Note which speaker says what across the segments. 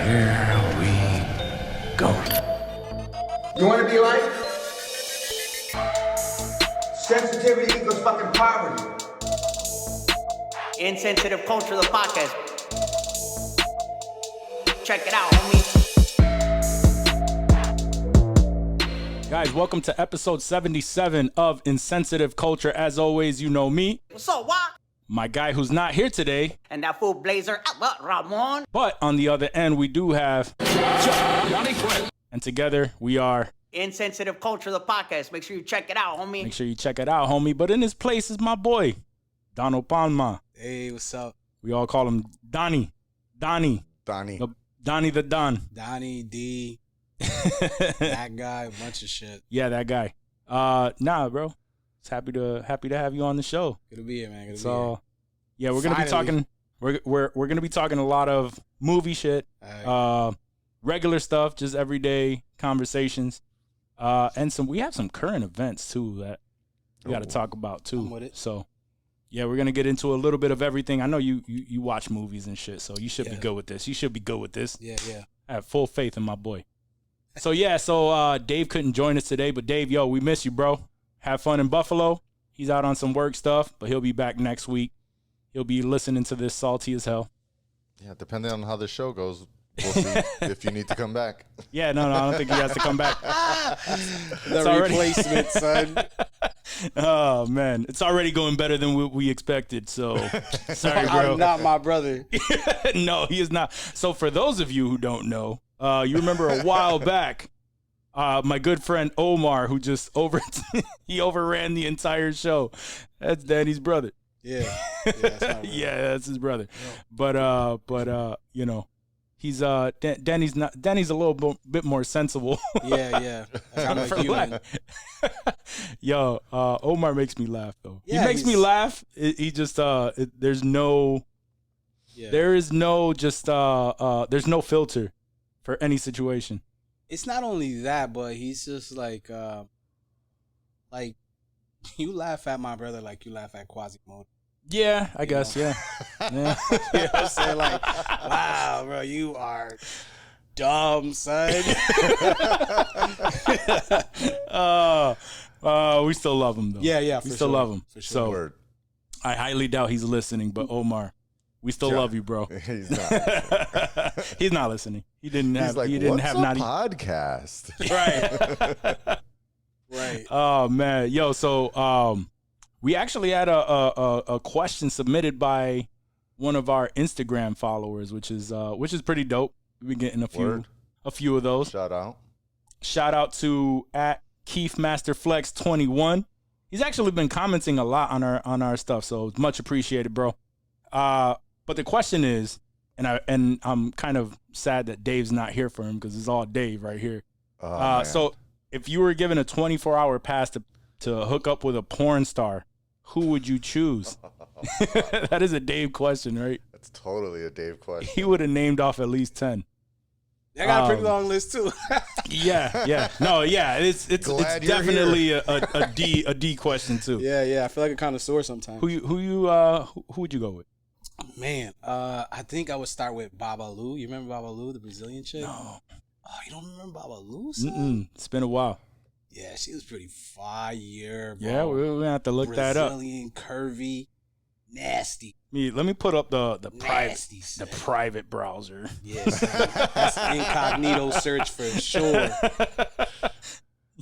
Speaker 1: Here we go.
Speaker 2: You want to be like? Sensitivity equals fucking poverty.
Speaker 3: Insensitive culture, the podcast. Check it out, homie.
Speaker 4: Guys, welcome to episode 77 of Insensitive Culture. As always, you know me.
Speaker 3: What's up, what?
Speaker 4: My guy who's not here today.
Speaker 3: And that fool Blazer Ramon.
Speaker 4: But on the other end, we do have... And together, we are...
Speaker 3: Insensitive culture, the podcast. Make sure you check it out, homie.
Speaker 4: Make sure you check it out, homie. But in this place is my boy, Donald Palma.
Speaker 5: Hey, what's up?
Speaker 4: We all call him Donnie. Donnie the Don.
Speaker 5: Donnie, D, that guy, a bunch of shit.
Speaker 4: Yeah, that guy. Nah, bro. It's happy to have you on the show.
Speaker 5: Good to be here, man. Good to
Speaker 4: So,
Speaker 5: be here.
Speaker 4: yeah, we're gonna be talking. We're gonna be talking a lot of movie shit, regular stuff, just everyday conversations, and we have some current events too that we got to talk about too.
Speaker 5: I'm with it.
Speaker 4: So, yeah, we're gonna get into a little bit of everything. I know you watch movies and shit, so you should be good with this. You should be good with this.
Speaker 5: Yeah.
Speaker 4: I have full faith in my boy. So Dave couldn't join us today, but Dave, we miss you, bro. Have fun in Buffalo. He's out on some work stuff, but he'll be back next week. He'll be listening to this salty as hell.
Speaker 6: Yeah, depending on how the show goes, we'll see if you need to come back.
Speaker 4: Yeah, no, I don't think he has to come back.
Speaker 5: Replacement, son.
Speaker 4: Oh, man. It's already going better than what we expected, so sorry, bro.
Speaker 5: I'm not my brother.
Speaker 4: No, he is not. So for those of you who don't know, you remember a while back, my good friend Omar, who just he overran the entire show. That's Danny's brother.
Speaker 5: Yeah, that's my brother.
Speaker 4: Yeah, that's his brother. Yeah. But you know, he's Danny's a little bit more sensible.
Speaker 5: Yeah. I'm a human.
Speaker 4: Yo, Omar makes me laugh though.
Speaker 5: Yeah,
Speaker 4: he makes me laugh. There's no filter for any situation.
Speaker 5: It's not only that, but he's just like you laugh at my brother like you laugh at Quasimodo.
Speaker 4: Yeah, I guess. Yeah.
Speaker 5: You know what I'm saying? Like, wow, bro, you are dumb, son.
Speaker 4: We still love him though.
Speaker 5: Yeah,
Speaker 4: we still love him.
Speaker 5: For sure.
Speaker 4: So
Speaker 6: Word.
Speaker 4: I highly doubt he's listening, but Omar, we still love you, bro.
Speaker 6: He's not.
Speaker 4: He's not listening. He didn't
Speaker 6: He's
Speaker 4: have.
Speaker 6: like,
Speaker 4: he didn't
Speaker 6: what's
Speaker 4: have
Speaker 6: a
Speaker 4: not
Speaker 6: podcast?
Speaker 5: Right.
Speaker 4: Oh man, so we actually had a question submitted by one of our Instagram followers, which is pretty dope. We've been getting a few of those. Shout out to @KeithMasterFlex21. He's actually been commenting a lot on our stuff, so it's much appreciated, bro. But the question is, and I'm kind of sad that Dave's not here for him because it's all Dave right here. So if you were given a 24-hour pass to hook up with a porn star, who would you choose? That is a Dave question, right?
Speaker 6: That's totally a Dave question.
Speaker 4: He would have named off at least 10.
Speaker 5: I got a pretty long list too.
Speaker 4: Yeah. No, yeah. It's definitely a D question too.
Speaker 5: Yeah. I feel like a connoisseur sometimes.
Speaker 4: Who would you go with?
Speaker 5: Man, I think I would start with Babalu. You remember Babalu, the Brazilian chick?
Speaker 4: No.
Speaker 5: Oh, you don't remember Babalu, son?
Speaker 4: It's been a while.
Speaker 5: Yeah, she was pretty fire, bro.
Speaker 4: Yeah, we're gonna have to look that up.
Speaker 5: Brazilian, curvy, nasty.
Speaker 4: Let me put up the
Speaker 5: Nasty,
Speaker 4: private browser.
Speaker 5: Yes, that's incognito search for sure.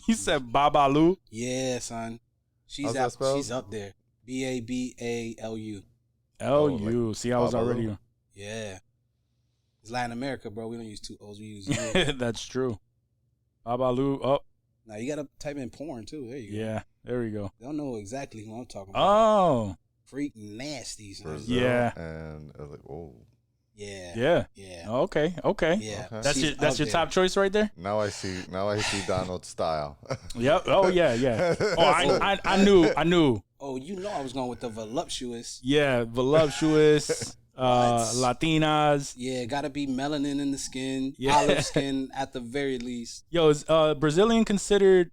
Speaker 4: You said Babalu?
Speaker 5: Yeah, son. She's up there. Babalu.
Speaker 4: LU. See, I was already.
Speaker 5: Yeah. It's Latin America, bro. We don't use two O's. We use U.
Speaker 4: That's true. Babalu. Oh.
Speaker 5: Now you gotta type in porn too. There you go.
Speaker 4: Yeah, there we go.
Speaker 5: They don't know exactly who I'm talking about.
Speaker 4: Oh.
Speaker 5: Freak nasty, son.
Speaker 6: Brazil,
Speaker 4: yeah.
Speaker 6: And I was like, whoa.
Speaker 5: Yeah.
Speaker 4: Okay.
Speaker 5: Yeah.
Speaker 4: That's your top choice right there.
Speaker 6: Now I see Donald's style.
Speaker 4: Yep. Oh yeah. Oh, I knew.
Speaker 5: Oh, you know I was going with the voluptuous.
Speaker 4: Yeah, voluptuous. Latinas.
Speaker 5: Yeah, gotta be melanin in the skin,
Speaker 4: Yeah.
Speaker 5: olive skin at the very least.
Speaker 4: Yo, is Brazilian considered?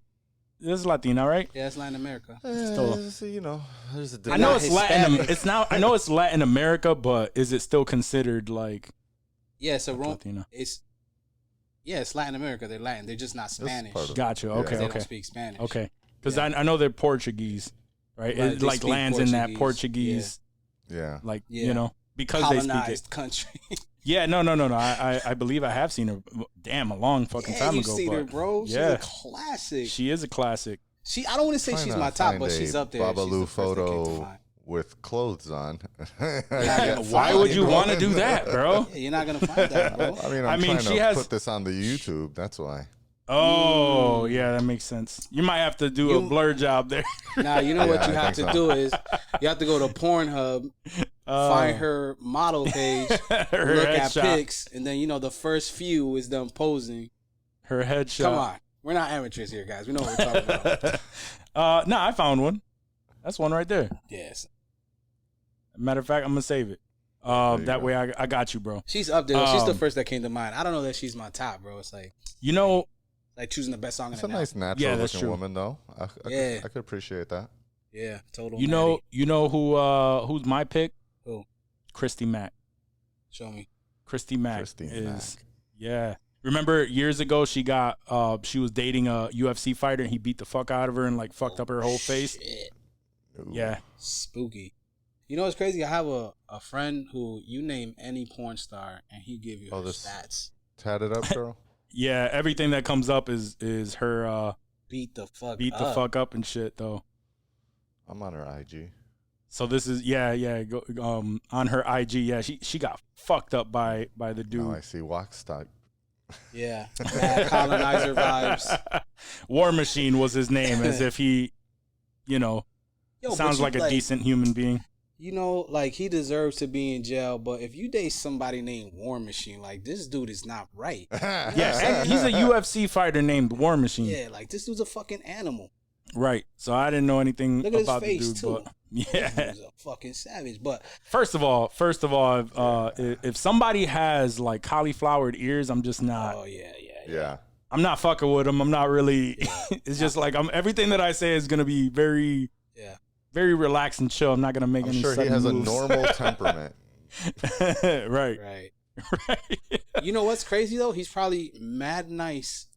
Speaker 4: This is Latina, right?
Speaker 5: Yeah, it's Latin America.
Speaker 6: So, you know, there's a
Speaker 4: I know it's Latin. It's now. I know it's Latin America, but is it still considered like
Speaker 5: Yeah, so
Speaker 4: Latino.
Speaker 5: it's Latin America. They're Latin. They're just not Spanish.
Speaker 6: part of it.
Speaker 4: Gotcha. Okay.
Speaker 5: They
Speaker 4: Okay.
Speaker 5: don't speak Spanish.
Speaker 4: Okay. Because I know they're Portuguese, right?
Speaker 5: Right,
Speaker 4: It
Speaker 5: they
Speaker 4: like
Speaker 5: speak
Speaker 4: lands in that
Speaker 5: Portuguese,
Speaker 4: Portuguese,
Speaker 6: Yeah.
Speaker 4: like
Speaker 5: Yeah.
Speaker 4: you know, because they speak it.
Speaker 5: Colonized country.
Speaker 4: Yeah, no. I believe I have seen her. Damn, a long fucking
Speaker 5: Yeah,
Speaker 4: time
Speaker 5: you've
Speaker 4: ago.
Speaker 5: seen her,
Speaker 4: but
Speaker 5: bro. She's
Speaker 4: yeah,
Speaker 5: a classic.
Speaker 4: she is a classic.
Speaker 5: I don't want to say
Speaker 6: Trying
Speaker 5: she's
Speaker 6: to
Speaker 5: my top,
Speaker 6: find
Speaker 5: but
Speaker 6: a
Speaker 5: she's up there. She's
Speaker 6: Babalu
Speaker 5: the first that came to
Speaker 6: photo
Speaker 5: mind.
Speaker 6: with clothes on.
Speaker 4: Why would you want to do that, bro?
Speaker 5: Yeah, you're not gonna find that, bro.
Speaker 6: I mean,
Speaker 4: she
Speaker 6: trying to
Speaker 4: has-
Speaker 6: put this on the YouTube. That's why.
Speaker 4: Oh, yeah, that makes sense. You might have to do a blur job there.
Speaker 5: Now you know
Speaker 6: Yeah,
Speaker 5: what you
Speaker 6: I
Speaker 5: have to
Speaker 6: think so.
Speaker 5: do is you have to go to Pornhub, find her model page,
Speaker 4: her
Speaker 5: look at
Speaker 4: headshot.
Speaker 5: pics, and then the first few is them posing.
Speaker 4: Her headshot.
Speaker 5: Come on, we're not amateurs here, guys. We know what we're talking about.
Speaker 4: No, I found one. That's one right there.
Speaker 5: Yes,
Speaker 4: Matter of fact, I'm gonna save it.
Speaker 6: you
Speaker 4: That
Speaker 6: go.
Speaker 4: way I got you, bro.
Speaker 5: she's up there. She's the
Speaker 4: Um,
Speaker 5: first that came to mind. I don't know that she's my top, bro. It's like choosing the best song in
Speaker 6: It's
Speaker 5: the
Speaker 6: a
Speaker 5: night.
Speaker 6: nice, natural
Speaker 4: Yeah, that's
Speaker 6: looking
Speaker 4: true.
Speaker 6: woman, though. I
Speaker 5: Yeah.
Speaker 6: could appreciate that.
Speaker 5: Yeah, total.
Speaker 4: You know who's my pick?
Speaker 5: Who?
Speaker 4: Christy Mack.
Speaker 5: Show me.
Speaker 4: Christy Mack
Speaker 6: Christy
Speaker 4: is
Speaker 6: Mack.
Speaker 4: yeah. Remember years ago she was dating a UFC fighter and he beat the fuck out of her and like fucked up her whole face.
Speaker 5: Shit.
Speaker 6: Ooh.
Speaker 4: Yeah.
Speaker 5: Spooky. You know what's crazy? I have a friend who you name any porn star and he give you her
Speaker 6: this-
Speaker 5: stats.
Speaker 6: Tatted up girl.
Speaker 4: Yeah, everything that comes up is her
Speaker 5: Beat the fuck
Speaker 4: beat
Speaker 5: up.
Speaker 4: the fuck up and shit though.
Speaker 6: I'm on her IG.
Speaker 4: So this is on her IG, yeah, she got fucked up by the dude.
Speaker 6: Now I see wax type.
Speaker 5: Yeah. Bad colonizer vibes.
Speaker 4: War Machine was his name, as if he,
Speaker 5: Yo,
Speaker 4: sounds
Speaker 5: but
Speaker 4: like a decent human being.
Speaker 5: Like he deserves to be in jail, but if you date somebody named War Machine, like this dude is not right.
Speaker 4: Yeah, and he's a UFC fighter named War Machine.
Speaker 5: Yeah, like this dude's a fucking animal.
Speaker 4: Right. So I didn't know anything
Speaker 5: Look at his
Speaker 4: about the
Speaker 5: face,
Speaker 4: dude,
Speaker 5: too.
Speaker 4: but yeah.
Speaker 5: He's a fucking savage. But
Speaker 4: First of all, if somebody has like cauliflowered ears, I'm just not.
Speaker 5: oh yeah.
Speaker 6: Yeah.
Speaker 4: I'm not fucking with them. I'm not really. It's just like everything that I say is gonna be very,
Speaker 5: Yeah.
Speaker 4: very relaxed and chill. I'm not gonna make
Speaker 6: I'm
Speaker 4: any.
Speaker 6: sure he
Speaker 4: sudden
Speaker 6: has a
Speaker 4: moves.
Speaker 6: normal temperament.
Speaker 4: Right.
Speaker 5: Right.
Speaker 4: Right.
Speaker 5: You know what's crazy though? He's probably mad nice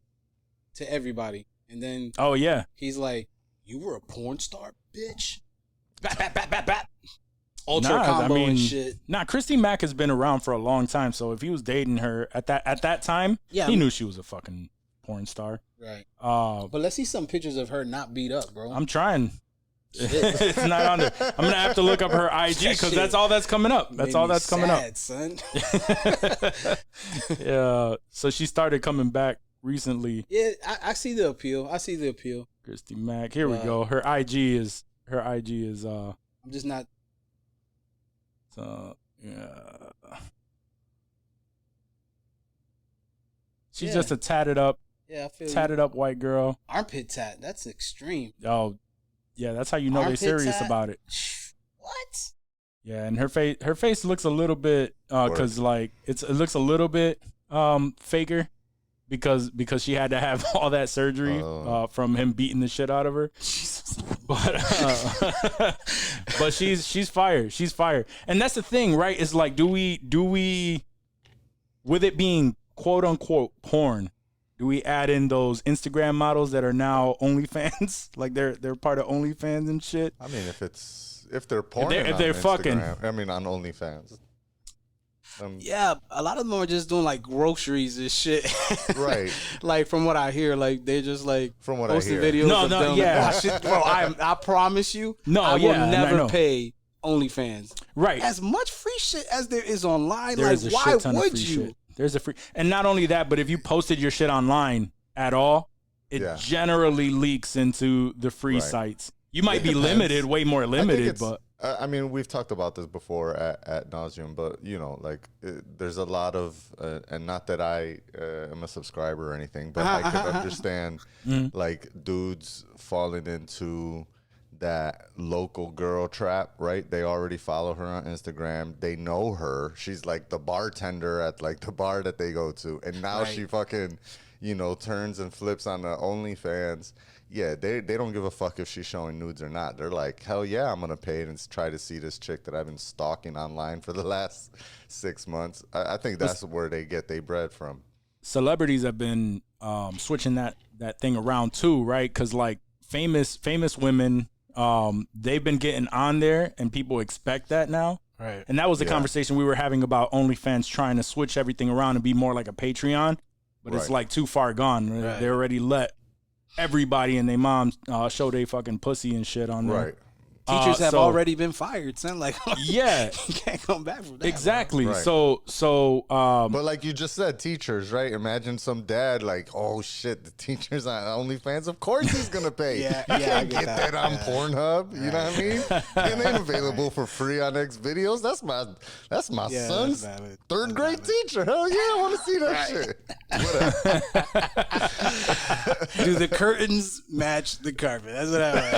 Speaker 5: to everybody, and then
Speaker 4: Oh yeah.
Speaker 5: he's like, "You were a porn star, bitch." Bat bat bat bat bat. Ultra
Speaker 4: Nah,
Speaker 5: combo
Speaker 4: I mean,
Speaker 5: and shit.
Speaker 4: Nah, Christy Mack has been around for a long time, so if he was dating her at that time,
Speaker 5: Yeah,
Speaker 4: he knew she was a fucking porn star.
Speaker 5: Right.
Speaker 4: Uh,
Speaker 5: But let's see some pictures of her not beat up, bro.
Speaker 4: I'm trying. It's not on there. I'm gonna have to look up her IG because that's all that's coming up. That's
Speaker 5: Made
Speaker 4: all
Speaker 5: me
Speaker 4: that's coming up.
Speaker 5: sad, son.
Speaker 4: Yeah. So she started coming back recently.
Speaker 5: Yeah, I see the appeal. I see the appeal.
Speaker 4: Christy Mack. Here we
Speaker 5: Wow.
Speaker 4: go. Her IG is
Speaker 5: I'm just not.
Speaker 4: yeah. She's
Speaker 5: Yeah.
Speaker 4: just a tatted up white girl.
Speaker 5: Armpit tat. That's extreme.
Speaker 4: Oh, yeah, that's how you know they're
Speaker 5: Armpit
Speaker 4: serious
Speaker 5: tat?
Speaker 4: about it.
Speaker 5: What?
Speaker 4: Yeah, and her face looks a little bit because like it looks a little bit faker because she had to have all that surgery from him beating the shit out of her. But she's fire. She's fire. And that's the thing, right? Is like do we with it being quote unquote porn, do we add in those Instagram models that are now OnlyFans? Like they're part of OnlyFans and shit.
Speaker 6: I mean, if they're porn,
Speaker 4: if they're fucking,
Speaker 6: I mean, on OnlyFans.
Speaker 5: Yeah, a lot of them are just doing like groceries and shit.
Speaker 6: Right.
Speaker 5: Like from what I hear, like they're just like
Speaker 6: From what I
Speaker 5: posting
Speaker 6: hear.
Speaker 5: videos
Speaker 4: No,
Speaker 5: of
Speaker 4: no,
Speaker 5: them.
Speaker 4: yeah.
Speaker 5: washing- bro, I promise you,
Speaker 4: No,
Speaker 5: I will
Speaker 4: yeah, I
Speaker 5: never
Speaker 4: know.
Speaker 5: pay OnlyFans.
Speaker 4: right?
Speaker 5: As much free shit as there is online,
Speaker 4: There
Speaker 5: like
Speaker 4: is a
Speaker 5: why
Speaker 4: shit ton of
Speaker 5: would
Speaker 4: free
Speaker 5: you?
Speaker 4: shit. There's a free, and not only that, but if you posted your shit online at all, it
Speaker 6: Yeah.
Speaker 4: generally leaks into the free
Speaker 6: Right.
Speaker 4: sites. You might be
Speaker 6: depends.
Speaker 4: limited, way more
Speaker 6: I think
Speaker 4: limited,
Speaker 6: it's-
Speaker 4: but
Speaker 6: I mean, we've talked about this before at nauseum, but you know, like there's a lot of, and not that I am a subscriber or anything, but I can understand like dudes falling into that local girl trap, right? They already follow her on Instagram. They know her. She's like the bartender at like the bar that they go to, and now
Speaker 5: Right.
Speaker 6: she fucking, turns and flips on the OnlyFans, yeah, they don't give a fuck if she's showing nudes or not. They're like, hell yeah, I'm gonna pay it and try to see this chick that I've been stalking online for the last 6 months. I think that's where they get their bread from.
Speaker 4: Celebrities have been switching that thing around too, right? Because like famous women, they've been getting on there, and people expect that now.
Speaker 5: Right.
Speaker 4: And that was the conversation we were having about OnlyFans trying to switch everything around and be more like a Patreon, but it's like too far gone. Right. They already let everybody and their moms show their fucking pussy and shit on there.
Speaker 6: Right.
Speaker 5: Teachers have already been fired. Son, like,
Speaker 4: yeah,
Speaker 5: you can't come back from that.
Speaker 4: Exactly.
Speaker 6: Right.
Speaker 4: So,
Speaker 6: but like you just said, teachers, right? Imagine some dad like, oh shit, the teacher's on OnlyFans. Of course he's gonna pay. You can't get that on Pornhub. You know what I mean? It ain't available for free on X videos. That's my son's third grade teacher. Hell yeah, I want to see that shit.
Speaker 5: Do the curtains match the carpet? That's what I want.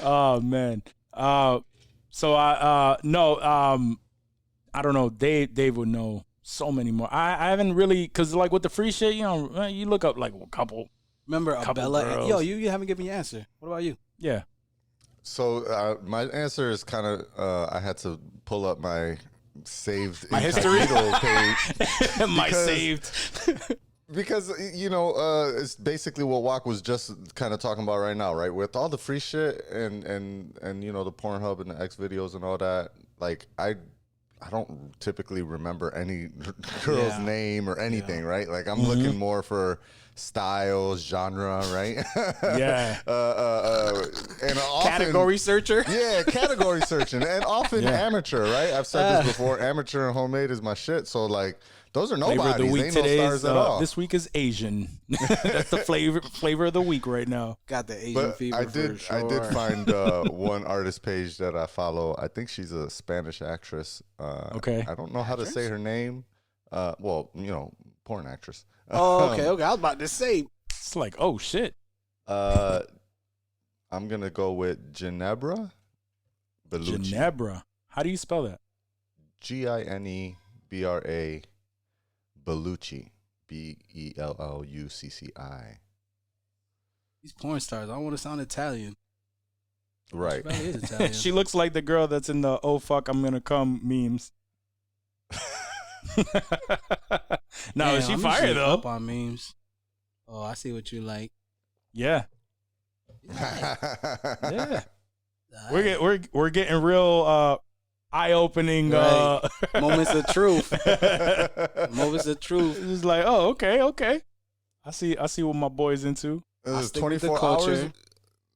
Speaker 4: Oh man. So I don't know. Dave would know so many more. I haven't really, cause like with the free shit, you look up like a couple.
Speaker 5: Remember Bella?
Speaker 4: Girls.
Speaker 5: Yo, you haven't given your answer. What about you?
Speaker 4: Yeah.
Speaker 6: So my answer is kind of I had to pull up my saved
Speaker 4: history
Speaker 6: page.
Speaker 4: My saved.
Speaker 6: Because, it's basically what Wak was just kind of talking about right now, right? With all the free shit and the Pornhub and the X videos and all that, like, I don't typically remember any girl's name or anything, right? Like, I'm looking more for styles, genre, right?
Speaker 4: Yeah.
Speaker 6: And often,
Speaker 5: Category searcher?
Speaker 6: Yeah, category searching. And often amateur, right? I've said this before. Amateur and homemade is my shit. So, like, those are nobodies.
Speaker 4: Flavor of the week
Speaker 6: ain't
Speaker 4: today
Speaker 6: no stars
Speaker 4: is,
Speaker 6: at all.
Speaker 4: this week is Asian. That's the flavor of the week right now.
Speaker 5: Got the Asian fever for sure.
Speaker 6: I did find one artist page that I follow. I think she's a Spanish actress.
Speaker 4: Okay.
Speaker 6: I don't know how to say her name. Porn actress.
Speaker 5: Oh, okay. I was about to say.
Speaker 4: It's like, oh shit.
Speaker 6: I'm gonna go with Ginebra Bellucci.
Speaker 4: Ginebra. How do you spell that?
Speaker 6: Ginebra Bellucci. Bellucci.
Speaker 5: These porn stars. I don't want to sound Italian.
Speaker 6: Right.
Speaker 5: She probably is Italian.
Speaker 4: She looks like the girl that's in the "Oh fuck, I'm gonna come" memes. No,
Speaker 5: Damn,
Speaker 4: is she
Speaker 5: I'm
Speaker 4: fire
Speaker 5: usually
Speaker 4: though?
Speaker 5: up on memes. Oh, I see what you like.
Speaker 4: Yeah.
Speaker 5: Nice.
Speaker 4: Yeah. We're getting real eye-opening
Speaker 5: moments of truth. Moments of truth.
Speaker 4: It's just like, oh, okay. I see what my boy's into.
Speaker 6: It was 24 hours.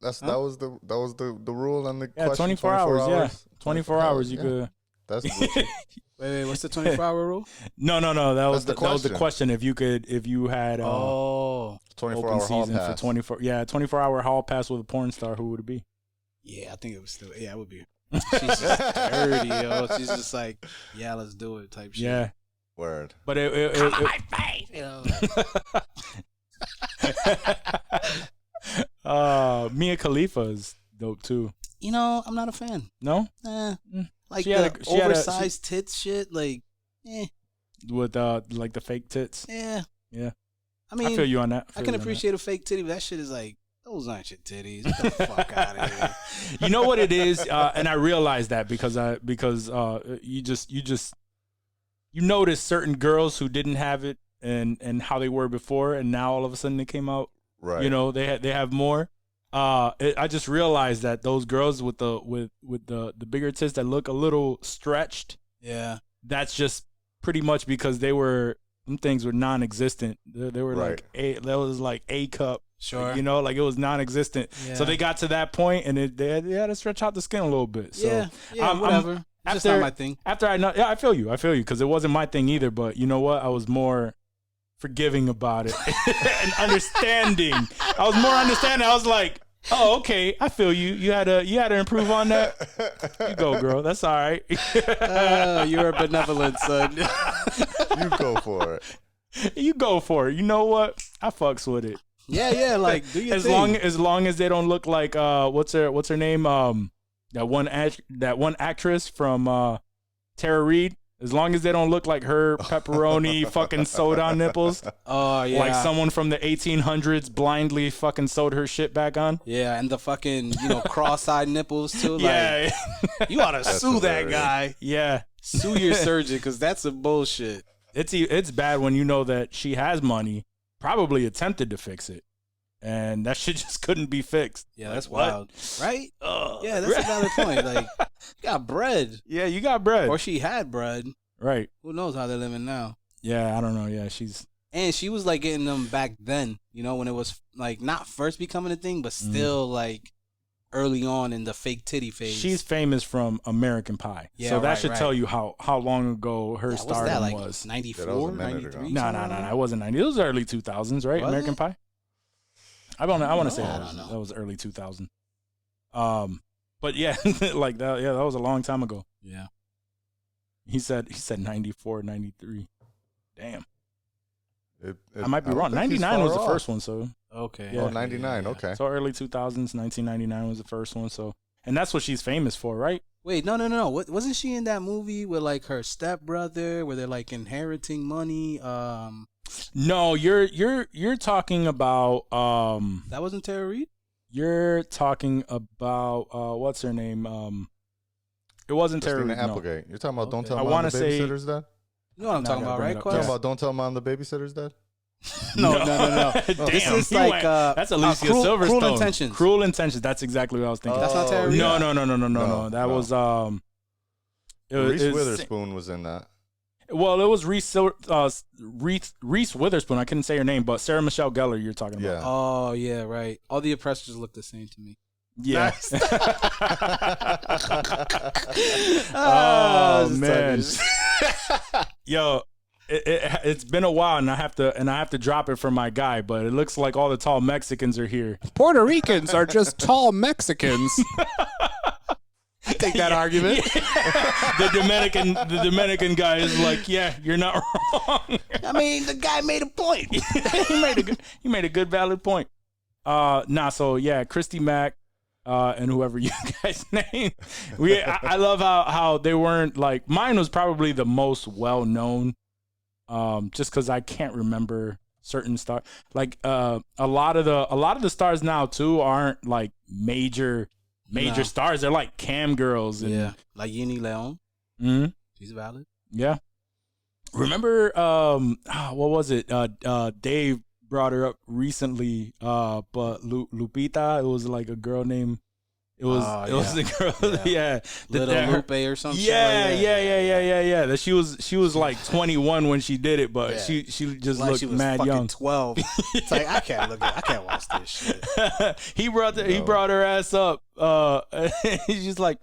Speaker 6: That was the rule on the question.
Speaker 4: 24 hours. Yeah, 24 hours. You could.
Speaker 6: That's Gucci.
Speaker 5: Wait, what's the 24-hour rule?
Speaker 4: No. That was
Speaker 6: the
Speaker 4: the question. If you had
Speaker 6: 24-hour hall pass.
Speaker 4: For 24-hour hall pass with a porn star, who would it be?
Speaker 5: Yeah, I think it was still. Yeah, it would be. She's just dirty, yo. She's just like, yeah, let's do it type shit.
Speaker 4: Yeah.
Speaker 6: Word.
Speaker 4: But
Speaker 3: Come on my face,
Speaker 4: Mia Khalifa is dope too.
Speaker 5: I'm not a fan.
Speaker 4: No?
Speaker 5: Like
Speaker 4: She
Speaker 5: the
Speaker 4: had a-
Speaker 5: oversized tits shit, like,
Speaker 4: With like the fake tits.
Speaker 5: Yeah. I
Speaker 4: I
Speaker 5: mean,
Speaker 4: feel you on that.
Speaker 5: I can appreciate a fake titty, but that shit is like, those aren't your titties. Get the fuck out of here.
Speaker 4: You know what it is, and I realized that because you notice certain girls who didn't have it and how they were before, and now all of a sudden they came out.
Speaker 6: Right.
Speaker 4: They have more. I just realized that those girls with the bigger tits that look a little stretched.
Speaker 5: Yeah.
Speaker 4: That's just pretty much because them things were non-existent. They were
Speaker 6: Right.
Speaker 4: like A cup.
Speaker 5: Sure.
Speaker 4: Like it was non-existent.
Speaker 5: Yeah.
Speaker 4: So they got to that point and they had to stretch out the skin a little bit. So
Speaker 5: Yeah, whatever. It's just not my thing.
Speaker 4: After I I feel you because it wasn't my thing either. But you know what? I was more forgiving about it and understanding. I was more understanding. I was like, oh, okay, I feel you. You had to improve on that. You go, girl. That's all right.
Speaker 5: You're a benevolent son.
Speaker 6: You go for it.
Speaker 4: You go for it. You know what? I fucks with it.
Speaker 5: Yeah. Like, do your
Speaker 4: thing.
Speaker 5: thing.
Speaker 4: As long as they don't look like what's her name? That one actress from Tara Reid. As long as they don't look like her pepperoni fucking sewed on nipples.
Speaker 5: Oh yeah.
Speaker 4: Like someone from the 1800s blindly fucking sewed her shit back on.
Speaker 5: Yeah, and the fucking, cross-eyed nipples too. Like,
Speaker 4: Yeah.
Speaker 5: you ought to sue that
Speaker 6: hilarious.
Speaker 5: guy.
Speaker 4: Yeah.
Speaker 5: Sue your surgeon, because that's some bullshit.
Speaker 4: It's bad when you know that she has money, probably attempted to fix it, and that shit just couldn't be fixed.
Speaker 5: Yeah, that's
Speaker 4: What?
Speaker 5: wild. Right? Yeah, that's a valid point. Like, you got bread.
Speaker 4: Yeah, you got bread.
Speaker 5: Or she had bread.
Speaker 4: Right.
Speaker 5: Who knows how they're living now?
Speaker 4: Yeah, I don't know. Yeah,
Speaker 5: And she was like getting them back then, when it was like not first becoming a thing, but still like early on in the fake titty phase.
Speaker 4: she's famous from American Pie.
Speaker 5: Yeah,
Speaker 4: So that
Speaker 5: right,
Speaker 4: should
Speaker 5: right.
Speaker 4: tell you how long ago her
Speaker 5: What's that,
Speaker 4: stardom
Speaker 5: like
Speaker 4: was.
Speaker 5: 94,
Speaker 6: Yeah, that was a minute
Speaker 5: 93?
Speaker 6: ago.
Speaker 4: No, it wasn't 90. It was early 2000s, right?
Speaker 5: Was
Speaker 4: American
Speaker 5: it?
Speaker 4: Pie. I want to say
Speaker 5: I
Speaker 4: that
Speaker 5: don't
Speaker 4: was,
Speaker 5: know.
Speaker 4: that was early 2000. But yeah, like that. Yeah, that was a long time ago.
Speaker 5: Yeah.
Speaker 4: He said 94, 93. Damn.
Speaker 6: I
Speaker 4: I might be wrong. 99 was the first one, so
Speaker 5: Okay.
Speaker 4: Yeah.
Speaker 6: Oh, 99. Okay.
Speaker 4: so early 2000s, 1999 was the first one, so and that's what she's famous for, right?
Speaker 5: Wait, no. Wasn't she in that movie with like her stepbrother, where they're like inheriting money?
Speaker 4: No, you're talking about
Speaker 5: That wasn't Tara Reid?
Speaker 4: you're talking about what's her name? It wasn't Terry.
Speaker 6: Christina
Speaker 4: No.
Speaker 6: Applegate. You're talking about Don't
Speaker 5: Okay.
Speaker 6: Tell
Speaker 4: I
Speaker 6: Mom
Speaker 4: wanna
Speaker 6: the
Speaker 4: say-
Speaker 6: Babysitter's Dead?
Speaker 5: You know what I'm
Speaker 4: No,
Speaker 5: talking
Speaker 4: I gotta
Speaker 5: about,
Speaker 4: bring
Speaker 5: right,
Speaker 4: it up.
Speaker 6: You're
Speaker 5: Quest?
Speaker 6: talking about Don't Tell Mom the Babysitter's Dead?
Speaker 5: No.
Speaker 4: Damn,
Speaker 5: This is
Speaker 4: he
Speaker 5: like,
Speaker 4: went- that's
Speaker 5: Cruel-
Speaker 4: Alicia
Speaker 5: Cruel
Speaker 4: Silverstone.
Speaker 5: Intentions.
Speaker 4: Cruel Intentions. That's exactly what I was thinking.
Speaker 5: That's not Tara Reid?
Speaker 4: No.
Speaker 6: No,
Speaker 4: That
Speaker 6: no.
Speaker 4: was
Speaker 6: Reese
Speaker 4: it was-
Speaker 6: Witherspoon was in that.
Speaker 4: Well, it was Reese Witherspoon. I couldn't say her name, but Sarah Michelle Gellar. You're talking about.
Speaker 6: Yeah.
Speaker 5: Oh, yeah, right. All the oppressors look the same to me.
Speaker 4: Yeah.
Speaker 5: Ah,
Speaker 4: Oh man. Yo, it's been a while, and I have to drop it for my guy. But it looks like all the tall Mexicans are here.
Speaker 7: Puerto Ricans are just tall Mexicans.
Speaker 5: I take that argument.
Speaker 4: The Dominican guy is like, yeah, you're not wrong.
Speaker 5: I mean, the guy made a point.
Speaker 4: he made a good valid point. So yeah, Christy Mack, and whoever you guys name. I love how they weren't like, mine was probably the most well known, just because I can't remember certain stars. Like a lot of the stars now too aren't like major
Speaker 5: No.
Speaker 4: stars. They're like cam girls. And,
Speaker 5: Yeah, like Yini Leon.
Speaker 4: Mhm.
Speaker 5: She's valid.
Speaker 4: Yeah. Remember, what was it? Dave brought her up recently, but Lupita, it was like a girl named, it was a girl, yeah.
Speaker 5: Little Lupe or something.
Speaker 4: Yeah. That she was like 21 when she did it, but
Speaker 5: Yeah.
Speaker 4: she just
Speaker 5: Like
Speaker 4: looked
Speaker 5: she was
Speaker 4: mad
Speaker 5: fucking
Speaker 4: young.
Speaker 5: 12. It's like, I can't watch this shit.
Speaker 4: He brought her ass up. He's just like,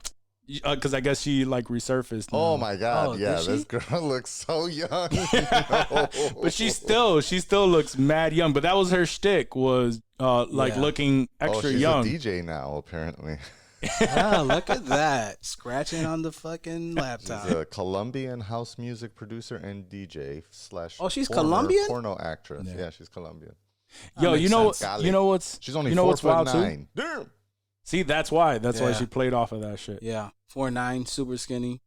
Speaker 4: because I guess she like resurfaced. now.
Speaker 6: Oh my God!
Speaker 5: Oh,
Speaker 6: yeah,
Speaker 5: did
Speaker 6: this
Speaker 5: she?
Speaker 6: girl looks so young. No.
Speaker 4: But she still looks mad young. But that was her shtick, was
Speaker 5: Yeah.
Speaker 4: looking extra
Speaker 6: she's
Speaker 4: young.
Speaker 6: a DJ now, apparently.
Speaker 5: Oh, look at that. Scratching on the fucking
Speaker 6: She's
Speaker 5: laptop.
Speaker 6: a Colombian house music producer and DJ /
Speaker 5: Oh, she's
Speaker 6: former
Speaker 5: Colombian?
Speaker 6: porno actress.
Speaker 4: Yeah.
Speaker 6: Yeah, she's Colombian.
Speaker 4: Yo,
Speaker 5: makes
Speaker 4: you know
Speaker 5: sense.
Speaker 4: you know what's
Speaker 6: She's only
Speaker 4: you know
Speaker 6: 4
Speaker 4: what's
Speaker 6: foot
Speaker 4: wild too?
Speaker 6: 9. Damn.
Speaker 4: See, that's why
Speaker 5: Yeah.
Speaker 4: she played off of that shit.
Speaker 5: Yeah. 4'9", super skinny.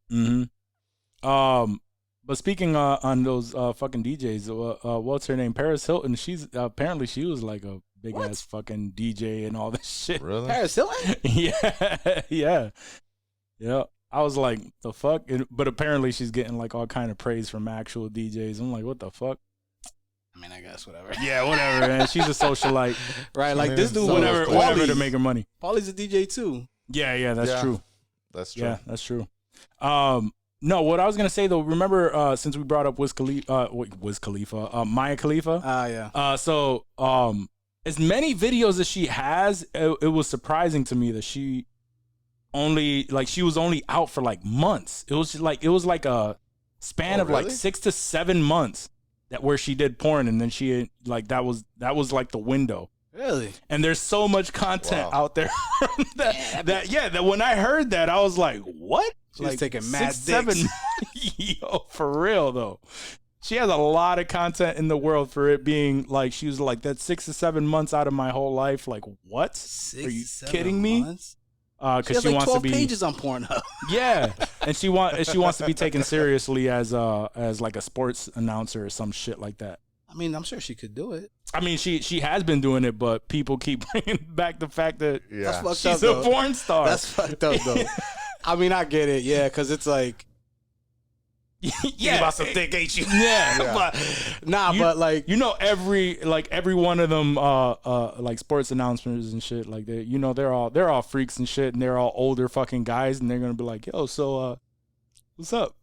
Speaker 4: But speaking on those fucking DJs, what's her name? Paris Hilton. She's apparently she was like a big ass fucking DJ and all this shit.
Speaker 6: Really?
Speaker 5: Paris Hilton?
Speaker 4: yeah. I was like, the fuck? But apparently she's getting like all kind of praise from actual DJs. I'm like, what the fuck?
Speaker 5: I mean, I guess whatever.
Speaker 4: Yeah, whatever, man. She's a socialite.
Speaker 5: Right, like
Speaker 6: mean,
Speaker 5: this dude,
Speaker 6: so
Speaker 4: Whatever
Speaker 6: Paulie.
Speaker 4: to make her money.
Speaker 5: Paulie's a DJ too.
Speaker 4: Yeah, that's
Speaker 6: Yeah.
Speaker 4: true.
Speaker 6: That's true.
Speaker 4: Yeah, that's true. No, what I was gonna say though, remember since we brought up Wiz Khalifa, Maya Khalifa.
Speaker 5: Yeah.
Speaker 4: So as many videos as she has, it was surprising to me that she was only out for like months. It was like a span
Speaker 6: Oh,
Speaker 4: of like
Speaker 6: really?
Speaker 4: 6 to 7 months where she did porn, and then she like that was like the window.
Speaker 5: Really?
Speaker 4: And there's so much content
Speaker 6: Wow.
Speaker 4: out there that when I heard that, I was like, what?
Speaker 5: She was taking mad
Speaker 4: 6, 7 Yo, for real though. She has a lot of content in the world for it being like, she was like, that's 6 to 7 months out of my whole life. Like, what?
Speaker 5: 6
Speaker 4: Are you
Speaker 5: 7
Speaker 4: kidding me?
Speaker 5: months? She has
Speaker 4: she
Speaker 5: like
Speaker 4: wants
Speaker 5: 12
Speaker 4: to be
Speaker 5: pages on Pornhub.
Speaker 4: yeah, and she wants to be taken seriously as like a sports announcer or some shit like that.
Speaker 5: I mean, I'm sure she could do it.
Speaker 4: I mean, she has been doing it, but people keep bringing back the fact that
Speaker 5: That's fucked
Speaker 4: she's
Speaker 5: up,
Speaker 4: a
Speaker 5: though.
Speaker 4: porn star.
Speaker 5: That's fucked up, though. I mean, I get it, yeah, because it's like,
Speaker 4: yeah,
Speaker 5: about some dick, ain't you?
Speaker 4: Yeah,
Speaker 5: but nah,
Speaker 4: You-
Speaker 5: but like,
Speaker 4: you know, every one of them like sports announcers and shit like that. You know, they're all freaks and shit, and they're all older fucking guys, and they're gonna be like, yo, so what's up?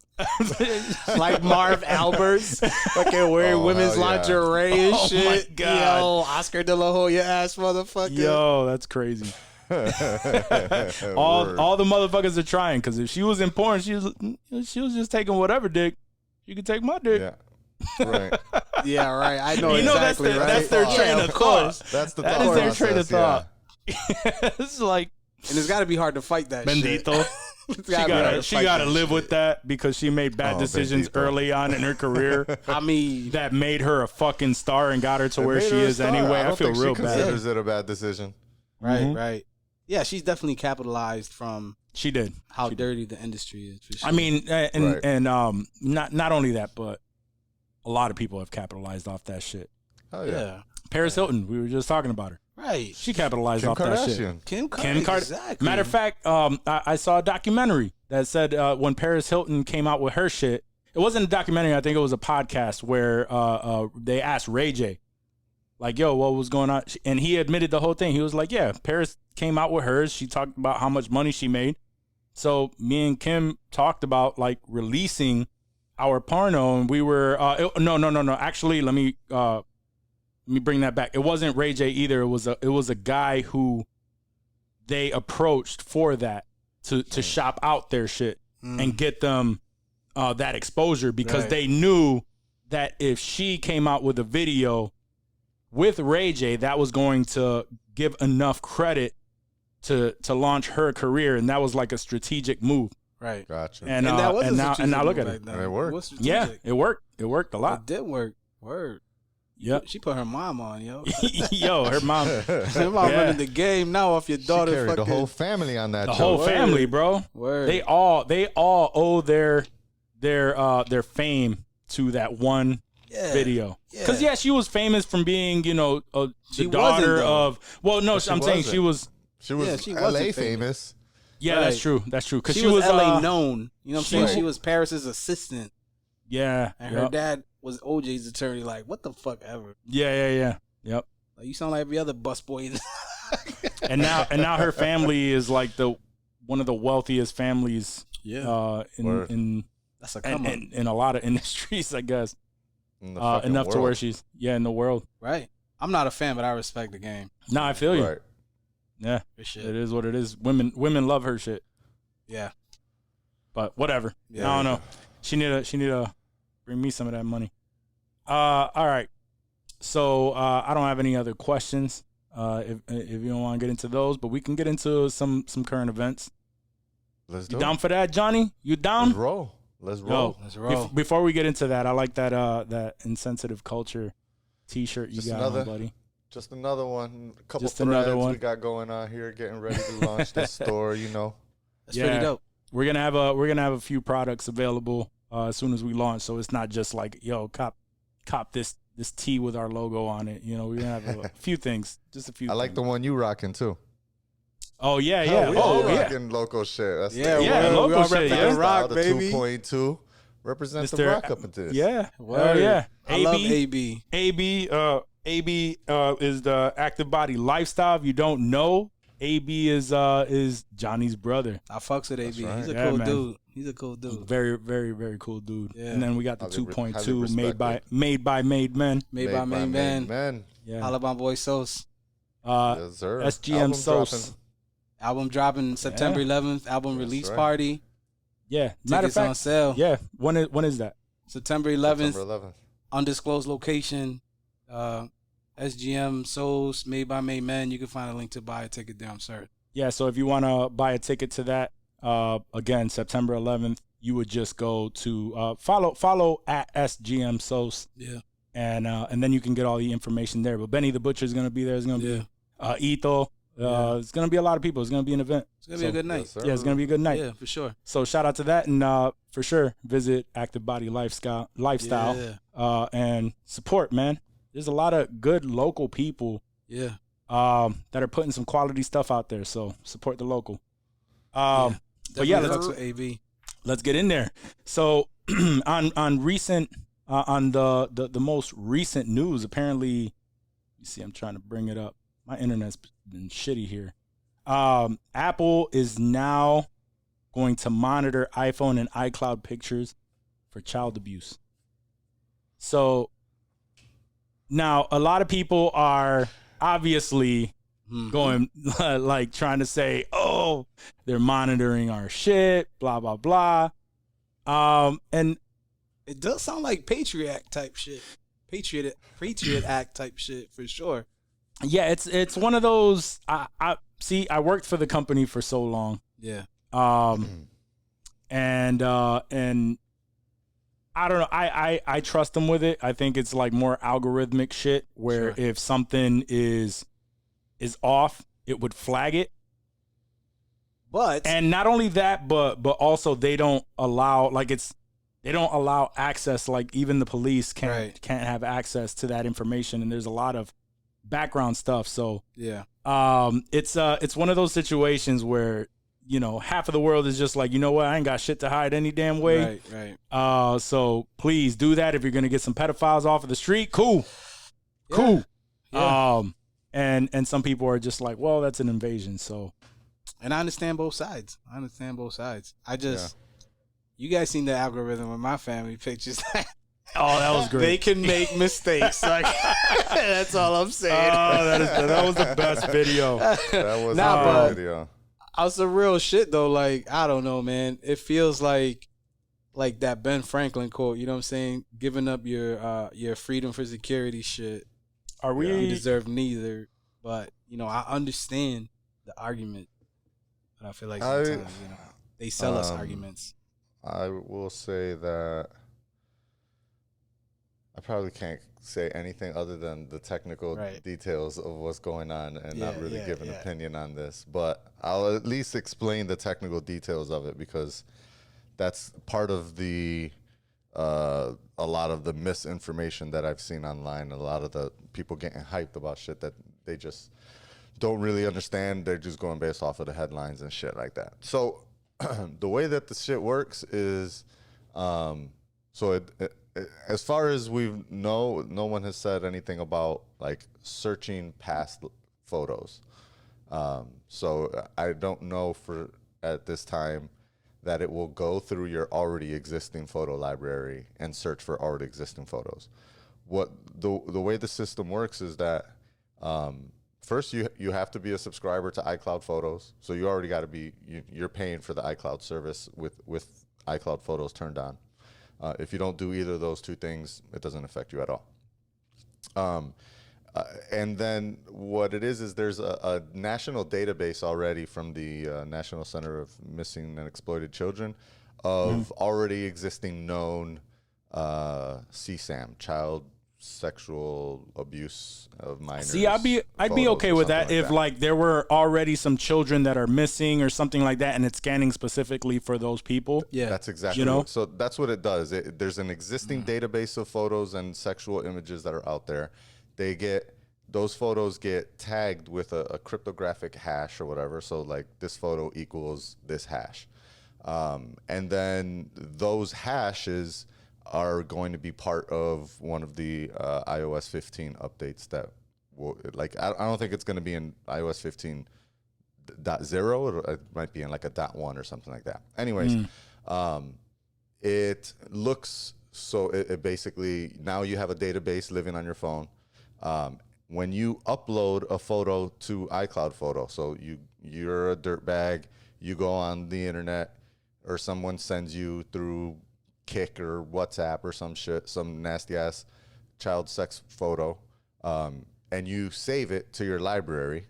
Speaker 5: like Marv Albers, fucking wearing women's
Speaker 6: hell yeah.
Speaker 5: lingerie and
Speaker 4: Oh,
Speaker 5: shit.
Speaker 4: my God.
Speaker 5: Yo, Oscar De La Hoya ass motherfucker.
Speaker 4: Yo, that's crazy. all the motherfuckers are trying, because if she was in porn, she was just taking whatever dick. You could take my dick.
Speaker 6: Yeah. Right.
Speaker 5: Yeah, right. I know
Speaker 4: You know,
Speaker 5: exactly, right?
Speaker 4: that's their train of thought.
Speaker 6: That's the
Speaker 4: That
Speaker 6: thought
Speaker 4: is their
Speaker 6: process,
Speaker 4: train of
Speaker 6: yeah.
Speaker 4: thought. It's like
Speaker 5: And it's got to be hard to fight that shit.
Speaker 4: Bendito.
Speaker 5: It's
Speaker 4: She
Speaker 5: gotta be hard
Speaker 4: gotta
Speaker 5: to
Speaker 4: she
Speaker 5: fight
Speaker 4: gotta
Speaker 5: that
Speaker 4: live
Speaker 5: shit.
Speaker 4: with that because she made bad
Speaker 6: Oh,
Speaker 4: decisions
Speaker 6: Bendito.
Speaker 4: early on in her career
Speaker 5: I mean,
Speaker 4: that made her a fucking star and got her to
Speaker 6: It
Speaker 4: where
Speaker 6: made
Speaker 4: she
Speaker 6: her a
Speaker 4: is
Speaker 6: star.
Speaker 4: anyway. I
Speaker 6: don't
Speaker 4: feel
Speaker 6: think
Speaker 4: real
Speaker 6: she
Speaker 4: bad.
Speaker 6: considers it a bad decision.
Speaker 5: right,
Speaker 4: Mhm.
Speaker 5: right. Yeah, she's definitely capitalized from
Speaker 4: She did.
Speaker 5: how dirty the industry is. For sure.
Speaker 4: I mean, and
Speaker 6: Right.
Speaker 4: and not only that, but a lot of people have capitalized off that shit.
Speaker 6: Oh
Speaker 5: yeah,
Speaker 6: yeah.
Speaker 4: Paris Hilton, we were just talking about her.
Speaker 5: right.
Speaker 4: She capitalized
Speaker 6: Kim
Speaker 4: off that shit.
Speaker 6: Kardashian.
Speaker 5: Kim
Speaker 4: Kim Kardashian.
Speaker 5: exactly.
Speaker 4: Matter of fact, I saw a documentary that said when Paris Hilton came out with her shit, it wasn't a documentary. I think it was a podcast where they asked Ray J, like, yo, what was going on? And he admitted the whole thing. He was like, yeah, Paris came out with hers. She talked about how much money she made. So me and Kim talked about like releasing our porno, and we were no. Actually, let me bring that back. It wasn't Ray J either. It was a guy who they approached for that to shop out their shit and get them that exposure, because
Speaker 5: Right.
Speaker 4: they knew that if she came out with a video with Ray J, that was going to give enough credit to launch her career, and that was like a strategic move.
Speaker 5: Right.
Speaker 6: Gotcha.
Speaker 4: And
Speaker 5: that was a
Speaker 4: now
Speaker 5: strategic
Speaker 4: look
Speaker 5: move
Speaker 4: at it.
Speaker 5: back then.
Speaker 6: And it worked.
Speaker 5: was strategic.
Speaker 4: Yeah, it worked. It worked a lot.
Speaker 5: It did work. Word.
Speaker 4: Yep.
Speaker 5: She put her mom on, yo.
Speaker 4: Yo, her mom,
Speaker 5: Her mom
Speaker 4: Yeah.
Speaker 5: running the game now off your
Speaker 6: She
Speaker 5: daughter.
Speaker 6: carried the
Speaker 5: fucking
Speaker 6: whole family on that
Speaker 4: the
Speaker 6: show.
Speaker 4: whole
Speaker 5: Word.
Speaker 4: family, bro.
Speaker 5: word.
Speaker 4: They all owe their fame to that one
Speaker 5: yeah.
Speaker 4: video.
Speaker 5: Yeah.
Speaker 4: Because yeah, she was famous from being,
Speaker 5: She
Speaker 4: the
Speaker 5: wasn't,
Speaker 4: daughter
Speaker 5: though.
Speaker 4: of. Well, no,
Speaker 6: she
Speaker 4: I'm saying she
Speaker 6: wasn't.
Speaker 4: was.
Speaker 6: She was
Speaker 5: Yeah, she
Speaker 6: LA
Speaker 5: wasn't
Speaker 6: famous.
Speaker 5: famous.
Speaker 4: Yeah,
Speaker 5: Right.
Speaker 4: that's true. That's true. Because
Speaker 5: She was LA
Speaker 4: uh,
Speaker 5: known. You know what I'm
Speaker 4: she
Speaker 5: saying?
Speaker 4: was-
Speaker 5: She was Paris's assistant,
Speaker 4: Yeah,
Speaker 5: and her
Speaker 4: yep.
Speaker 5: dad was OJ's attorney. Like, what the fuck ever?
Speaker 4: Yeah. Yep.
Speaker 5: Like, you sound like every other busboy.
Speaker 4: And now her family is like one of the wealthiest families.
Speaker 6: Word.
Speaker 4: In
Speaker 5: That's a come up,
Speaker 4: in a lot of industries, I guess.
Speaker 6: In the fucking
Speaker 4: Enough to where
Speaker 6: world.
Speaker 4: she's in the world.
Speaker 5: right? I'm not a fan, but I respect the game.
Speaker 4: No, I feel you.
Speaker 6: Right.
Speaker 4: Yeah,
Speaker 5: For shit.
Speaker 4: it is what it is. Women love her shit.
Speaker 5: Yeah.
Speaker 4: But whatever.
Speaker 5: Yeah.
Speaker 4: I don't know. She need to bring me some of that money. All right. So I don't have any other questions. If you don't want to get into those, but we can get into some current events.
Speaker 6: Let's
Speaker 4: You
Speaker 6: do
Speaker 4: down
Speaker 6: it.
Speaker 4: for that, Johnny? You down?
Speaker 6: Let's roll. Let's
Speaker 4: Yo,
Speaker 6: roll.
Speaker 5: Let's roll.
Speaker 4: before we get into that, I like that Insensitive Culture T-shirt you
Speaker 6: Just
Speaker 4: got
Speaker 6: another-
Speaker 4: on, buddy.
Speaker 6: Just another one. A couple
Speaker 4: Just another
Speaker 6: threads
Speaker 4: one.
Speaker 6: we got going on here, getting ready to launch the store. You know.
Speaker 5: That's pretty dope.
Speaker 4: We're gonna have a few products available as soon as we launch, so it's not just like, yo, cop this tee with our logo on it. You know, we're gonna have a few things, just a few.
Speaker 6: I like the
Speaker 4: things.
Speaker 6: one you rocking too.
Speaker 4: Oh yeah,
Speaker 6: Hell,
Speaker 4: yeah.
Speaker 6: we
Speaker 4: Oh
Speaker 6: all
Speaker 4: yeah.
Speaker 6: rocking local shit. That's
Speaker 5: Yeah,
Speaker 4: Yeah,
Speaker 5: we
Speaker 4: local
Speaker 5: all
Speaker 4: shit,
Speaker 5: represent
Speaker 4: yeah.
Speaker 5: rock,
Speaker 6: the
Speaker 5: baby.
Speaker 6: 2.2 represent the
Speaker 4: Mr.
Speaker 6: rock up into this.
Speaker 4: Yeah.
Speaker 5: Word.
Speaker 4: Yeah.
Speaker 5: I love AB.
Speaker 4: AB is the Active Body Lifestyle. If you don't know, AB is Johnny's brother.
Speaker 5: I fucks with AB.
Speaker 6: right.
Speaker 5: He's a
Speaker 4: Yeah,
Speaker 5: cool
Speaker 4: man.
Speaker 5: dude. He's a cool dude.
Speaker 4: Very, very, very cool dude.
Speaker 5: Yeah.
Speaker 4: And then we got the
Speaker 6: Highly
Speaker 4: 2.2
Speaker 6: respected.
Speaker 4: made by made men.
Speaker 5: Made by main man.
Speaker 6: Man.
Speaker 4: Yeah.
Speaker 5: Alabama Boy Sauce.
Speaker 6: Yes, sir.
Speaker 4: SGM
Speaker 6: Album
Speaker 4: Sauce.
Speaker 6: dropping.
Speaker 5: Album dropping September 11th. Album
Speaker 6: That's
Speaker 5: release
Speaker 6: right.
Speaker 5: party.
Speaker 4: Yeah. Matter of
Speaker 5: Tickets on
Speaker 4: fact,
Speaker 5: sale.
Speaker 4: yeah. When is that?
Speaker 5: September 11th.
Speaker 6: September 11th.
Speaker 5: Undisclosed location. SGM Sauce. Made by main men. You can find a link to buy a ticket there. I'm sorry.
Speaker 4: Yeah, so if you want to buy a ticket to that, again, September 11th, you would just go to follow at SGM Sauce,
Speaker 5: Yeah.
Speaker 4: and then you can get all the information there. But Benny the Butcher is going to be there. It's going to be Ito, It's gonna be a lot of people. It's gonna be an event.
Speaker 5: It's gonna be a good night.
Speaker 6: Yes, sir.
Speaker 4: Yeah, it's gonna be a good night.
Speaker 5: Yeah, for sure.
Speaker 4: So shout out to that, and for sure visit Active Body Lifestyle, and support, man. There's a lot of good local people,
Speaker 5: Yeah.
Speaker 4: that are putting some quality stuff out there. So support the local. But yeah,
Speaker 5: Definitely fucks with AB.
Speaker 4: let's get in there. So on recent on the most recent news, apparently, you see, I'm trying to bring it up. My internet's been shitty here. Apple is now going to monitor iPhone and iCloud pictures for child abuse. So now a lot of people are obviously going like trying to say, oh, they're monitoring our shit, blah, blah, blah. And
Speaker 5: It does sound like Patriot Act type shit. Patriot Act type shit for sure.
Speaker 4: yeah, it's one of those. I see. I worked for the company for so long,
Speaker 5: Yeah.
Speaker 4: and I don't know. I trust them with it. I think it's like more algorithmic shit where
Speaker 5: Sure.
Speaker 4: if something is off, it would flag it.
Speaker 5: But
Speaker 4: And not only that, but also they don't allow access. Like even the police can't have access to that information. And there's a lot of background stuff. So
Speaker 5: yeah.
Speaker 4: it's one of those situations where, you know, half of the world is just like, you know what, I ain't got shit to hide any damn way.
Speaker 5: Right.
Speaker 4: So please do that if you're gonna get some pedophiles off of the street. Cool.
Speaker 5: Yeah.
Speaker 4: Cool.
Speaker 5: Yeah.
Speaker 4: And some people are just like, well, that's an invasion. So
Speaker 5: And I understand both sides. I just, you guys seen the algorithm with my family pictures.
Speaker 4: oh, that was great.
Speaker 5: They can make mistakes. Like, that's all I'm saying.
Speaker 4: That was the best video.
Speaker 6: That was
Speaker 5: Nah,
Speaker 6: a
Speaker 5: but-
Speaker 6: good video.
Speaker 5: On some real shit though, like, I don't know, man. It feels like that Ben Franklin quote, you know what I'm saying? Giving up your freedom for security shit.
Speaker 4: Are we?
Speaker 5: You deserve neither. But, you know, I understand the argument. But I feel like sometimes, you know, they sell us arguments.
Speaker 6: I will say that I probably can't say anything other than the technical details of what's going on and not really give an opinion on this. But I'll at least explain the technical details of it because that's part of the a lot of the misinformation that I've seen online. A lot of the people getting hyped about shit that they just don't really understand. They're just going based off of the headlines and shit like that. So the way that the shit works is, as far as we know, no one has said anything about like searching past photos. So I don't know at this time that it will go through your already existing photo library and search for already existing photos. What the way the system works is that first you have to be a subscriber to iCloud Photos, so you already got to be you're paying for the iCloud service with iCloud Photos turned on. If you don't do either of those two things, it doesn't affect you at all. And then what it is there's a national database already from the National Center of Missing and Exploited Children of already existing known CSAM, child sexual abuse of minors.
Speaker 4: See, I'd be okay with that if like there were already some children that are missing or something like that, and it's scanning specifically for those people.
Speaker 5: Yeah,
Speaker 6: that's exactly so that's what it does. There's an existing database of photos and sexual images that are out there. Those photos get tagged with a cryptographic hash or whatever. So like this photo equals this hash, and then those hashes are going to be part of one of the iOS 15 updates that will, like, I don't think it's going to be in iOS 15.0, or it might be in like a .1 or something like that. Anyways, it looks, so it basically, now you have a database living on your phone. When you upload a photo to iCloud Photo, so you're a dirtbag, you go on the internet, or someone sends you through Kik or WhatsApp or some shit, some nasty ass child sex photo, and you save it to your library,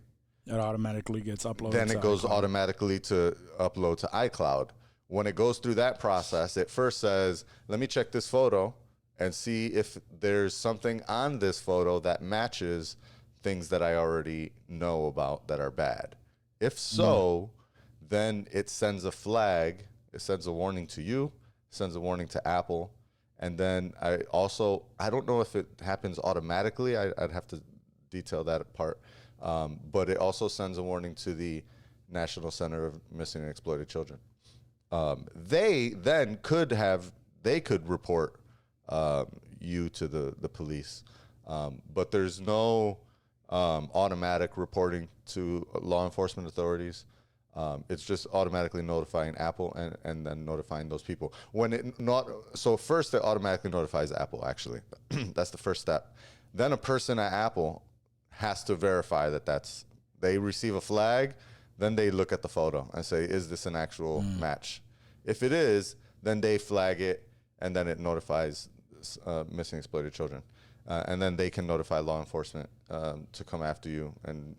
Speaker 4: it automatically gets uploaded.
Speaker 6: Then it goes automatically to upload to iCloud. When it goes through that process, it first says, let me check this photo and see if there's something on this photo that matches things that I already know about that are bad. If so, then it sends a flag. It sends a warning to you, sends a warning to Apple. And then I don't know if it happens automatically. I'd have to detail that part. But it also sends a warning to the National Center of Missing and Exploited Children. They then could report you to the police. But there's no automatic reporting to law enforcement authorities. It's just automatically notifying Apple and then notifying those people. So first it automatically notifies Apple, actually. That's the first step. Then a person at Apple has to verify they receive a flag, then they look at the photo and say, is this an actual match? If it is, then they flag it, and then it notifies missing exploited children. And then they can notify law enforcement to come after you and,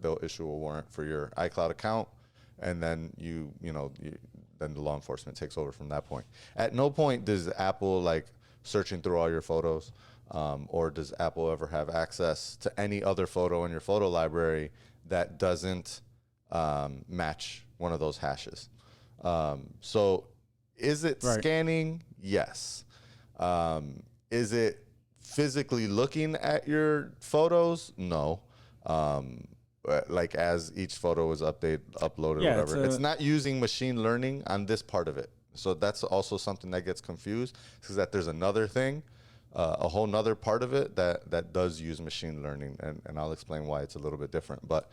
Speaker 6: they'll issue a warrant for your iCloud account. And then then the law enforcement takes over from that point. At no point does Apple searching through all your photos, or does Apple ever have access to any other photo in your photo library that doesn't match one of those hashes. So is it scanning? Yes. Is it physically looking at your photos? No. As each photo is uploaded or whatever. It's not using machine learning on this part of it. So that's also something that gets confused, because that there's another thing, a whole nother part of it that does use machine learning, and I'll explain why it's a little bit different. But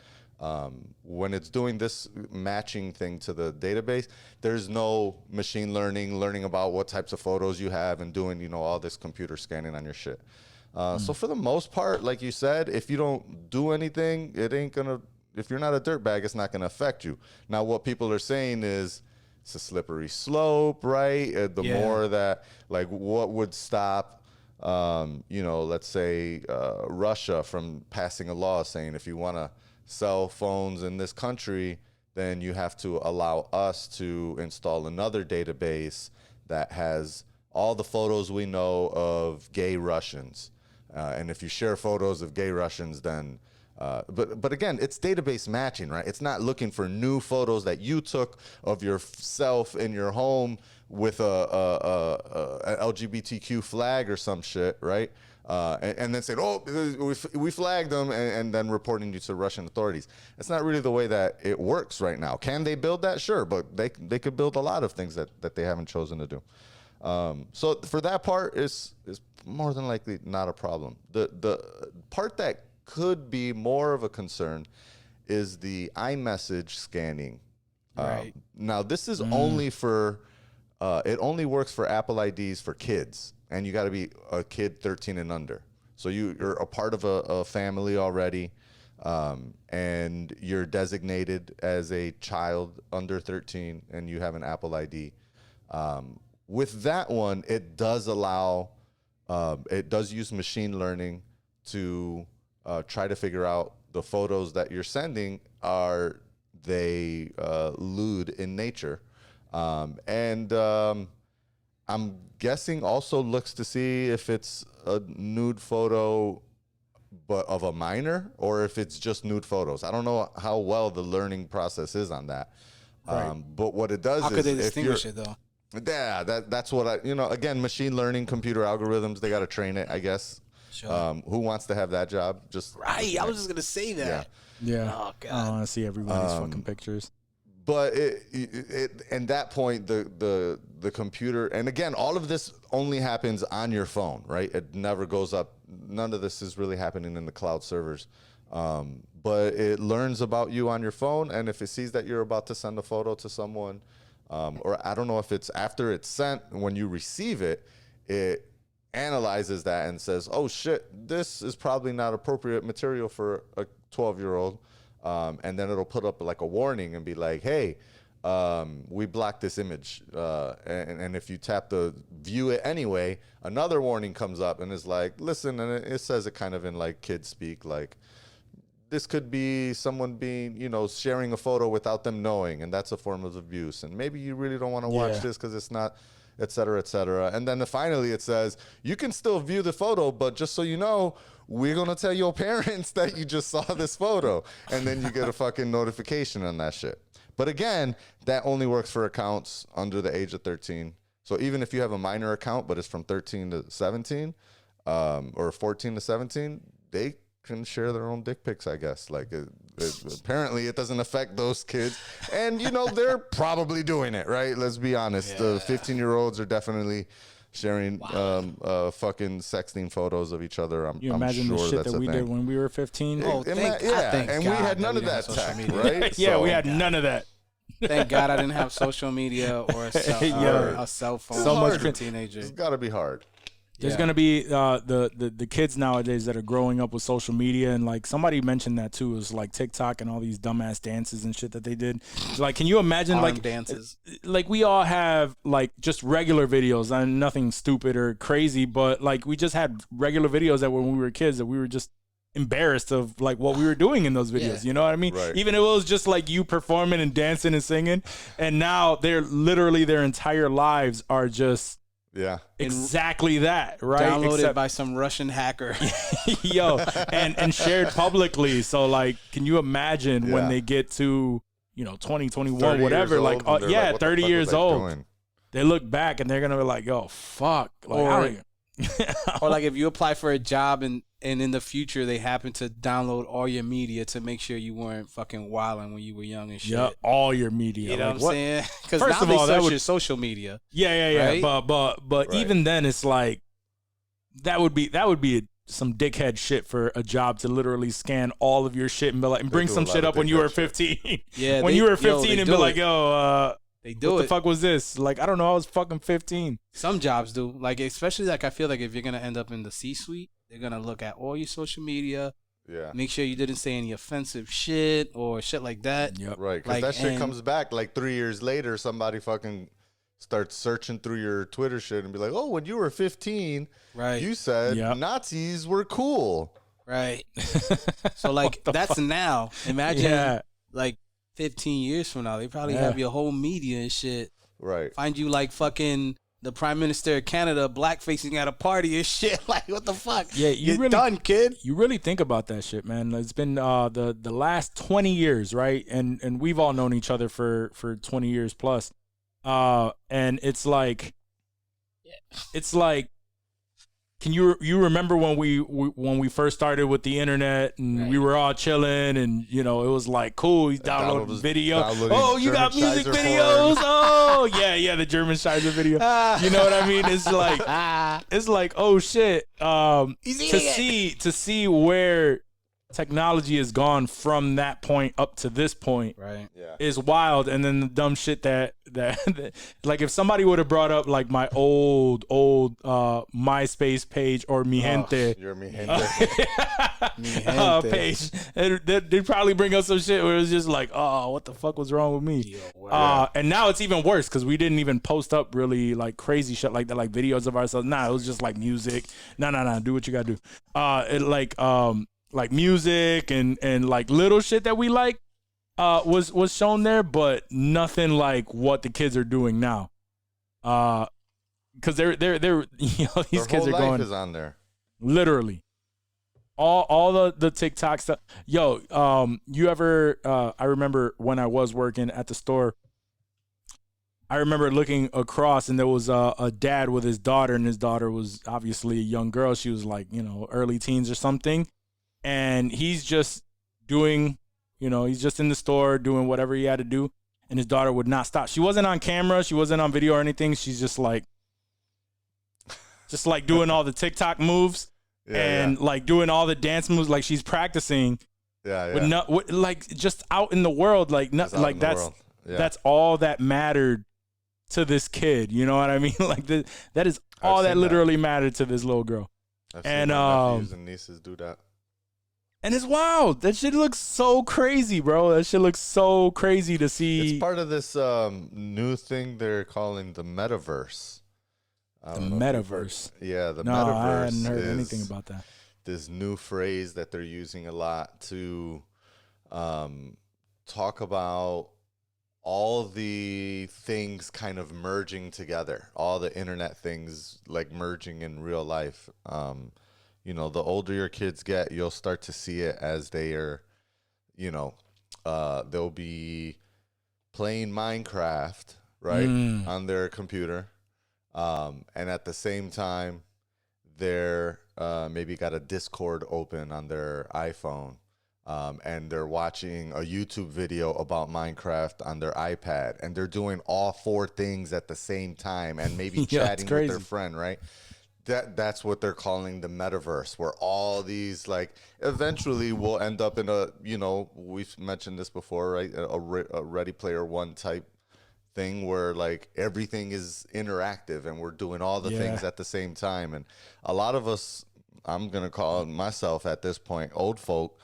Speaker 6: when it's doing this matching thing to the database, there's no machine learning about what types of photos you have and doing, all this computer scanning on your shit. So for the most part, like you said, if you don't do anything, it ain't gonna, if you're not a dirtbag, it's not gonna affect you. Now, what people are saying is it's a slippery slope, right? The more that, what would stop, let's say Russia from passing a law saying if you want to sell phones in this country, then you have to allow us to install another database that has all the photos we know of gay Russians. And if you share photos of gay Russians, then, but again, it's database matching, right? It's not looking for new photos that you took of yourself in your home with a LGBTQ flag or some shit, right? And then saying, oh, we flagged them, and then reporting you to Russian authorities. It's not really the way that it works right now. Can they build that? Sure, but they could build a lot of things that they haven't chosen to do. So for that part, is more than likely not a problem. The part that could be more of a concern is the iMessage scanning. Right. Now, this is only for, it only works for Apple IDs for kids. And you got to be a kid 13 and under. So you're a part of a family already, and you're designated as a child under 13, and you have an Apple ID. With that one, it does allow, it does use machine learning to try to figure out the photos that you're sending, are they lewd in nature. I'm guessing also looks to see if it's a nude photo but of a minor, or if it's just nude photos. I don't know how well the learning process is on that. Right. But what it does is...
Speaker 5: How could they distinguish it, though?
Speaker 6: Yeah, that's what again, machine learning, computer algorithms, they got to train it, I guess. Sure. Who wants to have that job?
Speaker 5: I was just going to say that.
Speaker 4: Yeah.
Speaker 5: Oh, God.
Speaker 4: I don't want to see everybody's fucking pictures.
Speaker 6: But at that point, the computer, and again, all of this only happens on your phone, right? It never goes up. None of this is really happening in the cloud servers. But it learns about you on your phone, and if it sees that you're about to send a photo to someone, or I don't know if it's after it's sent, when you receive it, it analyzes that and says, oh shit, this is probably not appropriate material for a 12-year-old. And then it'll put up like a warning and be like, hey, we blocked this image. And if you tap the view it anyway, another warning comes up and is like, listen, and it says it kind of in like kids speak, like, this could be someone being, sharing a photo without them knowing, and that's a form of abuse. And maybe you really don't want to watch this because it's not et cetera, et cetera. And then finally it says, you can still view the photo, but just so you know, we're going to tell your parents that you just saw this photo. And then you get a fucking notification on that shit. But again, that only works for accounts under the age of 13. So even if you have a minor account, but it's from 13 to 17, or 14 to 17, they can share their own dick pics, I guess. Like, apparently it doesn't affect those kids. And, you know, they're probably doing it, right? Let's be honest. The 15-year-olds are definitely sharing fucking sexting photos of each other.
Speaker 4: You imagine
Speaker 6: sure
Speaker 4: the shit
Speaker 6: that's
Speaker 4: that we did when we were 15?
Speaker 5: Oh, thank
Speaker 6: and we
Speaker 5: God
Speaker 6: had none
Speaker 5: that
Speaker 6: of
Speaker 5: we
Speaker 6: that
Speaker 5: didn't have
Speaker 6: tech,
Speaker 5: social media.
Speaker 6: right?
Speaker 4: Yeah,
Speaker 6: So-
Speaker 4: we had none of that.
Speaker 5: Thank God I didn't have social media or a cell phone.
Speaker 4: So much
Speaker 5: as a
Speaker 4: for-
Speaker 5: teenager.
Speaker 6: It's got to be hard.
Speaker 4: There's gonna be the kids nowadays that are growing up with social media, and like somebody mentioned that too, is like TikTok and all these dumbass dances and shit that they did. Like, can you imagine
Speaker 5: Arm
Speaker 4: like
Speaker 5: dances.
Speaker 4: Like we all have like just regular videos, and nothing stupid or crazy, but like we just had regular videos that when we were kids that we were just embarrassed of like what we were doing in those videos. You know what I mean?
Speaker 6: Right.
Speaker 4: Even if it was just like you performing and dancing and singing, and now they're literally their entire lives are just.
Speaker 6: Yeah.
Speaker 4: Exactly that, right?
Speaker 5: Downloaded by some Russian hacker.
Speaker 4: Yo, and shared publicly. So, like, can you imagine when they get to, 20, 21, whatever, like, 30 years old. They look back and they're going to be like, yo, fuck. Like,
Speaker 5: Or like if you apply for a job and in the future they happen to download all your media to make sure you weren't fucking wilding when you were young and shit.
Speaker 4: Yeah, all your media.
Speaker 5: You know
Speaker 4: like,
Speaker 5: what I'm saying? Because
Speaker 4: First
Speaker 5: now
Speaker 4: of
Speaker 5: they
Speaker 4: all, that
Speaker 5: search
Speaker 4: would-
Speaker 5: your social media.
Speaker 4: Yeah.
Speaker 5: Right?
Speaker 4: But
Speaker 6: Right.
Speaker 4: even then, it's like that would be some dickhead shit for a job to literally scan all of your shit and be like, and bring
Speaker 6: do a
Speaker 4: some
Speaker 6: lot
Speaker 4: shit
Speaker 6: of
Speaker 4: up when you were
Speaker 6: dickhead shit.
Speaker 4: 15.
Speaker 5: Yeah,
Speaker 4: when
Speaker 5: they-
Speaker 4: you were
Speaker 5: yo,
Speaker 4: 15
Speaker 5: they
Speaker 4: and
Speaker 5: do
Speaker 4: be like,
Speaker 5: it.
Speaker 4: yo,
Speaker 5: They do
Speaker 4: what
Speaker 5: it.
Speaker 4: the fuck was this? Like, I don't know. I was fucking 15.
Speaker 5: Some jobs do. Like, especially like I feel like if you're gonna end up in the C-suite, they're gonna look at all your social media,
Speaker 6: Yeah.
Speaker 5: make sure you didn't say any offensive shit or shit like that.
Speaker 4: Yep.
Speaker 6: Right. Because
Speaker 5: Like,
Speaker 6: that shit
Speaker 5: and-
Speaker 6: comes back like 3 years later. Somebody fucking starts searching through your Twitter shit and be like, oh, when you were 15,
Speaker 5: Right.
Speaker 6: you said
Speaker 4: Yep.
Speaker 6: Nazis were cool.
Speaker 5: Right. So like that's now. Imagine
Speaker 4: Yeah.
Speaker 5: like 15 years from now, they probably
Speaker 4: Yeah.
Speaker 5: have your whole media and shit.
Speaker 6: Right.
Speaker 5: Find you like fucking the Prime Minister of Canada blackfacing at a party and shit. Like what the fuck?
Speaker 4: Yeah, you
Speaker 5: You're
Speaker 4: really-
Speaker 5: done, kid.
Speaker 4: You really think about that shit, man. It's been the last 20 years, right? And we've all known each other for 20 years plus. And it's like can you remember when we first started with the internet and we were all chilling and it was like cool, he's downloading video.
Speaker 6: downloading
Speaker 4: Oh, you got
Speaker 6: German
Speaker 4: music
Speaker 6: Scheiser
Speaker 4: videos.
Speaker 6: porn.
Speaker 4: Oh, yeah, the German Scheiser video. You know what I mean? It's like oh shit. To see where technology has gone from that point up to this point
Speaker 5: Right.
Speaker 6: Yeah.
Speaker 4: is wild. And then the dumb shit that like if somebody would have brought up like my old MySpace page or Mi Gente
Speaker 6: You're me. Gente.
Speaker 5: gente.
Speaker 4: page, they'd probably bring up some shit where it was just like, oh, what the fuck was wrong with me? And now it's even worse because we didn't even post up really like crazy shit like that, like videos of ourselves. Nah, it was just like music. Nah, do what you gotta do. Like music and like little shit that we like was shown there, but nothing like what the kids are doing now. Because they're these
Speaker 6: Their
Speaker 4: kids
Speaker 6: whole
Speaker 4: are
Speaker 6: life
Speaker 4: going
Speaker 6: is on there.
Speaker 4: literally all the TikTok stuff. Yo, you ever? I remember when I was working at the store. I remember looking across and there was a dad with his daughter, and his daughter was obviously a young girl. She was like, early teens or something. And he's just doing, he's just in the store doing whatever he had to do. And his daughter would not stop. She wasn't on camera. She wasn't on video or anything. She's just like doing all the TikTok moves and like doing all the dance moves. Like she's practicing.
Speaker 6: Yeah.
Speaker 4: Like just out in the world. Like,
Speaker 6: Just out in the
Speaker 4: that's,
Speaker 6: world. Yeah.
Speaker 4: that's all that mattered to this kid. You know what I mean? Like that is all that
Speaker 6: seen that.
Speaker 4: literally mattered to this little girl.
Speaker 6: I've
Speaker 4: and,
Speaker 6: seen my nephews and nieces do that.
Speaker 4: And it's wild. That shit looks so crazy, bro. That shit looks so crazy to see.
Speaker 6: It's part of this new thing they're calling the metaverse. I
Speaker 4: The
Speaker 6: don't know if you've
Speaker 4: metaverse.
Speaker 6: heard- Yeah, the
Speaker 4: No,
Speaker 6: metaverse.
Speaker 4: I hadn't heard
Speaker 6: is
Speaker 4: anything about that.
Speaker 6: This new phrase that they're using a lot to talk about all the things kind of merging together, all the internet things like merging in real life. You know, the older your kids get, you'll start to see it as they are, you know, they'll be playing Minecraft, right, on their computer. And at the same time, they're maybe got a Discord open on their iPhone. And they're watching a YouTube video about Minecraft on their iPad, and they're doing all 4 things at the same time, and maybe chatting with their friend, right? That's what they're calling the metaverse, where all these, like, eventually will end up in a, you know, we've mentioned this before, right? A Ready Player One type thing where, like, everything is interactive and we're doing all the things at the same time. And a lot of us, I'm going to call myself at this point, old folk,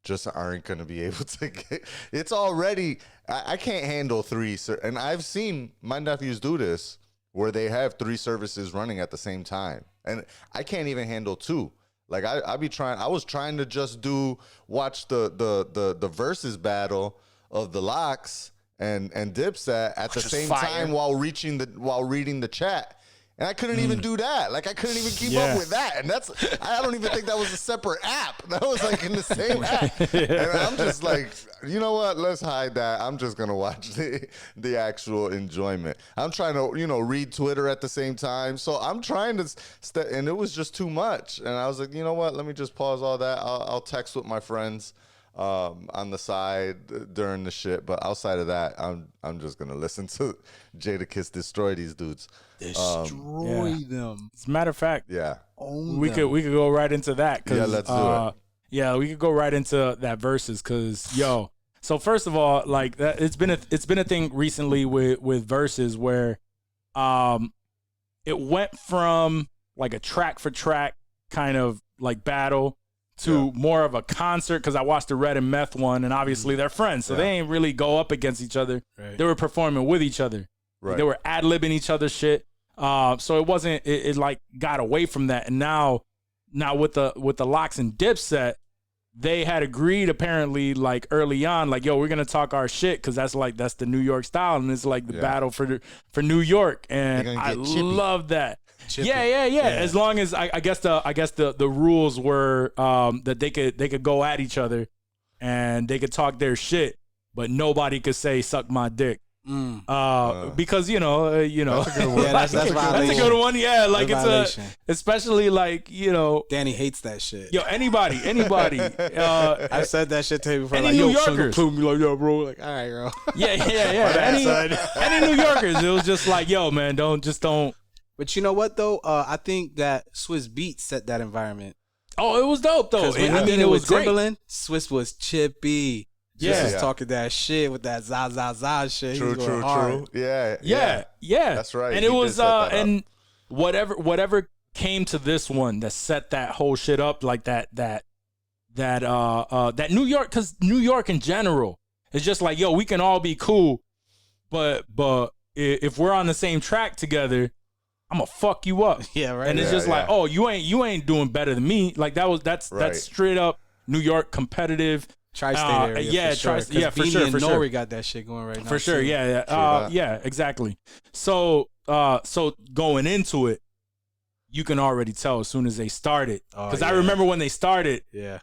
Speaker 6: just aren't going to be able to get, it's already, I can't handle 3, and I've seen my nephews do this, where they have 3 services running at the same time, and I can't even handle 2. Like I was trying to just watch the versus battle of the Locks and Dipset at the same time while reading the chat. And I couldn't even do that. Like, I couldn't even keep up with that. And I don't even think that was a separate app. That was like in the same app. And I'm just like, you know what? Let's hide that. I'm just going to watch the actual enjoyment. I'm trying to, you know, read Twitter at the same time. So I'm trying to, and it was just too much. And I was like, you know what? Let me just pause all that. I'll text with my friends on the side during the shit. But outside of that, I'm just going to listen to Jadakiss destroy these dudes.
Speaker 5: Destroy them.
Speaker 4: As a matter of fact, we could go right into that.
Speaker 6: Yeah, let's do it.
Speaker 4: Yeah, we could go right into that versus because so first of all, like that, it's been a thing recently with versus where, it went from like a track for track kind of like battle to more of a concert, because I watched the Red and Meth one, and obviously they're friends, so they ain't really go up against each other. Right. They were performing with each other. Right. They were ad-libbing each other's shit. So it wasn't. It like got away from that, and now with the Locks and Dipset, they had agreed apparently like early on, like, yo, we're gonna talk our shit because that's the New York style, and it's like the battle for New York, and I love that. Yeah. As long as I guess the rules were that they could go at each other and they could talk their shit, but nobody could say suck my dick. Because you know that's a good one.
Speaker 5: That's a
Speaker 4: good one. Yeah, like it's especially like, you know,
Speaker 5: Danny hates that shit.
Speaker 4: Yo, anybody.
Speaker 5: I said that shit to him before.
Speaker 4: Any
Speaker 5: like,
Speaker 4: New
Speaker 5: yo,
Speaker 4: Yorkers,
Speaker 5: me like, yo, bro. Like, all right, bro.
Speaker 4: Yeah. Any New Yorkers, it was just like, yo, man, don't.
Speaker 5: But you know what though? I think that Swiss Beats set that environment.
Speaker 4: Oh, it was dope though.
Speaker 5: I mean, it was
Speaker 4: great.
Speaker 5: Timberland. Swiss was chippy. Just talking that shit with that za shit.
Speaker 6: True. Yeah. That's right.
Speaker 4: And it was and whatever came to this one that set that whole shit up, like that New York, because New York in general is just like, yo, we can all be cool, but if we're on the same track together, I'm gonna fuck you up.
Speaker 5: Yeah, right.
Speaker 4: And it's just like, oh, you ain't doing better than me. Like that's straight up New York competitive.
Speaker 5: Tri-state area,
Speaker 4: for sure.
Speaker 5: Nori got that shit going right now.
Speaker 4: For sure, yeah, exactly. So going into it, you can already tell as soon as they started, because I remember when they started. Yeah.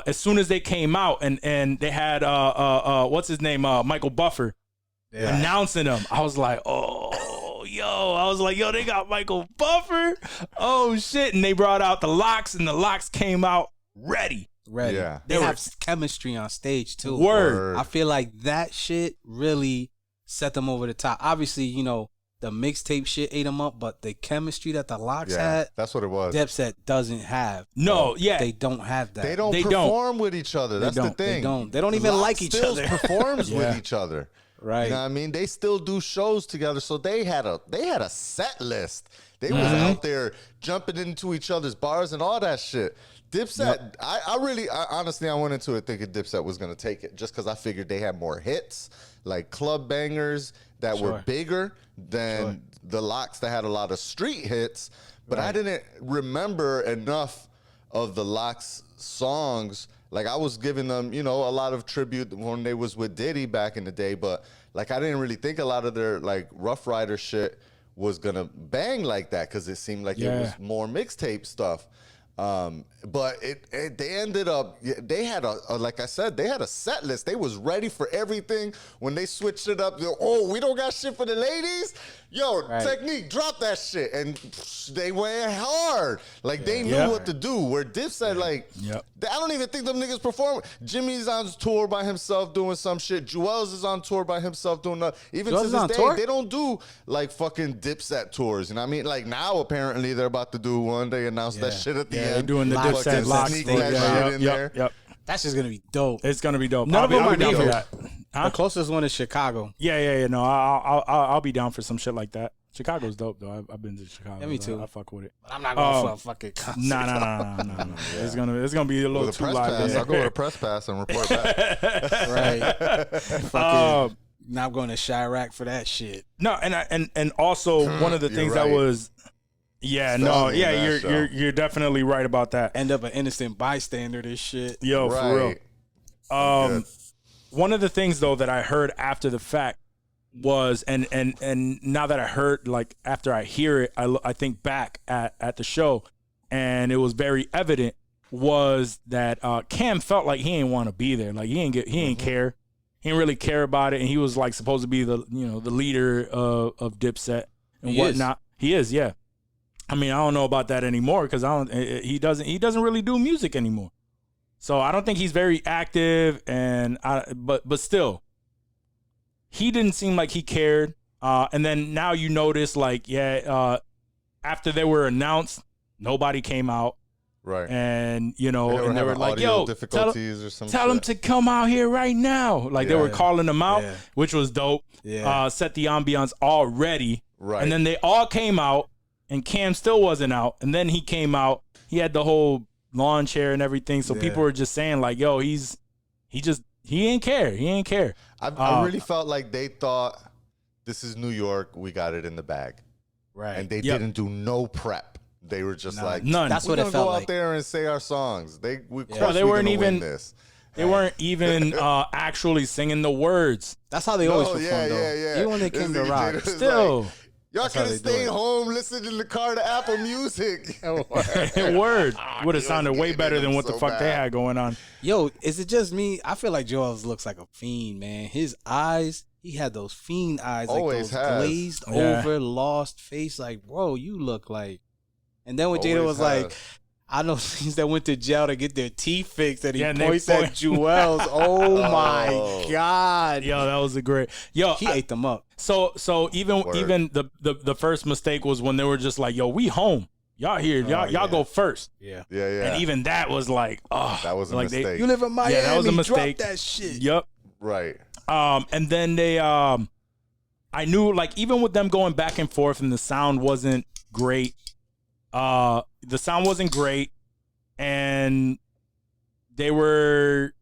Speaker 4: As soon as they came out and they had what's his name, Michael Buffer, announcing them, I was like, yo, they got Michael Buffer. Oh shit! And they brought out the Locks, and the Locks came out ready.
Speaker 5: Yeah. They have chemistry on stage too.
Speaker 4: Word.
Speaker 5: I feel like that shit really set them over the top. Obviously, you know, the mixtape shit ate them up, but the chemistry that the Locks had,
Speaker 6: that's what it was.
Speaker 5: Dipset doesn't have. They don't have that.
Speaker 6: They don't perform with each other. That's the thing.
Speaker 5: They don't even like each other.
Speaker 6: Performs with each other.
Speaker 5: Right.
Speaker 6: You know what I mean? They still do shows together, so they had a set list. They was out there jumping into each other's bars and all that shit. Dipset, I honestly went into it thinking Dipset was going to take it just because I figured they had more hits, like club bangers that were bigger than the Locks that had a lot of street hits. But I didn't remember enough of the Locks songs, like I was giving them, you know, a lot of tribute when they was with Diddy back in the day, but like I didn't really think a lot of their like Rough Rider shit was gonna bang like that because it seemed like it was more mixtape stuff. But they ended up, they had like I said, they had a set list. They was ready for everything. When they switched it up, we don't got shit for the ladies. Yo, Technique, drop that shit. And they went hard. Like they knew what to do. Where Dipset, like, I don't even think them niggas perform. Jimmy's on tour by himself doing some shit. Juelz is on tour by himself doing nothing. Even to this day, they don't do like fucking Dipset tours. You know what I mean? Like now, apparently, they're about to do one. They announced that shit at the end.
Speaker 4: They're doing the Dipset locks. Yep.
Speaker 5: That's just gonna be dope.
Speaker 4: It's gonna be dope.
Speaker 5: None of them are down for
Speaker 4: that.
Speaker 5: The closest one is Chicago.
Speaker 4: Yeah. No, I'll be down for some shit like that. Chicago's dope though. I've been to Chicago.
Speaker 5: Yeah, me too.
Speaker 4: I fuck with it.
Speaker 5: But I'm not going for a fucking concert.
Speaker 4: Nah. It's gonna be a little too live.
Speaker 6: I'll go with a press pass and report back.
Speaker 5: Right. Now I'm going to Chirac for that shit.
Speaker 4: No, and also one of the things that was. You're definitely right about that.
Speaker 5: End up an innocent bystander, this shit.
Speaker 4: Yo, for real. One of the things though that I heard after the fact was, and now that I heard, like after I hear it, I think back at the show, and it was very evident was that Cam felt like he ain't want to be there, like he ain't care, he didn't really care about it, and he was like supposed to be the leader of Dipset and whatnot. He is, yeah. I mean, I don't know about that anymore because he doesn't really do music anymore. So I don't think he's very active, but still, he didn't seem like he cared. And then now you notice, like, after they were announced, nobody came out.
Speaker 6: Right.
Speaker 4: And, and they were like, yo, tell
Speaker 6: them
Speaker 4: to come out here right now. Like, they were calling them out, which was dope.
Speaker 5: Yeah.
Speaker 4: Set the ambiance already.
Speaker 6: Right.
Speaker 4: And then they all came out, and Cam still wasn't out. And then he came out. He had the whole lawn chair and everything. So people were just saying, like, yo, he ain't care. He ain't care.
Speaker 6: I really felt like they thought, this is New York, we got it in the bag.
Speaker 5: Right.
Speaker 6: And they didn't do no prep. They were just like,
Speaker 4: none.
Speaker 5: That's what it felt like.
Speaker 6: Go out there and say our songs. They
Speaker 4: weren't even this. They weren't even actually singing the words.
Speaker 5: That's how they always perform, though.
Speaker 6: Yeah.
Speaker 5: Even when they came to rock.
Speaker 4: Still.
Speaker 6: Like, y'all could have stayed home, listened in the car to Apple Music.
Speaker 4: Word. Would have sounded way better than what the fuck they had going on.
Speaker 5: Yo, is it just me? I feel like Joel's looks like a fiend, man. His eyes, he had those fiend eyes.
Speaker 6: Always
Speaker 5: like those glazed over, lost face. Like, bro, you look like. And then when Jada was like, I know things that went to jail to get their teeth fixed, and he points at Juelz. Oh my God.
Speaker 4: Yo, that was a great. Yo,
Speaker 5: he ate them up.
Speaker 4: So even the first mistake was when they were just like, yo, we home. Y'all here. Y'all go first.
Speaker 5: Yeah.
Speaker 4: And even that was like,
Speaker 6: that was a mistake.
Speaker 5: You live in Miami.
Speaker 4: Yeah, that was a mistake.
Speaker 5: Drop that shit.
Speaker 4: Yep.
Speaker 6: Right.
Speaker 4: And then they I knew, like, even with them going back and forth and the sound wasn't great. The sound wasn't great, and they were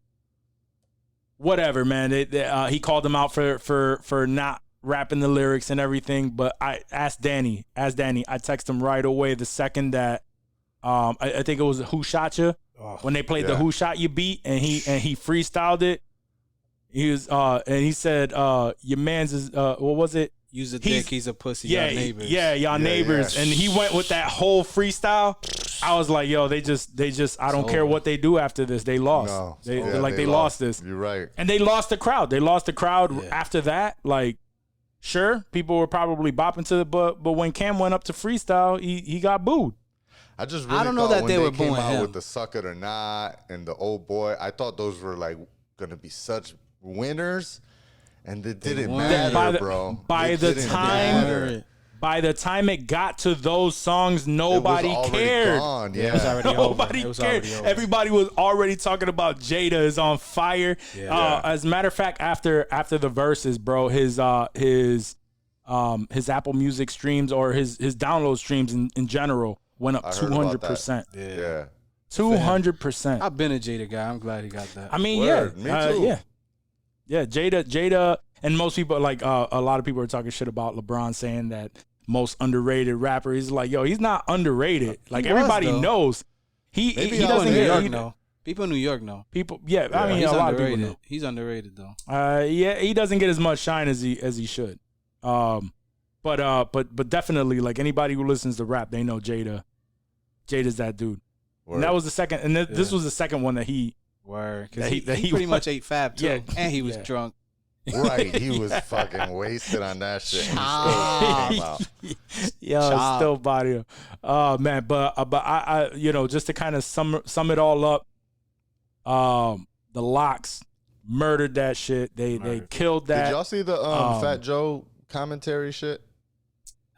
Speaker 4: whatever, man. He called them out for not rapping the lyrics and everything. But I asked Danny. I texted him right away the second that I think it was Who Shot Ya when they played the Who Shot Ya beat, and he freestyled it. He was and he said your man's is what was it?
Speaker 5: Use a dick, he's a pussy, y'all neighbors.
Speaker 4: Y'all neighbors. And he went with that whole freestyle. I was like, yo, they just I don't care what they do after this. They lost.
Speaker 6: No.
Speaker 4: They lost this.
Speaker 6: You're right.
Speaker 4: And they lost the crowd. After that. Like, sure, people were probably bopping to it, but when Cam went up to freestyle, he got booed.
Speaker 6: I just really
Speaker 5: don't know that they were
Speaker 6: came
Speaker 5: booing
Speaker 6: out
Speaker 5: him.
Speaker 6: with the Suck It or Not and the Old Boy. I thought those were like gonna be such winners. And it didn't matter, bro.
Speaker 4: By the time it got to those songs, nobody cared.
Speaker 6: Gone.
Speaker 5: Yeah, it was already
Speaker 4: nobody
Speaker 5: over.
Speaker 4: cared. Everybody was already talking about Jada is on fire. As a matter of fact, after the verses, bro, his Apple Music streams or his download streams in general went up 200%.
Speaker 6: Yeah,
Speaker 4: 200%.
Speaker 5: I've been a Jada guy. I'm glad he got that.
Speaker 4: I mean,
Speaker 6: me too.
Speaker 4: Yeah, Jada, and most people, like, a lot of people are talking shit about LeBron saying that most underrated rapper. He's like, yo, he's not underrated. Like, everybody knows. He doesn't
Speaker 5: New
Speaker 4: get
Speaker 5: York,
Speaker 4: he,
Speaker 5: no. People in New York know.
Speaker 4: People, I mean,
Speaker 5: he's
Speaker 4: a lot
Speaker 5: underrated.
Speaker 4: of people know.
Speaker 5: He's underrated though.
Speaker 4: Yeah, he doesn't get as much shine as he should. But definitely, like anybody who listens to rap, they know Jada's that dude. Word. And that was the second, and this was the second one that he.
Speaker 5: Word, because he pretty much ate Fab too, and he was drunk.
Speaker 6: Right, he was fucking wasted on that shit.
Speaker 4: Still body him. Oh man, but I just to kind of sum it all up, the Locks murdered that shit. They killed that.
Speaker 6: Did y'all see the Fat Joe commentary shit?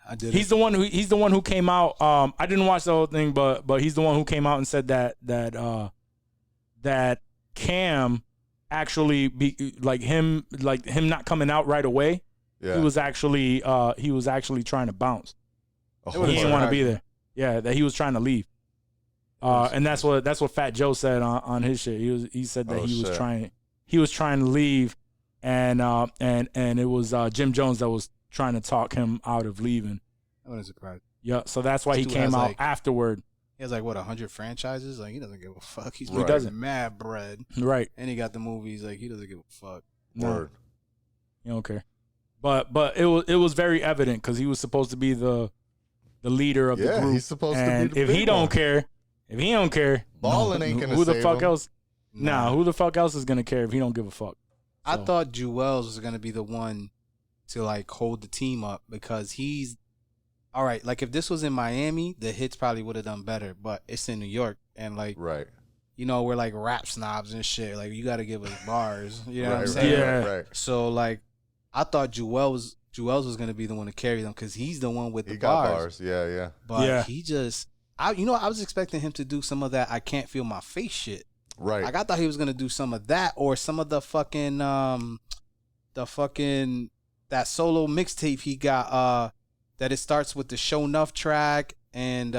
Speaker 5: I did.
Speaker 4: He's the one who came out. I didn't watch the whole thing, but he's the one who came out and said that Cam actually him not coming out right away. Yeah. He was actually trying to bounce. He didn't want to be there. Yeah, that he was trying to leave. And that's what Fat Joe said on his shit. He said that he was trying to leave, and it was Jim Jones that was trying to talk him out of leaving.
Speaker 5: I wasn't surprised.
Speaker 4: Yeah, so that's why he came out afterward.
Speaker 5: He has 100 franchises. Like, he doesn't give a fuck. He
Speaker 4: doesn't
Speaker 5: mad bread.
Speaker 4: Right.
Speaker 5: And he got the movies. Like, he doesn't give a fuck.
Speaker 6: Word.
Speaker 4: You don't care. But it was very evident because he was supposed to be the leader of the group.
Speaker 6: Yeah, he's supposed to be the
Speaker 4: if he don't care,
Speaker 6: Ballin ain't gonna
Speaker 4: who the
Speaker 6: save
Speaker 4: fuck
Speaker 6: him.
Speaker 4: else? Nah, who the fuck else is gonna care if he don't give a fuck?
Speaker 5: I thought Jewels was gonna be the one to hold the team up because he's all right. Like, if this was in Miami, the hits probably would have done better. But it's in New York, and
Speaker 6: right.
Speaker 5: We're like rap snobs and shit. Like, you got to give us bars. You know what I'm saying?
Speaker 4: Yeah.
Speaker 6: Right.
Speaker 5: So I thought Jewels was gonna be the one to carry them because he's the one with the
Speaker 6: got
Speaker 5: bars.
Speaker 6: Yeah.
Speaker 5: But he just, I was expecting him to do some of that I can't feel my face shit.
Speaker 6: Right.
Speaker 5: Like, I thought he was gonna do some of that or some of the fucking that solo mixtape he got that it starts with the Show Enough track and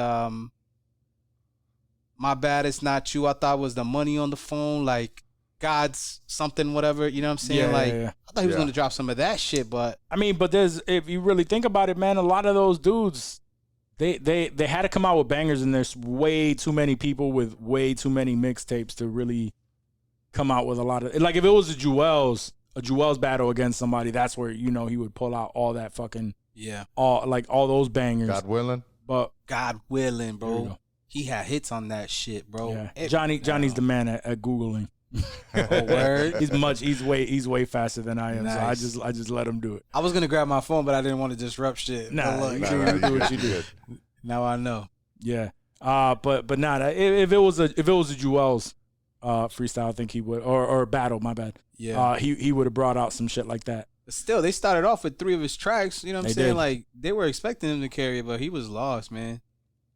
Speaker 5: My Bad It's Not You. I thought was the Money on the Phone, like God's something, whatever, you know what I'm saying?
Speaker 4: Yeah.
Speaker 5: I thought he was gonna drop some of that shit, but
Speaker 4: I mean, but if you really think about it, man, a lot of those dudes, they had to come out with bangers, and there's way too many people with way too many mixtapes to really come out with a lot of, like, if it was a Jewels battle against somebody, that's where he would pull out all that fucking all those bangers.
Speaker 6: God willing.
Speaker 5: But God willing, bro. He had hits on that shit, bro.
Speaker 4: Yeah. Johnny's the man at Googling.
Speaker 5: Oh, word.
Speaker 4: He's way faster than I am. Nice. So I just let him do it.
Speaker 5: I was gonna grab my phone, but I didn't want to disrupt shit.
Speaker 4: Nah,
Speaker 5: you
Speaker 4: do what you do.
Speaker 5: Now I know.
Speaker 4: Yeah. But if it was a Jewels freestyle, I think he would, or battle. My bad.
Speaker 5: Yeah.
Speaker 4: He would have brought out some shit like that.
Speaker 5: But still, they started off with 3 of his tracks. You know what I'm saying?
Speaker 4: Did.
Speaker 5: Like, they were expecting him to carry it, but he was lost, man.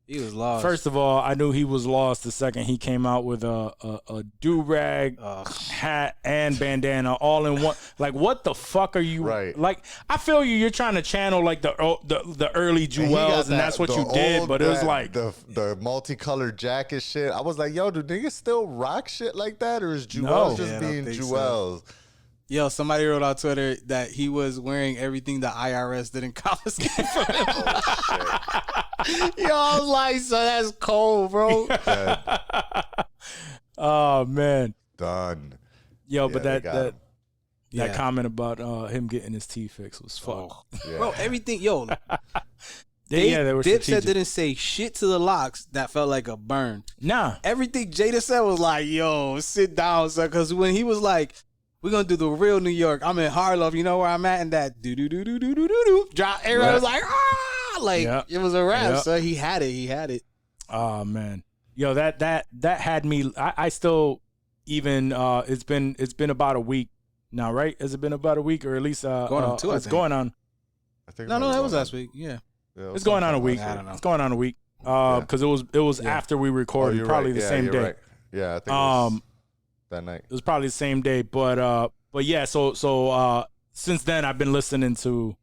Speaker 5: He was lost.
Speaker 4: First of all, I knew he was lost the second he came out with a do-rag, hat, and bandana all in one. Like, what the fuck are you?
Speaker 6: Right.
Speaker 4: Like, I feel you're trying to channel like the early Jewels, and that's what you did. But it was like
Speaker 6: the multicolored jacket shit. I was like, yo, do niggas still rock shit like that, or is Jewels just being Jewels?
Speaker 5: So. Yo, somebody wrote on Twitter that he was wearing everything the IRS didn't confiscate from him. Yo, I was like, so that's cold, bro.
Speaker 4: Oh man,
Speaker 6: done.
Speaker 4: Yo, but that comment about him getting his teeth fixed was fuck.
Speaker 5: Bro, everything, yo.
Speaker 4: They were
Speaker 5: Dipset didn't say shit to the Locks that felt like a burn.
Speaker 4: Nah,
Speaker 5: everything Jada said was like, yo, sit down, son. Because when he was like, we're gonna do the real New York. I'm in Harlem. You know where I'm at? And that do drop. Everybody was like, it was a rap.
Speaker 4: Yep.
Speaker 5: So he had it.
Speaker 4: Oh man, yo, that had me. I still even. It's been about a week now, right? Has it been about a week, or at least
Speaker 5: going on 2?
Speaker 4: It's going on.
Speaker 6: I think
Speaker 5: no, that was last week. Yeah,
Speaker 4: it's going on a week.
Speaker 5: I don't know.
Speaker 4: It's going on a week. Because it was after we recorded, probably the same day.
Speaker 6: Right. Yeah, I think. It was that night.
Speaker 4: It was probably the same day, but yeah. So since then, I've been listening to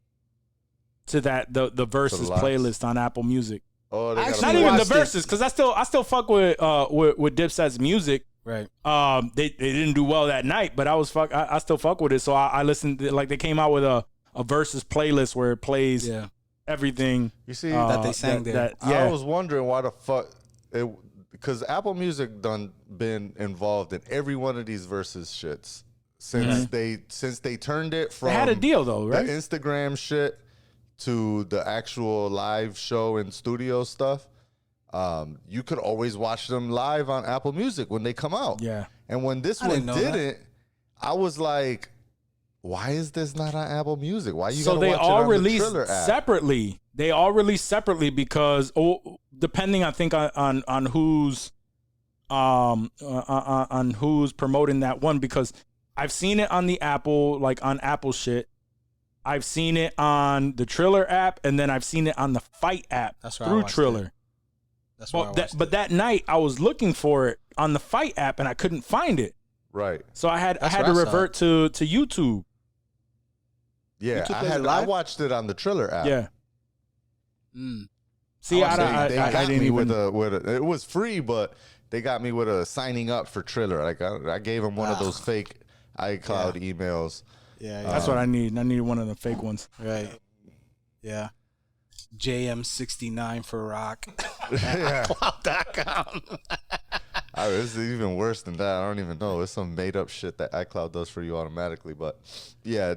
Speaker 4: that the Versus playlist on Apple Music.
Speaker 6: Oh,
Speaker 4: not even the Versus, because I still fuck with Dipset's music.
Speaker 5: Right.
Speaker 4: They didn't do well that night, but I still fuck with it. So I listened. Like, they came out with a Versus playlist where it plays everything.
Speaker 6: You see
Speaker 5: that they sang there.
Speaker 6: I was wondering why the fuck because Apple Music done been involved in every one of these Verzez shits since they turned it from.
Speaker 4: They had a deal though, right?
Speaker 6: The Instagram shit to the actual live show and studio stuff. You could always watch them live on Apple Music when they come out.
Speaker 4: Yeah.
Speaker 6: And when this one didn't, I was like, why is this not on Apple Music? Why you
Speaker 4: so
Speaker 6: gotta
Speaker 4: they
Speaker 6: watch
Speaker 4: all
Speaker 6: it on
Speaker 4: released
Speaker 6: the Triller app?
Speaker 4: separately. They all released separately because depending, I think on who's on who's promoting that one, because I've seen it on the Apple, like on Apple shit. I've seen it on the Triller app, and then I've seen it on the Fight app through Triller.
Speaker 5: That's why
Speaker 4: but that night I was looking for it on the Fight app and I couldn't find it.
Speaker 6: Right.
Speaker 4: So I had to revert to YouTube.
Speaker 6: Yeah, I watched it on the Triller app.
Speaker 4: Yeah. See,
Speaker 6: they got
Speaker 4: didn't
Speaker 6: me
Speaker 4: even...
Speaker 6: with a. It was free, but they got me with a signing up for Triller. Like I gave them one of those fake iCloud emails.
Speaker 5: Yeah,
Speaker 4: that's what I need. I need one of the fake ones.
Speaker 5: Right. Yeah. JM69 for rock.
Speaker 6: Yeah.
Speaker 5: iCloud.com.
Speaker 6: It's even worse than that. I don't even know. It's some made up shit that iCloud does for you automatically. But yeah,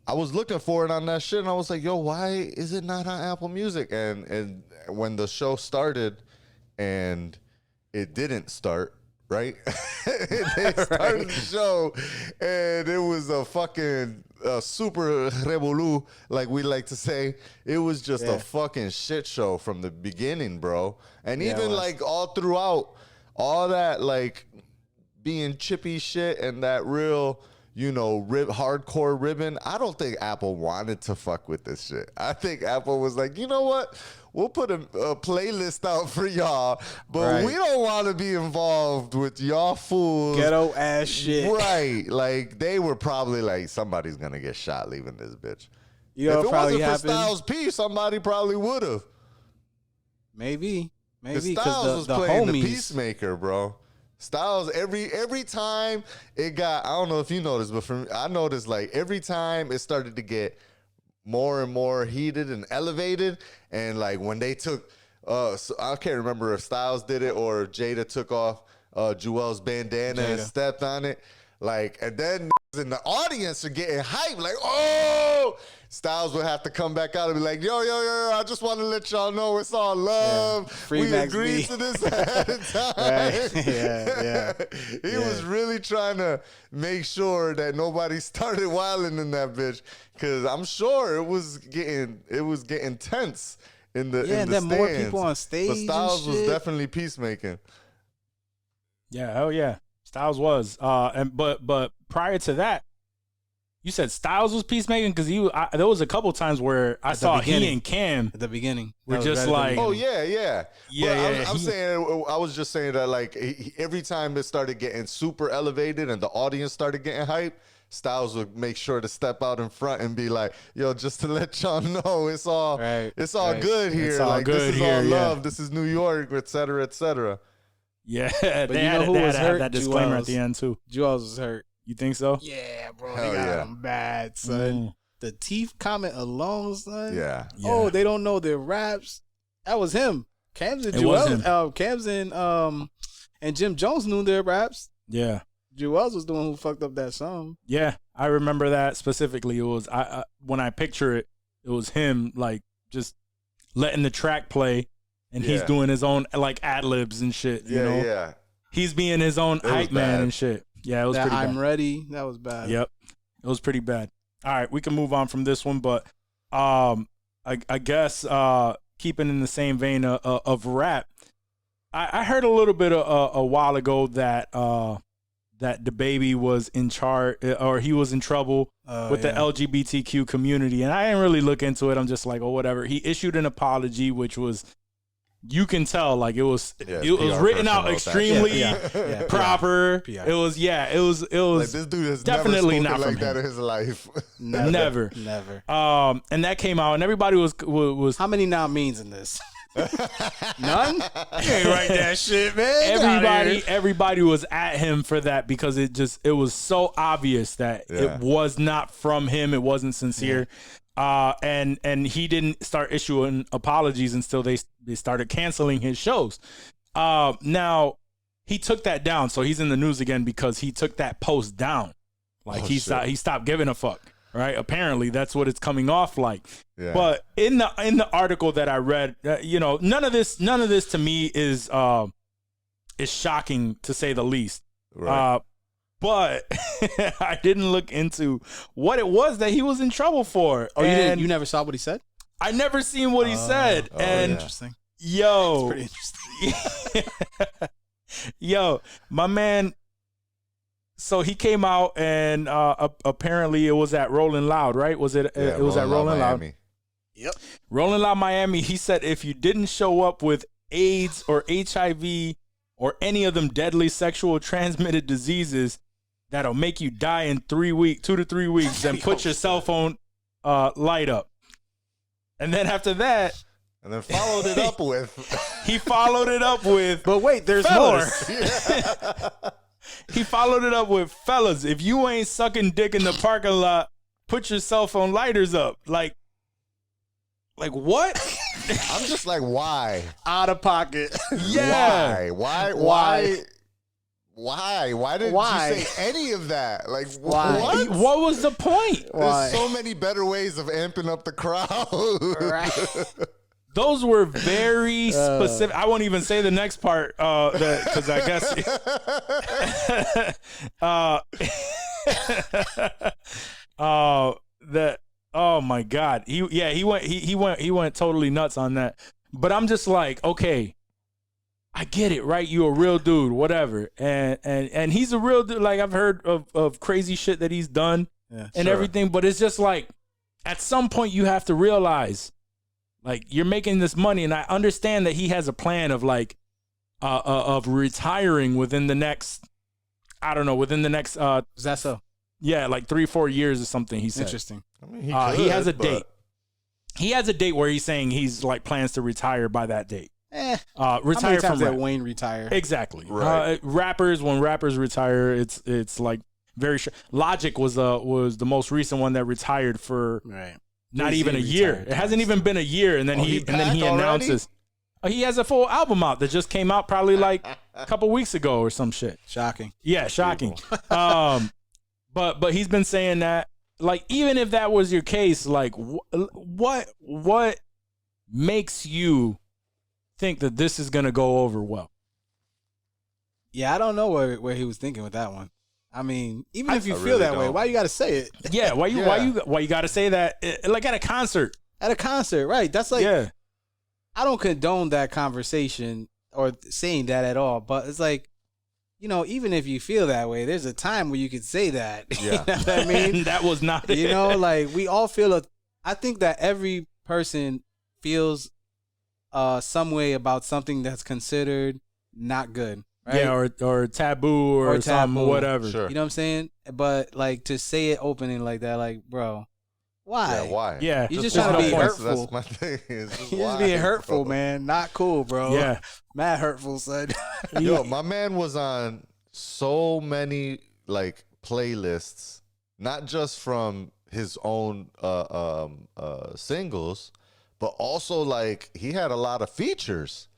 Speaker 6: I was looking for it on that shit, and I was like, yo, why is it not on Apple Music? And when the show started, and it didn't start, right? They started the show, and it was a fucking super revolu, like we like to say. It was just a fucking shit show from the beginning, bro. And even like all throughout, all that like being chippy shit and that real, hardcore ribbon. I don't think Apple wanted to fuck with this shit. I think Apple was like, you know what? We'll put a playlist out for y'all, but we don't want to be involved with y'all fools.
Speaker 5: Ghetto ass shit.
Speaker 6: Right. Like, they were probably like, somebody's going to get shot leaving this bitch.
Speaker 5: You know,
Speaker 6: if it
Speaker 5: probably
Speaker 6: wasn't for
Speaker 5: happened.
Speaker 6: Styles P, somebody probably would have.
Speaker 5: Maybe.
Speaker 6: Styles
Speaker 5: Because
Speaker 6: was
Speaker 5: the
Speaker 6: playing
Speaker 5: homies.
Speaker 6: the peacemaker, bro. Styles, every time it got, I don't know if you noticed, but for me, I noticed like every time it started to get more and more heated and elevated, and like when they took, so I can't remember if Styles did it or Jada took off Jewel's bandana and stepped on it, like, and then in the audience are getting hyped, like, oh, Styles would have to come back out and be like, yo, I just want to let y'all know it's all love.
Speaker 5: Free
Speaker 6: we
Speaker 5: Max
Speaker 6: agreed
Speaker 5: B.
Speaker 6: to this ahead of time.
Speaker 5: Right.
Speaker 6: He was really trying to make sure that nobody started wilding in that bitch, because I'm sure it was getting tense in the
Speaker 5: and
Speaker 6: the
Speaker 5: then
Speaker 6: stands.
Speaker 5: more people on stage.
Speaker 6: But Styles
Speaker 5: and
Speaker 6: was
Speaker 5: shit.
Speaker 6: definitely peacemaking.
Speaker 4: Yeah, hell yeah. Styles was. But prior to that, you said Styles was peacemaking, because there was a couple times where I saw he and Cam
Speaker 5: at the beginning
Speaker 4: were just like,
Speaker 6: oh yeah.
Speaker 4: Yeah,
Speaker 6: I'm saying, I was just saying that like every time it started getting super elevated and the audience started getting hyped, Styles would make sure to step out in front and be like, yo, just to let y'all know it's all good here.
Speaker 4: It's all
Speaker 6: like
Speaker 4: good
Speaker 6: this is
Speaker 4: here,
Speaker 6: all
Speaker 4: yeah.
Speaker 6: love. This is New York, et cetera, et cetera.
Speaker 4: Yeah,
Speaker 5: But
Speaker 4: they
Speaker 5: you know
Speaker 4: had,
Speaker 5: who
Speaker 4: they
Speaker 5: was
Speaker 4: had to have
Speaker 5: hurt?
Speaker 4: that disclaimer at
Speaker 5: Jewels.
Speaker 4: the end too.
Speaker 5: Jewels was hurt.
Speaker 4: You think so?
Speaker 5: Yeah, bro.
Speaker 6: Hell
Speaker 5: They got
Speaker 6: yeah.
Speaker 5: him bad, son. The teeth comment alone, son.
Speaker 6: Yeah.
Speaker 5: Oh, they don't know their raps. That was him. Cam's and
Speaker 4: It was him.
Speaker 5: Cam's and Jim Jones knew their raps.
Speaker 4: Yeah.
Speaker 5: Jewels was the one who fucked up that song.
Speaker 4: Yeah, I remember that specifically. It was I when I picture it, it was him like just letting the track play, and he's doing his own like ad libs and shit. You know?
Speaker 6: Yeah.
Speaker 4: He's being his own hype man and shit. Yeah, it was
Speaker 5: That
Speaker 4: pretty
Speaker 5: I'm
Speaker 4: bad.
Speaker 5: ready. That was bad.
Speaker 4: Yep, it was pretty bad. All right, we can move on from this one, but I guess keeping in the same vein of rap, I heard a little bit a while ago that that DaBaby was in charge, or he was in trouble with the LGBTQ community, and I didn't really look into it. I'm just like, oh, whatever. He issued an apology, which was, you can tell, like it was written out extremely proper.
Speaker 5: PR.
Speaker 4: It was
Speaker 6: Like, this dude has
Speaker 4: definitely
Speaker 6: never
Speaker 4: not
Speaker 6: spoken
Speaker 4: from
Speaker 6: like that
Speaker 4: him.
Speaker 6: in his life.
Speaker 4: Never. And that came out, and everybody was
Speaker 5: How many now means in this? None? You ain't write that shit, man.
Speaker 4: everybody was at him for that, because it was so obvious that it was not from him. It wasn't sincere. And he didn't start issuing apologies until they started canceling his shows. Now he took that down, so he's in the news again because he took that post down. Like he stopped giving a fuck. Right? Apparently, that's what it's coming off like. Yeah. But in the article that I read, none of this to me is shocking to say the least. Right. But I didn't look into what it was that he was in trouble for.
Speaker 5: Oh, you didn't? You never saw what he said?
Speaker 4: I never seen what he said. And
Speaker 5: interesting.
Speaker 4: Yo,
Speaker 5: that's pretty interesting.
Speaker 4: Yo, my man. So he came out and apparently it was at Rolling Loud, right? Was it?
Speaker 6: Yeah,
Speaker 4: it was at Rolling Loud.
Speaker 6: Miami.
Speaker 5: Yep.
Speaker 4: Rolling Loud Miami. He said if you didn't show up with AIDS or HIV or any of them deadly sexual transmitted diseases that'll make you die in 2 to 3 weeks, then put your cell phone light up. And then after that.
Speaker 6: And then followed it up with.
Speaker 4: He followed it up with.
Speaker 5: But wait, there's
Speaker 4: fellas.
Speaker 5: more.
Speaker 4: Yeah. He followed it up with, fellas, if you ain't sucking dick in the parking lot, put your cell phone lighters up. Like what?
Speaker 6: I'm just like, why?
Speaker 5: Out of pocket.
Speaker 4: Yeah.
Speaker 6: Why didn't you say any of that? Like,
Speaker 5: why?
Speaker 4: What was the point?
Speaker 6: There's so many better ways of amping up the crowd.
Speaker 5: Right.
Speaker 4: Those were very specific. I won't even say the next part because I guess that. Oh my God. He went totally nuts on that. But I'm just like, okay, I get it, right? You a real dude, whatever, and he's a real dude. Like I've heard of crazy shit that he's done and everything, but it's just like at some point you have to realize. Like you're making this money, and I understand that he has a plan of like, of retiring within the next,
Speaker 5: Is that so?
Speaker 4: Yeah, like 3-4 years or something. He said.
Speaker 5: Interesting.
Speaker 6: I mean,
Speaker 4: he has a date. He has a date where he's saying he's like plans to retire by that date.
Speaker 5: Retire
Speaker 4: How many
Speaker 5: times
Speaker 4: from
Speaker 5: that
Speaker 4: rap?
Speaker 5: Wayne retired?
Speaker 4: Exactly.
Speaker 6: Right.
Speaker 4: When rappers retire, it's like very short. Logic was the most recent one that retired for.
Speaker 5: Right.
Speaker 4: Not even a year. It hasn't even been a year, and then he announces. He has a full album out that just came out probably like a couple weeks ago or some shit.
Speaker 5: Shocking.
Speaker 4: Yeah, shocking. But he's been saying that like even if that was your case, like what makes you think that this is gonna go over well?
Speaker 5: Yeah, I don't know where he was thinking with that one. I mean, even if you feel that way, why you got to say it?
Speaker 4: Yeah, why you got to say that? Like at a concert.
Speaker 5: At a concert, right? That's like,
Speaker 4: yeah.
Speaker 5: I don't condone that conversation or saying that at all. But it's like, even if you feel that way, there's a time where you could say that.
Speaker 6: Yeah.
Speaker 5: You know what I mean?
Speaker 4: That was not it.
Speaker 5: Like we all feel I think that every person feels some way about something that's considered not good. Right?
Speaker 4: Yeah, or taboo or something, whatever.
Speaker 6: Sure.
Speaker 5: You know what I'm saying? But like to say it openly like that, like, bro, why?
Speaker 6: Yeah, why?
Speaker 4: Yeah,
Speaker 5: you just trying to be hurtful.
Speaker 6: That's my thing. You're
Speaker 5: just being hurtful, man. Not cool, bro.
Speaker 4: Yeah,
Speaker 5: mad hurtful, son.
Speaker 6: Yo, my man was on so many like playlists, not just from his own singles, but also like he had a lot of features.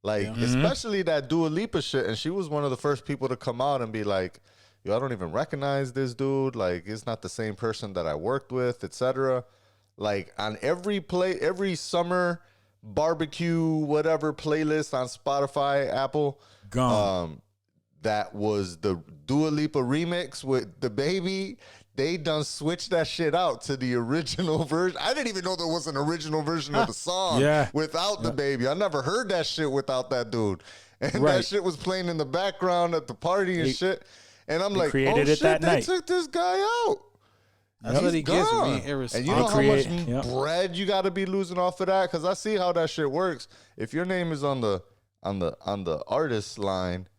Speaker 6: Like, especially that Dua Lipa shit. And she was one of the first people to come out and be like, yo, I don't even recognize this dude. Like, it's not the same person that I worked with, etc. Like, on every summer barbecue, whatever playlist on Spotify, Apple,
Speaker 4: Gone.
Speaker 6: That was the Dua Lipa remix with DaBaby. They done switched that shit out to the original version. I didn't even know there was an original version of the song without DaBaby. I never heard that shit without that dude. And that shit was playing in the background at the party and shit. And I'm like, oh shit, they took this guy out.
Speaker 5: That's what he gets for being irresponsible.
Speaker 6: And you know how much bread you got to be losing off of that? Because I see how that shit works. If your name is on the artist line,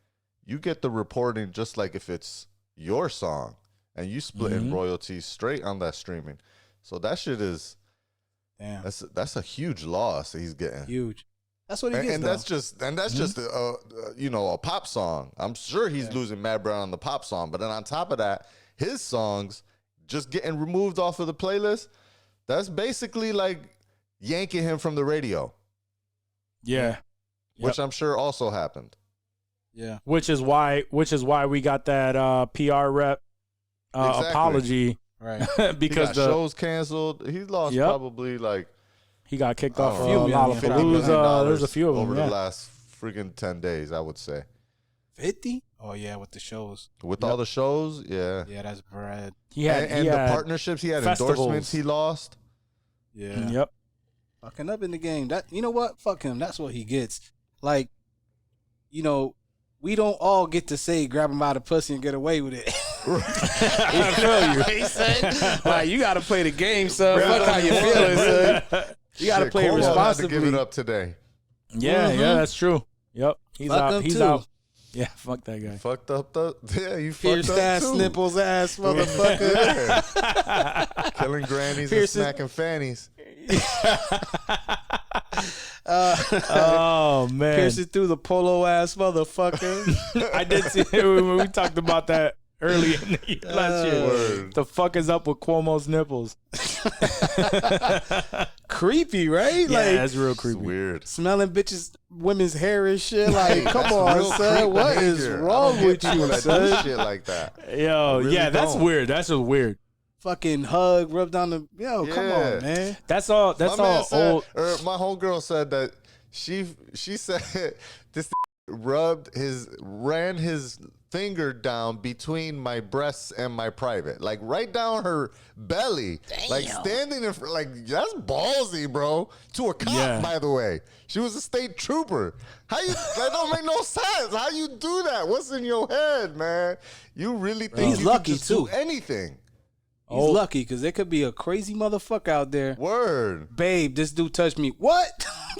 Speaker 6: you get the reporting just like if it's your song. And you splitting royalties straight on that streaming. So that shit is, damn. That's a huge loss that he's getting.
Speaker 5: Huge. That's what he gets.
Speaker 6: And that's just a pop song. I'm sure he's losing mad bread on the pop song. But then on top of that, his songs just getting removed off of the playlist. That's basically like yanking him from the radio.
Speaker 4: Yeah.
Speaker 6: which I'm sure also happened.
Speaker 5: Yeah.
Speaker 4: Which is why we got that PR rep apology.
Speaker 5: Right.
Speaker 6: Because
Speaker 4: he got
Speaker 6: shows canceled. He lost probably like
Speaker 4: he got kicked off
Speaker 6: $50
Speaker 4: there's a few of them
Speaker 6: over the last freaking 10 days, I would say.
Speaker 5: 50? Oh yeah, with the shows.
Speaker 6: With all the shows, yeah.
Speaker 5: Yeah, that's bread.
Speaker 4: He had
Speaker 6: the partnerships, he had
Speaker 4: festivals.
Speaker 6: endorsements he lost.
Speaker 5: Yeah.
Speaker 4: Yep.
Speaker 5: Fucking up in the game. That you know what? Fuck him. That's what he gets. Like, you know, we don't all get to say grab him by the pussy and get away with it. I feel you. He said, like, you got to play the game, son. Fuck how you feeling, son. You got to play it responsibly.
Speaker 6: Give it up today.
Speaker 4: Yeah, that's true. Yep. He's out. Yeah, fuck that guy.
Speaker 6: Fucked up you fucked
Speaker 5: Pierced
Speaker 6: up
Speaker 5: ass
Speaker 6: too.
Speaker 5: nipples ass motherfucker.
Speaker 6: Killing grannies and smacking fannies.
Speaker 4: Oh man,
Speaker 5: piercing through the polo ass motherfucker.
Speaker 4: I did see it when we talked about that early in the year, last year.
Speaker 6: Word.
Speaker 4: The fuck is up with Cuomo's nipples?
Speaker 5: Creepy, right?
Speaker 4: Yeah,
Speaker 5: like
Speaker 4: that's real creepy.
Speaker 6: It's weird.
Speaker 5: smelling bitches, women's hair and shit. Like, come on,
Speaker 6: real
Speaker 5: son.
Speaker 6: creep
Speaker 5: What is
Speaker 6: behavior.
Speaker 5: wrong
Speaker 6: I don't
Speaker 5: with
Speaker 6: get
Speaker 5: you,
Speaker 6: people that do
Speaker 5: son?
Speaker 6: shit like that.
Speaker 4: Yo,
Speaker 6: really
Speaker 4: that's
Speaker 6: don't.
Speaker 4: weird. That's just weird.
Speaker 5: Fucking hug, rub down the. Come on, man.
Speaker 4: That's all. That's
Speaker 6: my man
Speaker 4: all
Speaker 6: said,
Speaker 4: old.
Speaker 6: my homegirl said that she said this ran his finger down between my breasts and my private, like right down her belly. Damn. Like standing in front, like that's ballsy, bro. To a cop, by the way. She was a state trooper. That don't make no sense. How you do that? What's in your head, man? You really think
Speaker 5: He's
Speaker 6: you
Speaker 5: lucky
Speaker 6: can just
Speaker 5: too.
Speaker 6: do anything?
Speaker 5: He's lucky because there could be a crazy motherfucker out there.
Speaker 6: Word.
Speaker 5: Babe, this dude touched me. What?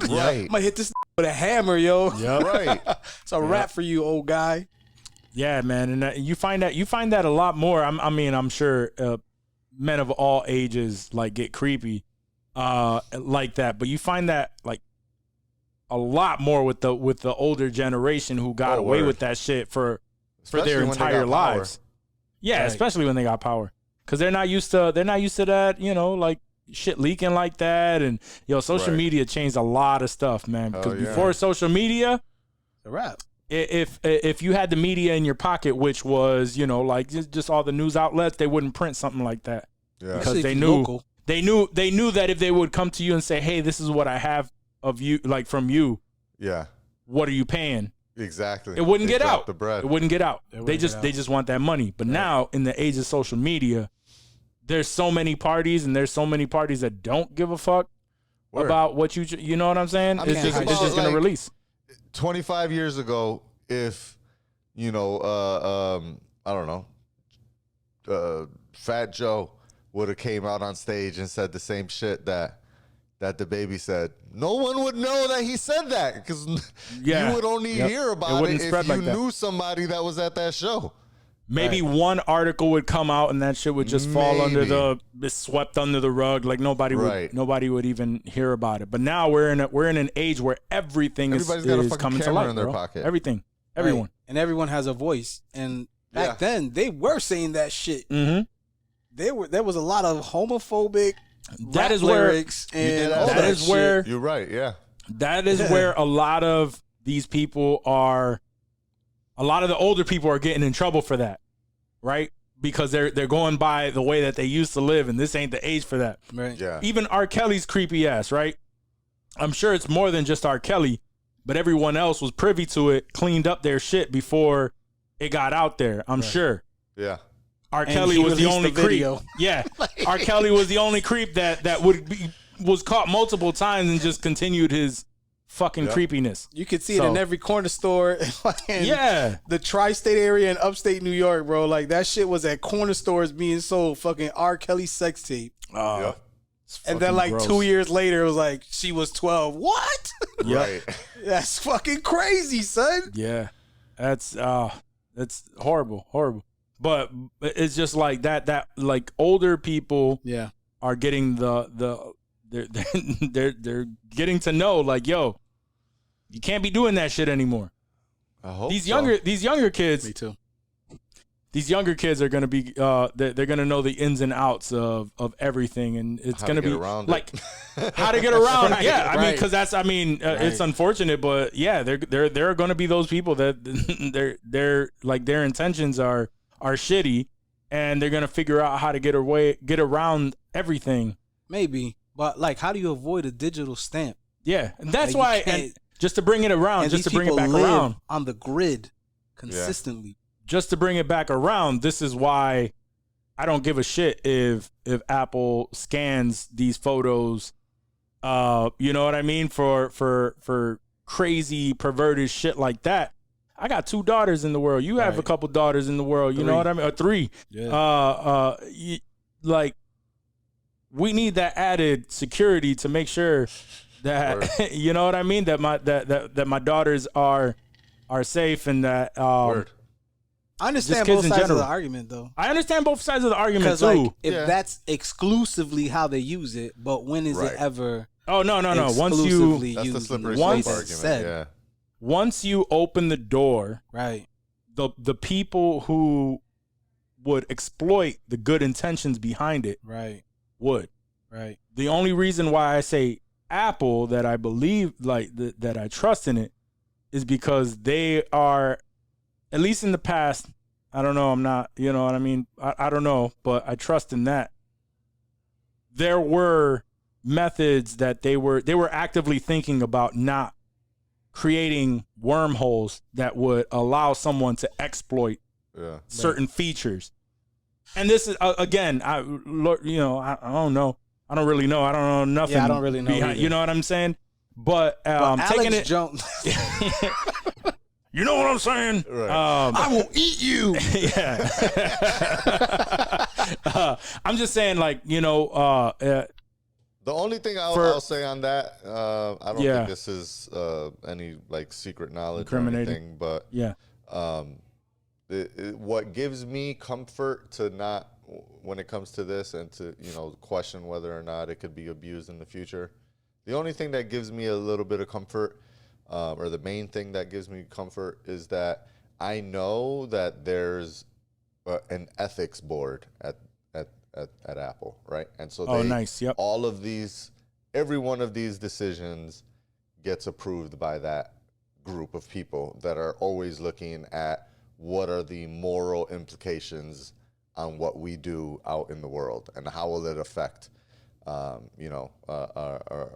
Speaker 6: Right.
Speaker 5: I'm gonna hit this with a hammer, yo.
Speaker 4: Yep.
Speaker 6: Right.
Speaker 5: It's a wrap for you, old guy.
Speaker 4: Yeah, man, and you find that a lot more. I'm sure men of all ages like get creepy like that, but you find that like a lot more with the older generation who got away with that shit for their entire lives. Yeah, right. Especially when they got power, because they're not used to that, you know, like shit leaking like that, and social media changed a lot of stuff, man. Because before social media,
Speaker 5: it's a wrap.
Speaker 4: If you had the media in your pocket, which was, like just all the news outlets, they wouldn't print something like that. Yeah. Because they knew that if they would come to you and say, hey, this is what I have of you, like from you. Yeah. What are you paying?
Speaker 6: Exactly.
Speaker 4: It wouldn't get out.
Speaker 6: The bread.
Speaker 4: It wouldn't get out. They just want that money. But now in the age of social media, there's so many parties and there's so many parties that don't give a fuck about what you know what I'm saying? It's just going to release.
Speaker 6: 25 years ago, if I don't know, Fat Joe would have came out on stage and said the same shit that DaBaby said, no one would know that he said that, because you would only hear about it if you knew somebody that was at that show.
Speaker 4: Maybe one article would come out and that shit would just fall under swept under the rug, like nobody would even hear about it. But now we're in an age where everything is coming to light, in their pocket. Everything, everyone,
Speaker 5: and everyone has a voice. And back then they were saying that shit. Mm-hmm. There was a lot of homophobic lyrics, and
Speaker 4: that is where
Speaker 6: you're right. Yeah,
Speaker 4: that is where a lot of these people are. A lot of the older people are getting in trouble for that, right? Because they're going by the way that they used to live, and this ain't the age for that.
Speaker 5: Right.
Speaker 6: Yeah.
Speaker 4: Even R. Kelly's creepy ass, right? I'm sure it's more than just R. Kelly, but everyone else was privy to it, cleaned up their shit before it got out there. I'm sure.
Speaker 6: Yeah.
Speaker 4: R. Kelly was the only creep. Yeah. R. Kelly was the only creep that was caught multiple times and just continued his fucking creepiness.
Speaker 5: You could see it in every corner store. The tri-state area in upstate New York, bro. Like, that shit was at corner stores being sold. Fucking R. Kelly sex tape. And then like gross. 2 years later, it was like, she was 12. What?
Speaker 6: Right.
Speaker 5: That's fucking crazy, son.
Speaker 4: Yeah. That's horrible. But it's just like that like older people are getting they're getting to know, like, yo, you can't be doing that shit anymore.
Speaker 6: I hope
Speaker 4: these younger kids.
Speaker 5: Me too.
Speaker 4: these younger kids are going to be they're going to know the ins and outs of everything, and it's going to be like how to get around. Right, yeah, I mean, because that's it's unfortunate, but yeah, there are going to be those people that their intentions are shitty, and they're going to figure out how to get around everything.
Speaker 5: Maybe, but like, how do you avoid a digital stamp?
Speaker 4: Yeah, and that's why, and just to bring it around, just to bring it back around
Speaker 5: on the grid consistently.
Speaker 4: Just to bring it back around, this is why I don't give a shit if Apple scans these photos, you know what I mean, for crazy perverted shit like that. I got 2 daughters in the world. You have a couple daughters in the world. You know what I mean? Or 3. Yeah. Like, we need that added security to make sure that you know what I mean, that my daughters are safe, and that
Speaker 5: I understand both sides of the argument, though.
Speaker 4: I understand both sides of the argument too.
Speaker 5: Like, if that's exclusively how they use it, but when is it ever?
Speaker 4: Oh no! Once
Speaker 6: that's the slippery slope argument. Yeah.
Speaker 4: Once you open the door,
Speaker 5: right?
Speaker 4: The people who would exploit the good intentions behind it, would. The only reason why I say Apple, that I believe, like that I trust in it, is because they are, at least in the past, I don't know, I'm not, you know what I mean? I don't know, but I trust in that. There were methods that they were actively thinking about not creating wormholes that would allow someone to exploit certain features. And this is, again, I don't know. I don't really know. I don't know nothing.
Speaker 5: Yeah, I don't really know.
Speaker 4: You know what I'm saying? But taking it. You know what I'm saying?
Speaker 6: Right.
Speaker 4: I will eat you. Yeah. I'm just saying, like, you know.
Speaker 6: The only thing I'll say on that, I don't think this is any like secret knowledge or anything, but what gives me comfort to not, when it comes to this, and to, you know, question whether or not it could be abused in the future, the only thing that gives me a little bit of comfort, or the main thing that gives me comfort, is that I know that there's an ethics board at Apple, right? And so all of these, every one of these decisions gets approved by that group of people that are always looking at what are the moral implications on what we do out in the world, and how will it affect our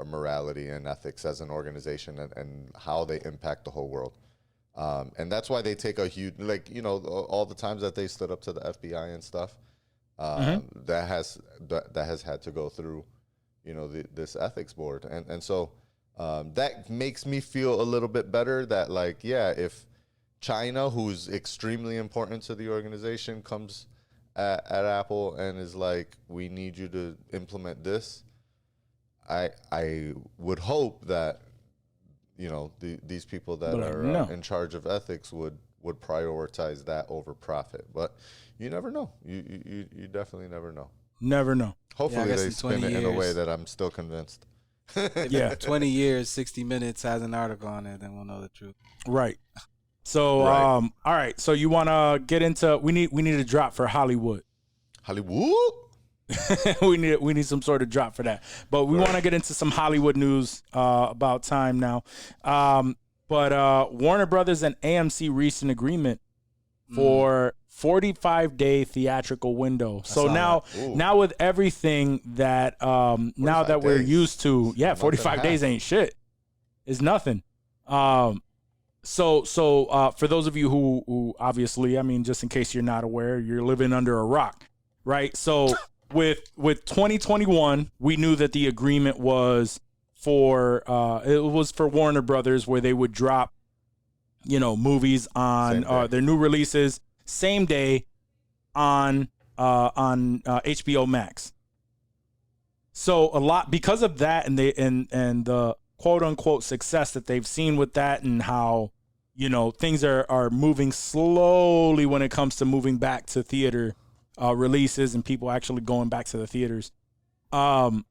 Speaker 6: morality and ethics as an organization, and how they impact the whole world. And that's why they take a huge, like, you know, all the times that they stood up to the FBI and stuff, that has had to go through, you know, this ethics board. And so that makes me feel a little bit better that, like, yeah, if China, who's extremely important to the organization, comes at Apple and is like, we need you to implement this, I would hope that, you know, these people that are in charge of ethics would prioritize that over profit. But you never know. You definitely never know.
Speaker 4: Never know.
Speaker 6: Hopefully they spin it in a way that I'm still convinced.
Speaker 5: Yeah. 20 years, 60 Minutes has an article on it, then we'll know the truth.
Speaker 4: Right. So, all right. So you want to get into, we need a drop for Hollywood. we need some sort of drop for that. But we want to get into some Hollywood news about time now. But Warner Brothers and AMC reached an agreement for 45-day theatrical window. So now with everything that now that we're used to, 45 days ain't shit. It's nothing. So for those of you who obviously, I mean, just in case you're not aware, you're living under a rock, right? So with 2021, we knew that the agreement was for Warner Brothers, where they would drop, you know, movies on their new releases same day on HBO Max. So a lot, because of that, and the quote unquote success that they've seen with that, and how, you know, things are moving slowly when it comes to moving back to theater releases and people actually going back to the theaters. A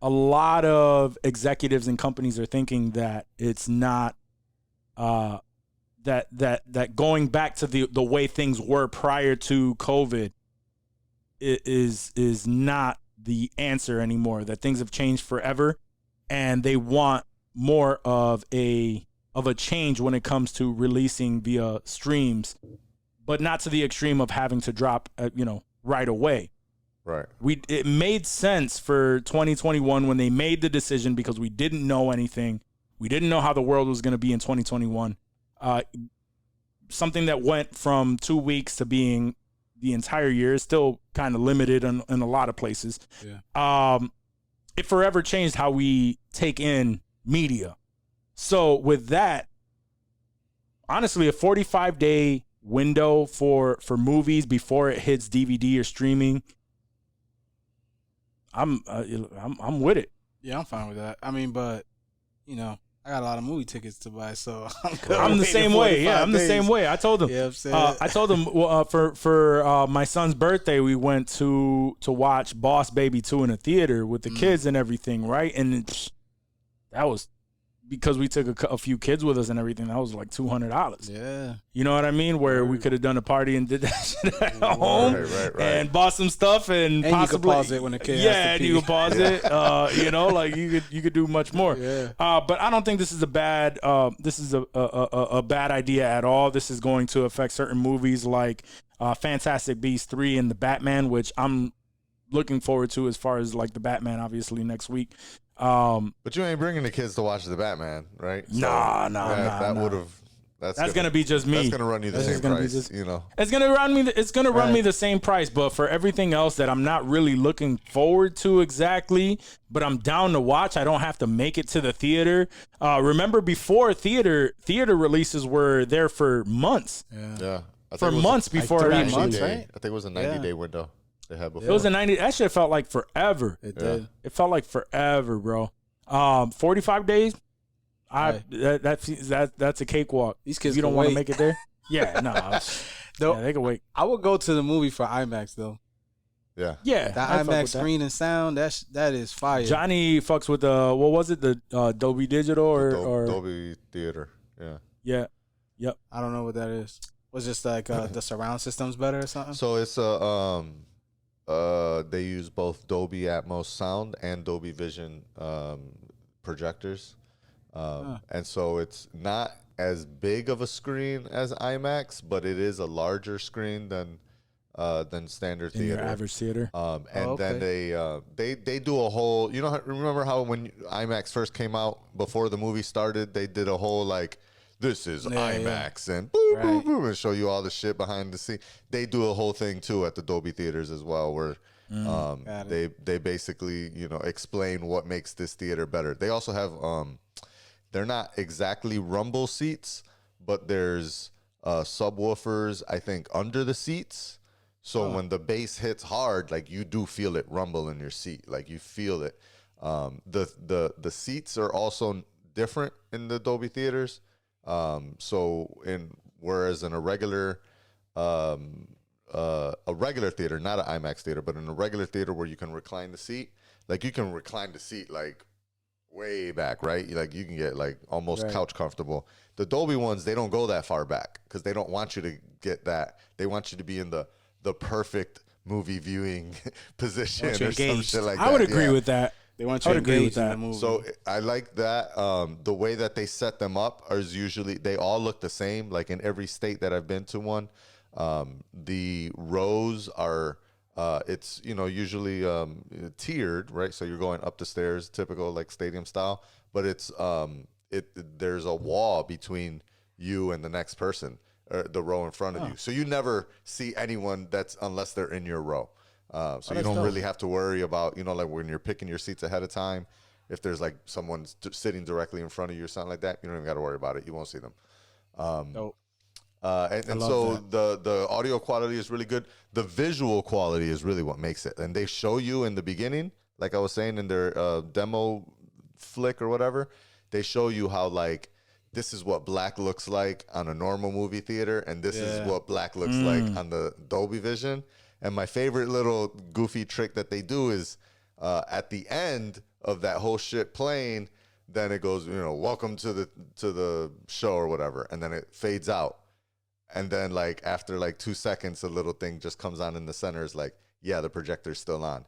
Speaker 4: lot of executives and companies are thinking that it's not that going back to the way things were prior to COVID is not the answer anymore. That things have changed forever, and they want more of a change when it comes to releasing via streams, but not to the extreme of having to drop right away.
Speaker 6: Right.
Speaker 4: It made sense for 2021 when they made the decision because we didn't know anything. We didn't know how the world was going to be in 2021. Something that went from 2 weeks to being the entire year is still kind of limited in a lot of places. Yeah. It forever changed how we take in media. So with that, honestly, a 45-day window for movies before it hits DVD or streaming, I'm with it.
Speaker 5: Yeah, I'm fine with that. I mean, but I got a lot of movie tickets to buy, so
Speaker 4: I'm the same way. Yeah, I'm the same way. I told them.
Speaker 5: Yeah, I'm saying.
Speaker 4: I told them for my son's birthday, we went to watch Boss Baby 2 in a theater with the kids and everything, right? And that was because we took a few kids with us and everything. That was like $200.
Speaker 5: Yeah,
Speaker 4: you know what I mean? Where we could have done a party and did that shit at home,
Speaker 6: right.
Speaker 4: and bought some stuff and possibly
Speaker 5: you could pause it when the kid.
Speaker 4: Yeah, and you could pause it. Like you could do much more.
Speaker 5: Yeah.
Speaker 4: But I don't think this is a bad bad idea at all. This is going to affect certain movies like Fantastic Beasts 3 and the Batman, which I'm looking forward to as far as like the Batman, obviously next week.
Speaker 6: But you ain't bringing the kids to watch the Batman, right?
Speaker 4: Nah.
Speaker 6: That would have.
Speaker 4: That's gonna be just me.
Speaker 6: That's gonna run you the same price,
Speaker 4: It's gonna run me. It's gonna run me the same price. But for everything else that I'm not really looking forward to exactly, but I'm down to watch. I don't have to make it to the theater. Remember before theater releases were there for months.
Speaker 6: Yeah.
Speaker 4: For months before it actually.
Speaker 5: months, right?
Speaker 6: I think it was a 90-day window they had before.
Speaker 4: It was a 90. That shit felt like forever.
Speaker 5: It did.
Speaker 4: It felt like forever, bro. 45 days. That's a cakewalk.
Speaker 5: These kids
Speaker 4: you don't
Speaker 5: want
Speaker 4: to make it there. Yeah, no. They can wait.
Speaker 5: I would go to the movie for IMAX though.
Speaker 6: Yeah.
Speaker 5: That
Speaker 4: I fuck
Speaker 5: IMAX
Speaker 4: with that.
Speaker 5: screen and sound. That is fire.
Speaker 4: Johnny fucks with what was it? The Dolby Digital or
Speaker 6: Dolby Theater. Yeah.
Speaker 4: Yep.
Speaker 5: I don't know what that is. Was just like the surround system's better or something?
Speaker 6: So it's they use both Dolby Atmos sound and Dolby Vision projectors. And so it's not as big of a screen as IMAX, but it is a larger screen than standard
Speaker 4: in
Speaker 6: theater.
Speaker 4: Your average theater.
Speaker 6: Then they do a whole. Remember how when IMAX first came out before the movie started, they did a whole like, this is IMAX and boom, boom, boom, and show you all the shit behind the scene. They do a whole thing too at the Dolby theaters as well, where they basically explain what makes this theater better. They also have they're not exactly rumble seats, but there's subwoofers I think under the seats. So when the bass hits hard, like you do feel it rumble in your seat, like you feel it. The seats are also different in the Dolby theaters. Whereas in a regular theater, not an IMAX theater, but in a regular theater where you can recline the seat, like you can recline the seat like way back, right? Like you can get like almost couch comfortable. The Dolby ones, they don't go that far back because they don't want you to get that. They want you to be in the perfect movie viewing position or some shit like that.
Speaker 4: I would agree with that.
Speaker 5: They want you to engage in the movie.
Speaker 6: So I like that. The way that they set them up is usually they all look the same. Like in every state that I've been to one, the rows are it's usually tiered, right? So you're going up the stairs, typical like stadium style. But it's there's a wall between you and the next person, the row in front of you. So you never see anyone unless they're in your row. So you don't really have to worry about, like when you're picking your seats ahead of time, if there's like someone sitting directly in front of you or something like that, you don't even got to worry about it. You won't see them.
Speaker 4: Nope.
Speaker 6: And so the audio quality is really good. The visual quality is really what makes it. And they show you in the beginning, like I was saying in their demo flick or whatever, they show you how like, this is what black looks like on a normal movie theater. And this is what black looks like on the Dolby Vision. And my favorite little goofy trick that they do is at the end of that whole shit playing, then it goes, welcome to the show or whatever, and then it fades out. And then like after like 2 seconds, a little thing just comes on in the center. Is like, yeah, the projector's still on,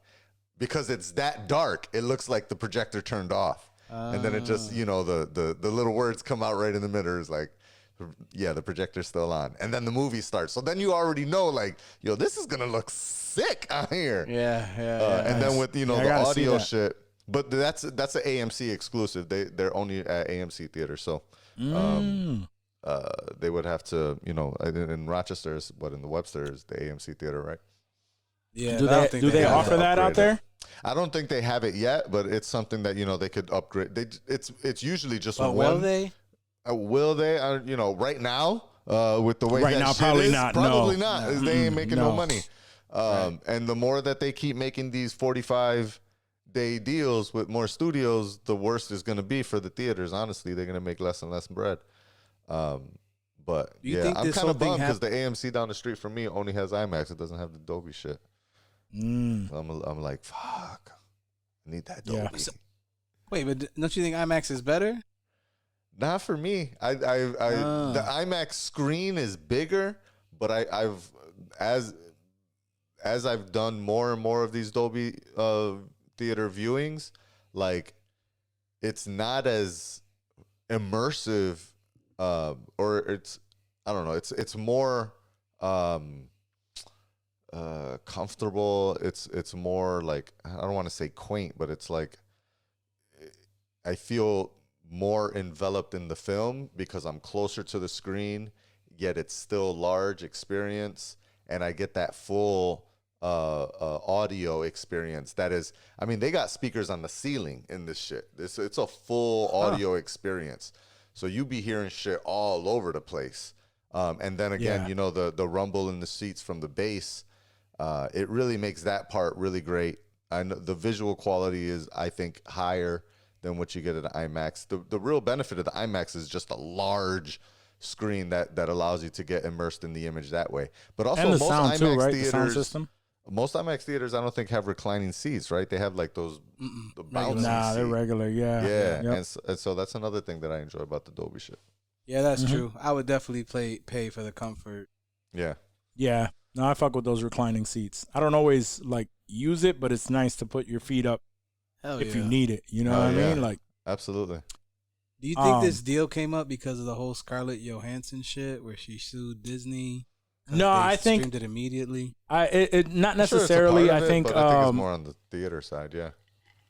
Speaker 6: because it's that dark. It looks like the projector turned off, and then it just the little words come out right in the middle. Is like, yeah, the projector's still on, and then the movie starts. So then you already know, like, this is gonna look sick out here.
Speaker 5: Yeah.
Speaker 6: And then with the audio shit, but that's an AMC exclusive. They're only at AMC theaters, so. They would have to, in Rochester, in the Webster is the AMC theater, right?
Speaker 5: Yeah.
Speaker 4: Do they offer that out there?
Speaker 6: I don't think they have it yet, but it's something that they could upgrade. It's usually just one.
Speaker 5: Will they?
Speaker 6: Will they? Right now, with the way
Speaker 4: right
Speaker 6: that
Speaker 4: now,
Speaker 6: shit
Speaker 4: probably
Speaker 6: is,
Speaker 4: not.
Speaker 6: Probably
Speaker 4: no.
Speaker 6: not. They ain't making no money. And the more that they keep making these 45-day deals with more studios, the worse it's going to be for the theaters. Honestly, they're going to make less and less bread. But yeah, I'm kind of bummed because the AMC down the street from me only has IMAX. It doesn't have the Dolby shit. So I'm like, fuck, I need that Dolby.
Speaker 5: Yeah. Wait, but don't you think IMAX is better?
Speaker 6: Not for me. The IMAX screen is bigger, but I've as I've done more and more of these Dolby theater viewings, like it's not as immersive. Or it's, I don't know, it's more comfortable. It's more like, I don't want to say quaint, but it's like I feel more enveloped in the film because I'm closer to the screen, yet it's still large experience, and I get that full audio experience. That is, I mean, they got speakers on the ceiling in this shit. It's a full audio experience. So you be hearing shit all over the place. And then again, the rumble in the seats from the bass, it really makes that part really great. I know the visual quality is, I think, higher than what you get at the IMAX. The real benefit of the IMAX is just a large screen that allows you to get immersed in the image that way. But also,
Speaker 4: and the
Speaker 6: most
Speaker 4: sound
Speaker 6: IMAX
Speaker 4: too, right?
Speaker 6: theaters,
Speaker 4: The sound system.
Speaker 6: Most IMAX theaters, I don't think have reclining seats, right? They have like those the bouncy
Speaker 4: Nah, they're regular. Yeah.
Speaker 6: Yeah,
Speaker 4: Yep.
Speaker 6: and so that's another thing that I enjoy about the Dolby shit.
Speaker 5: Yeah, that's true. I would definitely pay for the comfort.
Speaker 6: Yeah.
Speaker 4: Yeah. No, I fuck with those reclining seats. I don't always like use it, but it's nice to put your feet up if you need it. You know what I mean? Like,
Speaker 6: absolutely.
Speaker 5: Do you think this deal came up because of the whole Scarlett Johansson shit where she sued Disney?
Speaker 4: No, I think
Speaker 5: streamed it immediately.
Speaker 4: It not necessarily.
Speaker 6: I think it's more on the theater side. Yeah.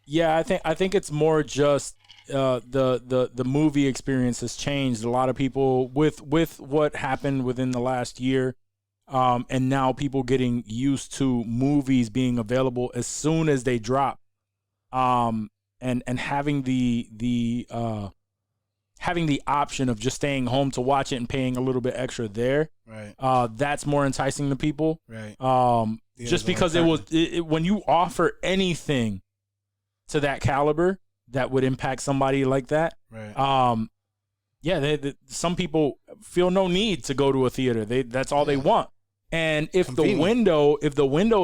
Speaker 4: Yeah, I think it's more just the movie experience has changed. A lot of people with what happened within the last year, and now people getting used to movies being available as soon as they drop, and having having the option of just staying home to watch it and paying a little bit extra there.
Speaker 5: Right.
Speaker 4: That's more enticing to people.
Speaker 5: Right.
Speaker 4: Just because when you offer anything to that caliber that would impact somebody like that.
Speaker 5: Right.
Speaker 4: Some people feel no need to go to a theater. That's all they want. And if the window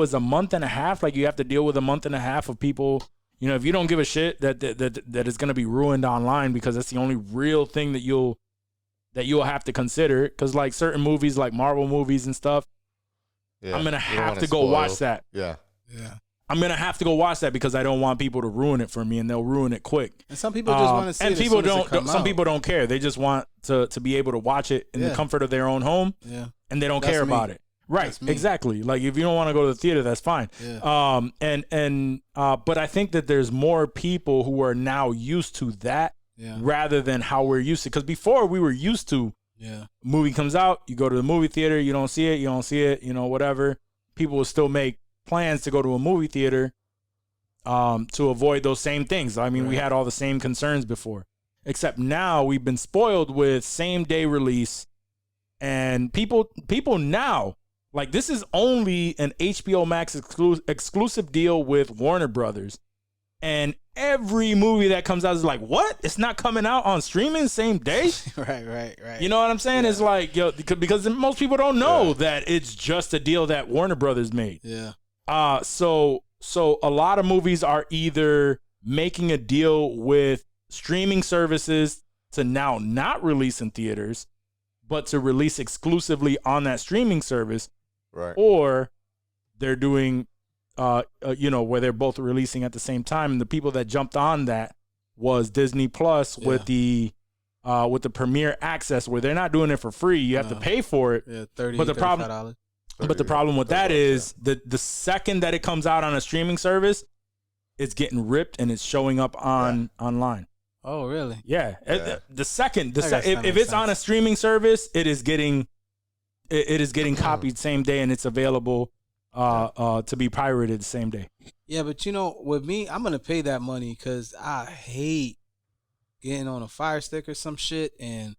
Speaker 4: is a month and a half, like you have to deal with a month and a half of people, if you don't give a shit that is going to be ruined online because that's the only real thing that you'll have to consider. Because like certain movies, like Marvel movies and stuff, I'm going to have to go watch that.
Speaker 6: Yeah.
Speaker 5: Yeah.
Speaker 4: I'm going to have to go watch that because I don't want people to ruin it for me, and they'll ruin it quick.
Speaker 5: And some people just want to see it.
Speaker 4: And some people don't care. They just want to be able to watch it in the comfort of their own home.
Speaker 5: Yeah.
Speaker 4: And they don't care about it. Right, exactly. Like if you don't want to go to the theater, that's fine.
Speaker 5: Yeah.
Speaker 4: But I think that there's more people who are now used to that rather than how we're used to. Because before we were used to, movie comes out, you go to the movie theater, you don't see it, whatever. People will still make plans to go to a movie theater to avoid those same things. I mean, we had all the same concerns before, except now we've been spoiled with same day release, and people now. Like, this is only an HBO Max exclusive deal with Warner Brothers. And every movie that comes out is like, what? It's not coming out on streaming same day?
Speaker 5: Right.
Speaker 4: You know what I'm saying? Yeah. It's like, because most people don't know that it's just a deal that Warner Brothers made.
Speaker 5: Yeah.
Speaker 4: So a lot of movies are either making a deal with streaming services to now not release in theaters, but to release exclusively on that streaming service,
Speaker 6: Right.
Speaker 4: or they're doing, where they're both releasing at the same time. And the people that jumped on that was Disney Plus with the Premier Access, where they're not doing it for free. You have to pay for it.
Speaker 5: Yeah, $30,
Speaker 4: but the
Speaker 5: $35.
Speaker 4: But the problem with that is the second that it comes out on a streaming service, it's getting ripped and it's showing up online.
Speaker 5: Oh, really?
Speaker 4: Yeah. The second if
Speaker 5: sense.
Speaker 4: it's on a streaming service, it is getting copied same day, and it's available to be pirated the same day.
Speaker 5: Yeah, but with me, I'm gonna pay that money because I hate getting on a Fire Stick or some shit and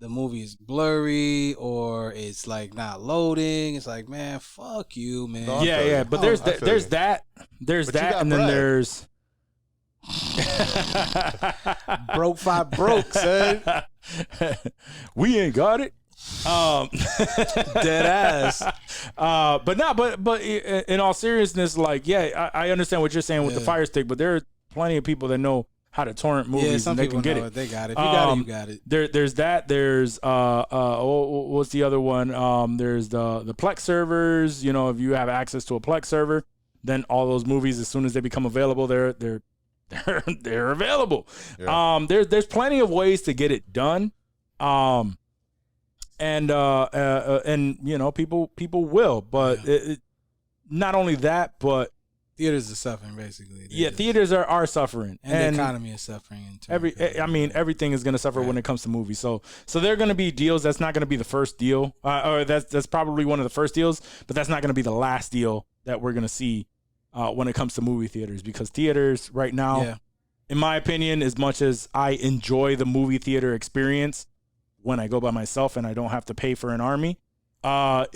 Speaker 5: the movie is blurry or it's like not loading. It's like, man, fuck you, man.
Speaker 6: No,
Speaker 4: Yeah. But there's that, and then
Speaker 6: bread.
Speaker 4: there's
Speaker 5: broke five broke, son.
Speaker 4: we ain't got it.
Speaker 5: Dead ass.
Speaker 4: But in all seriousness, like, I understand what you're saying with the Fire Stick, but there are plenty of people that know how to torrent movies
Speaker 5: some
Speaker 4: and they
Speaker 5: people
Speaker 4: can get
Speaker 5: know
Speaker 4: it.
Speaker 5: They got it. If you got it, you got it.
Speaker 4: There's that. There's what's the other one? There's the Plex servers. If you have access to a Plex server, then all those movies, as soon as they become available, they're available.
Speaker 6: Yeah.
Speaker 4: There's plenty of ways to get it done. And people will, but not only that, but
Speaker 5: theaters are suffering basically.
Speaker 4: Theaters are suffering,
Speaker 5: and the economy is suffering.
Speaker 4: Everything is going to suffer when it comes to movies. So there are going to be deals. That's not going to be the first deal, or that's probably one of the first deals, but that's not going to be the last deal that we're going to see when it comes to movie theaters, because theaters right now, in my opinion, as much as I enjoy the movie theater experience when I go by myself and I don't have to pay for an army, I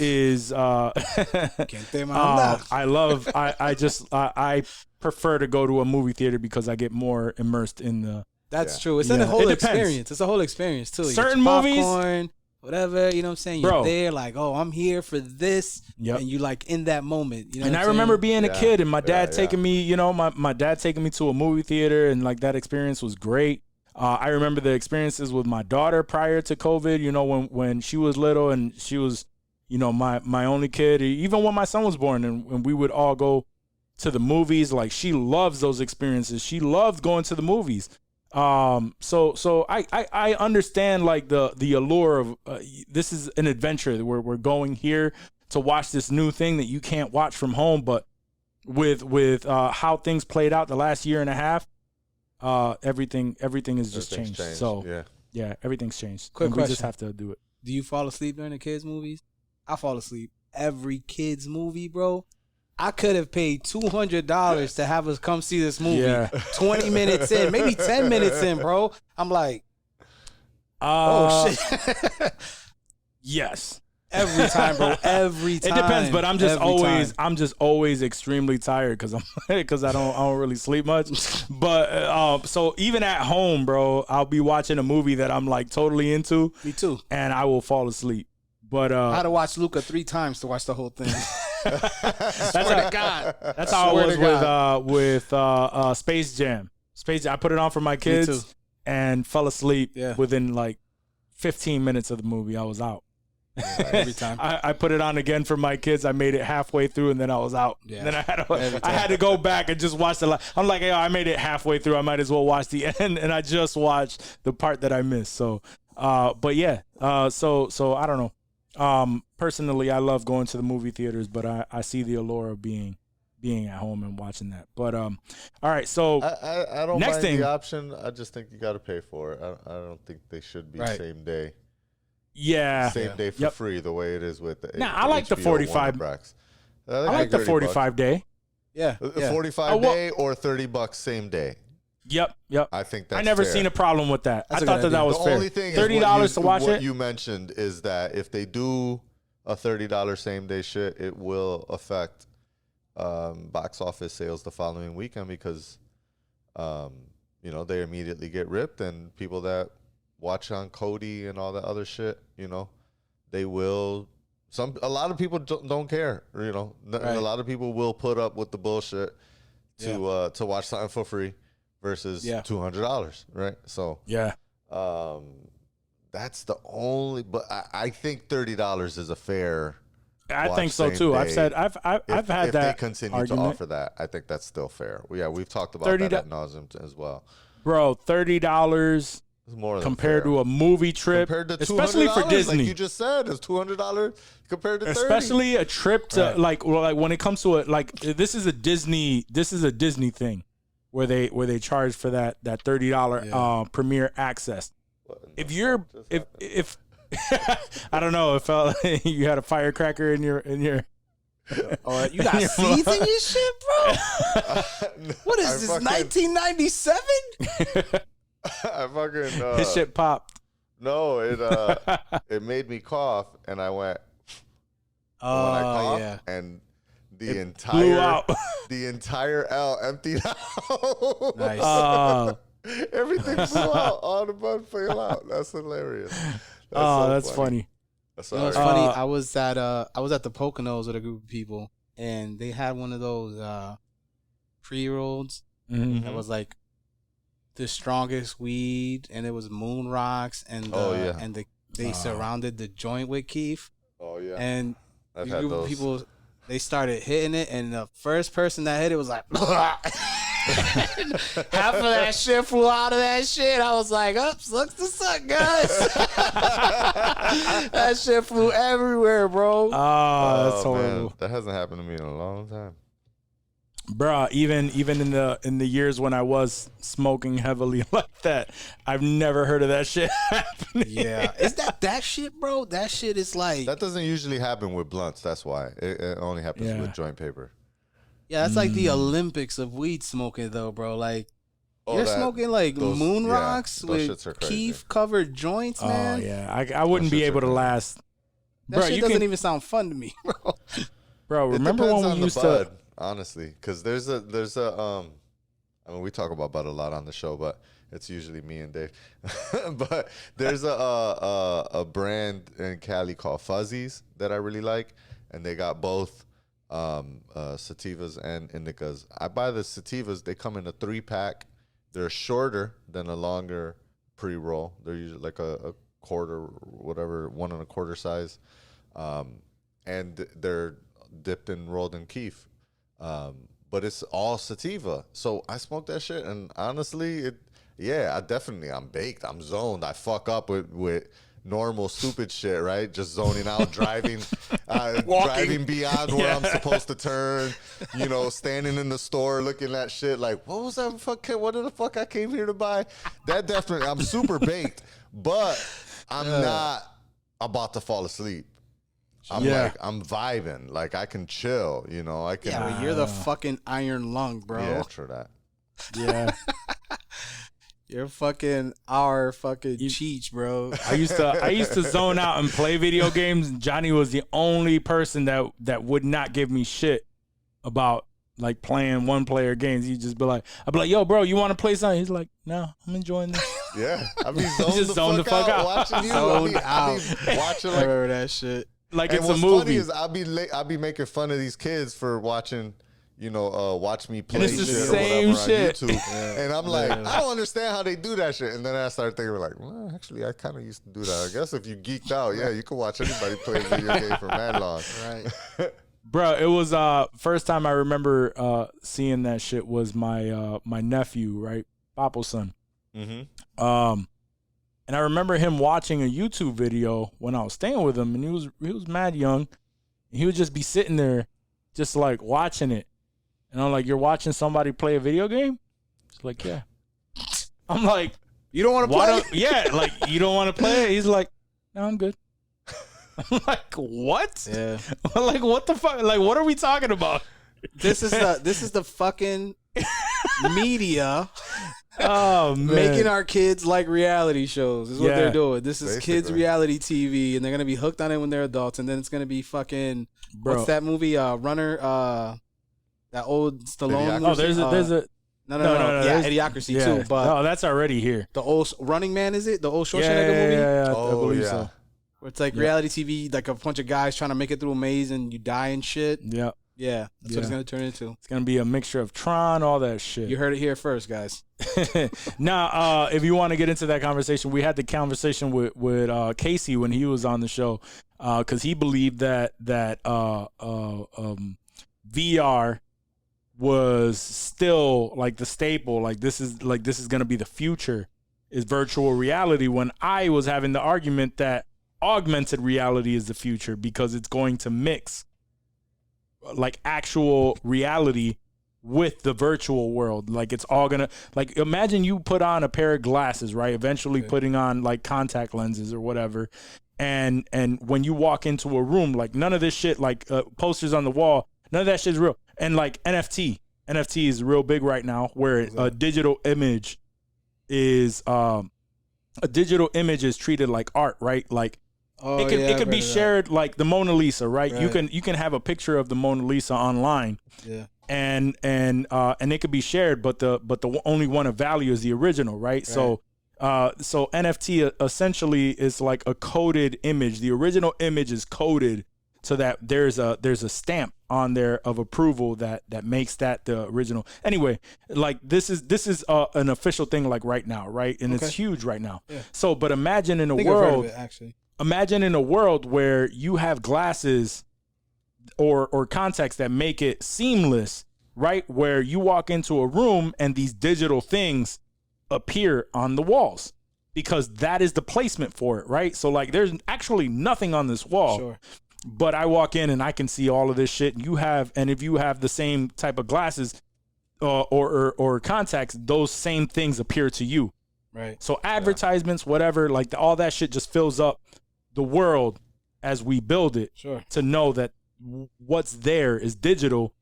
Speaker 4: prefer to go to a movie theater because I get more immersed in the.
Speaker 5: That's true. It's a whole experience. It's a whole experience too.
Speaker 4: Certain movies,
Speaker 5: popcorn, whatever, you know what I'm saying? You're there like, oh, I'm here for this.
Speaker 4: Yep.
Speaker 5: And you like in that moment.
Speaker 4: And I remember being a kid and my dad taking me, my dad taking me to a movie theater, and like that experience was great. I remember the experiences with my daughter prior to COVID, when she was little and she was, my only kid, even when my son was born, and we would all go to the movies. Like, she loves those experiences. She loved going to the movies. So I understand like the allure of this is an adventure. We're going here to watch this new thing that you can't watch from home. But with how things played out the last year and a half, everything has just changed. So yeah, everything's changed.
Speaker 5: Quick question.
Speaker 4: We just have to do it.
Speaker 5: Do you fall asleep during the kids' movies? I fall asleep every kids' movie, bro. I could have paid $200 to have us come see this movie. 20 minutes in, maybe 10 minutes in, bro. I'm like, oh shit.
Speaker 4: Yes.
Speaker 5: Every time, bro. Every time.
Speaker 4: It depends, but I'm just always extremely tired because I don't really sleep much. But so even at home, bro, I'll be watching a movie that I'm like totally into.
Speaker 5: Me too.
Speaker 4: And I will fall asleep. But
Speaker 5: I had to watch Luca 3 times to watch the whole thing.
Speaker 4: That's how I was with Space Jam. I put it on for my kids and fell asleep within like 15 minutes of the movie. I was out.
Speaker 5: Every time.
Speaker 4: I put it on again for my kids. I made it halfway through and then I was out. Yeah. Then I had to go back and just watch I'm like, I made it halfway through. I might as well watch the end, and I just watched the part that I missed. So, but yeah. So I don't know. Personally, I love going to the movie theaters, but I see the allure of being at home and watching that. But all right, so
Speaker 6: I don't
Speaker 4: next
Speaker 6: mind
Speaker 4: thing,
Speaker 6: the option. I just think you got to pay for it. I don't think they should be same day.
Speaker 4: Yeah,
Speaker 6: same day for free, the way it is with the.
Speaker 4: I like the 45. I like the 45 day.
Speaker 5: Yeah,
Speaker 6: 45 day or $30 same day.
Speaker 4: Yep.
Speaker 6: I think that's
Speaker 4: I never
Speaker 6: fair.
Speaker 4: seen a problem with that.
Speaker 5: That's
Speaker 4: I thought that was
Speaker 6: the
Speaker 4: fair.
Speaker 6: Only thing
Speaker 4: $30
Speaker 6: is
Speaker 4: to watch
Speaker 6: what
Speaker 4: it.
Speaker 6: you mentioned is that if they do a $30 same day shit, it will affect box office sales the following weekend because they immediately get ripped, and people that watch on Kodi and all that other shit, they will. A lot of people don't care, A lot of people will put up with the bullshit to watch something for free versus $200, right? So
Speaker 4: yeah.
Speaker 6: That's the only. But I think $30 is a fair.
Speaker 4: I think so too. I've had that.
Speaker 6: If they continue
Speaker 4: argument.
Speaker 6: to offer that, I think that's still fair. Yeah, we've talked about that ad nauseum as well.
Speaker 4: Bro, $30
Speaker 6: more than
Speaker 4: compared
Speaker 6: fair.
Speaker 4: to a movie trip,
Speaker 6: compared to
Speaker 4: especially for Disney.
Speaker 6: Like you just said, it's $200 compared to $30.
Speaker 4: Especially a trip to like when it comes to it, like this is a Disney thing where they charge for that $30 premiere access. If you're if I don't know if you had a firecracker in your
Speaker 5: Oh, you got seeds in your shit, bro? What is this, 1997?
Speaker 6: I fucking
Speaker 4: this shit popped.
Speaker 6: No, it made me cough, and I went.
Speaker 5: Oh,
Speaker 6: when I coughed,
Speaker 5: yeah.
Speaker 6: And
Speaker 4: blew out.
Speaker 6: the entire L emptied out.
Speaker 5: Nice.
Speaker 6: Everything flew out. All the blood fell out. That's hilarious.
Speaker 4: That's funny.
Speaker 6: That's
Speaker 5: You know what's funny? I was at the Poconos with a group of people, and they had one of those pre-rolls that was like the strongest weed, and it was moon rocks, and they surrounded the joint with Keith.
Speaker 6: Oh yeah.
Speaker 5: And
Speaker 6: I've
Speaker 5: the
Speaker 6: had
Speaker 5: group of
Speaker 6: those.
Speaker 5: people, they started hitting it, and the first person that hit it was like, half of that shit flew out of that shit. I was like, sucks to suck, guys. That shit flew everywhere, bro.
Speaker 4: Oh, that's horrible.
Speaker 6: Man. That hasn't happened to me in a long time.
Speaker 4: Bruh, even in the years when I was smoking heavily like that, I've never heard of that shit happening.
Speaker 5: Yeah. Is that shit, bro? That shit is like...
Speaker 6: That doesn't usually happen with blunts. That's why. It only happens with joint paper.
Speaker 5: Yeah, that's like the Olympics of weed smoking, though, bro. Like, you're smoking like
Speaker 6: those,
Speaker 5: moon rocks with Keef-covered joints, man.
Speaker 4: Oh, yeah. I wouldn't be able to last.
Speaker 5: That shit doesn't even sound fun to me, bro.
Speaker 4: Bro, remember when we used to...
Speaker 6: Honestly, because there's a I mean, we talk about bud a lot on the show, but it's usually me and Dave. But there's a brand in Cali called Fuzzies that I really like, and they got both sativas and indicas. I buy the sativas. They come in a 3-pack. They're shorter than a longer pre-roll. They're usually like a quarter, whatever, 1 1/4 size, and they're dipped and rolled in keef. But it's all sativa. So I smoke that shit, and honestly, I'm baked. I'm zoned. I fuck up with normal stupid shit, right? Just zoning out, driving beyond where I'm supposed to turn, standing in the store looking at shit like, what was that what the fuck I came here to buy? That definitely, I'm super baked, but I'm not about to fall asleep. I'm vibing. Like, I can chill, I can.
Speaker 5: Yeah, but you're the fucking iron lung, bro.
Speaker 6: Yeah, true that.
Speaker 4: Yeah.
Speaker 5: You're fucking our fucking Cheech, bro.
Speaker 4: I used to zone out and play video games. Johnny was the only person that would not give me shit about like playing one-player games. He'd just be like, I'd be like, yo, bro, you want to play something? He's like, no, I'm enjoying this.
Speaker 6: Yeah, I be zoned the fuck out watching you. I be watching like,
Speaker 5: I remember that shit.
Speaker 4: Like,
Speaker 6: and
Speaker 4: it's a movie.
Speaker 6: What's funny is I'll be making fun of these kids for watching, watch me play
Speaker 4: it's the
Speaker 6: shit
Speaker 4: same
Speaker 6: or whatever
Speaker 4: shit.
Speaker 6: on YouTube. And I'm like, I don't understand how they do that shit. And then I started thinking like, well, actually, I kind of used to do that. I guess if you geeked out, you could watch anybody play a video game for mad long.
Speaker 5: Right.
Speaker 4: Bro, it was first time I remember seeing that shit was my my nephew, right? Papo's son.
Speaker 6: Mm-hmm.
Speaker 4: And I remember him watching a YouTube video when I was staying with him, and he was mad young. And he would just be sitting there, just like watching it. And I'm like, "You're watching somebody play a video game?" He's like, "Yeah." I'm like,
Speaker 5: "You don't want to play it?"
Speaker 4: Yeah, like, you don't want to play it? He's like, "No, I'm good." I'm like, "What?"
Speaker 5: Yeah.
Speaker 4: Like, what the fuck? Like, what are we talking about?
Speaker 5: This is the fucking media.
Speaker 4: Oh, man.
Speaker 5: Making our kids like reality shows is what they're doing. This is kids reality TV, and they're gonna be hooked on it when they're adults, and then it's gonna be fucking what's that movie? Runner, that old Stallone.
Speaker 4: Oh, there's a
Speaker 5: no. Yeah, Idiocracy too. But
Speaker 4: no, that's already here.
Speaker 5: The old Running Man, is it the old Schwarzenegger movie?
Speaker 4: Yeah,
Speaker 6: oh,
Speaker 4: I believe so.
Speaker 5: Where it's like reality TV, like a bunch of guys trying to make it through a maze and you die and shit.
Speaker 4: Yeah.
Speaker 5: Yeah, that's what it's gonna turn into.
Speaker 4: It's gonna be a mixture of Tron, all that shit.
Speaker 5: You heard it here first, guys.
Speaker 4: Now, if you want to get into that conversation, we had the conversation with Casey when he was on the show, because he believed that VR was still like the staple, like this is gonna be the future, is virtual reality. When I was having the argument that augmented reality is the future because it's going to mix like actual reality with the virtual world. Like it's all gonna, like, imagine you put on a pair of glasses, right? Eventually putting on like contact lenses or whatever. And when you walk into a room, like none of this shit, like posters on the wall, none of that shit's real. And like NFT is real big right now, where a digital image is treated like art, right? Like it could be shared, like the Mona Lisa, right? You can have a picture of the Mona Lisa online, and it could be shared, but the only one of value is the original, right? So NFT essentially is like a coded image. The original image is coded so that there's a stamp on there of approval that makes that the original. Anyway, like this is an official thing, like right now, right? And it's huge right now. Yeah. So, but imagine in a world, imagine in a world where you have glasses or contacts that make it seamless, right? Where you walk into a room and these digital things appear on the walls because that is the placement for it, right? So like there's actually nothing on this wall, but I walk in and I can see all of this shit. And if you have the same type of glasses or contacts, those same things appear to you, right? So advertisements, whatever, like all that shit just fills up the world as we build it, to know that what's there is digital,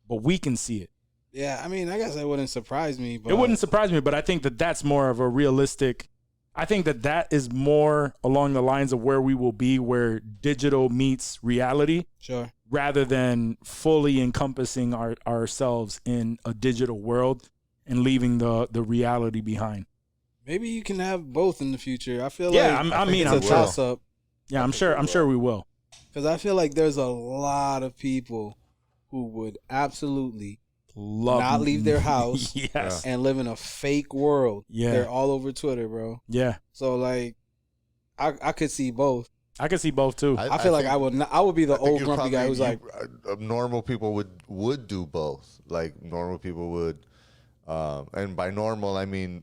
Speaker 4: but we can see it.
Speaker 5: Yeah, I mean, I guess that wouldn't surprise me. But
Speaker 4: it wouldn't surprise me, but I think that that's more of a realistic. I think that is more along the lines of where we will be, where digital meets reality, rather than fully encompassing ourselves in a digital world and leaving the reality behind.
Speaker 5: Maybe you can have both in the future. I feel
Speaker 4: I'm
Speaker 5: a toss up.
Speaker 4: Yeah, I'm sure we will.
Speaker 5: Because I feel like there's a lot of people who would absolutely not leave their house and live in a fake world. Yeah. They're all over Twitter, bro. Yeah. So like I could see both.
Speaker 4: I could see both too.
Speaker 5: I feel like I would be the old grumpy guy who's like,
Speaker 6: normal people would do both. Like normal people would, and by normal I mean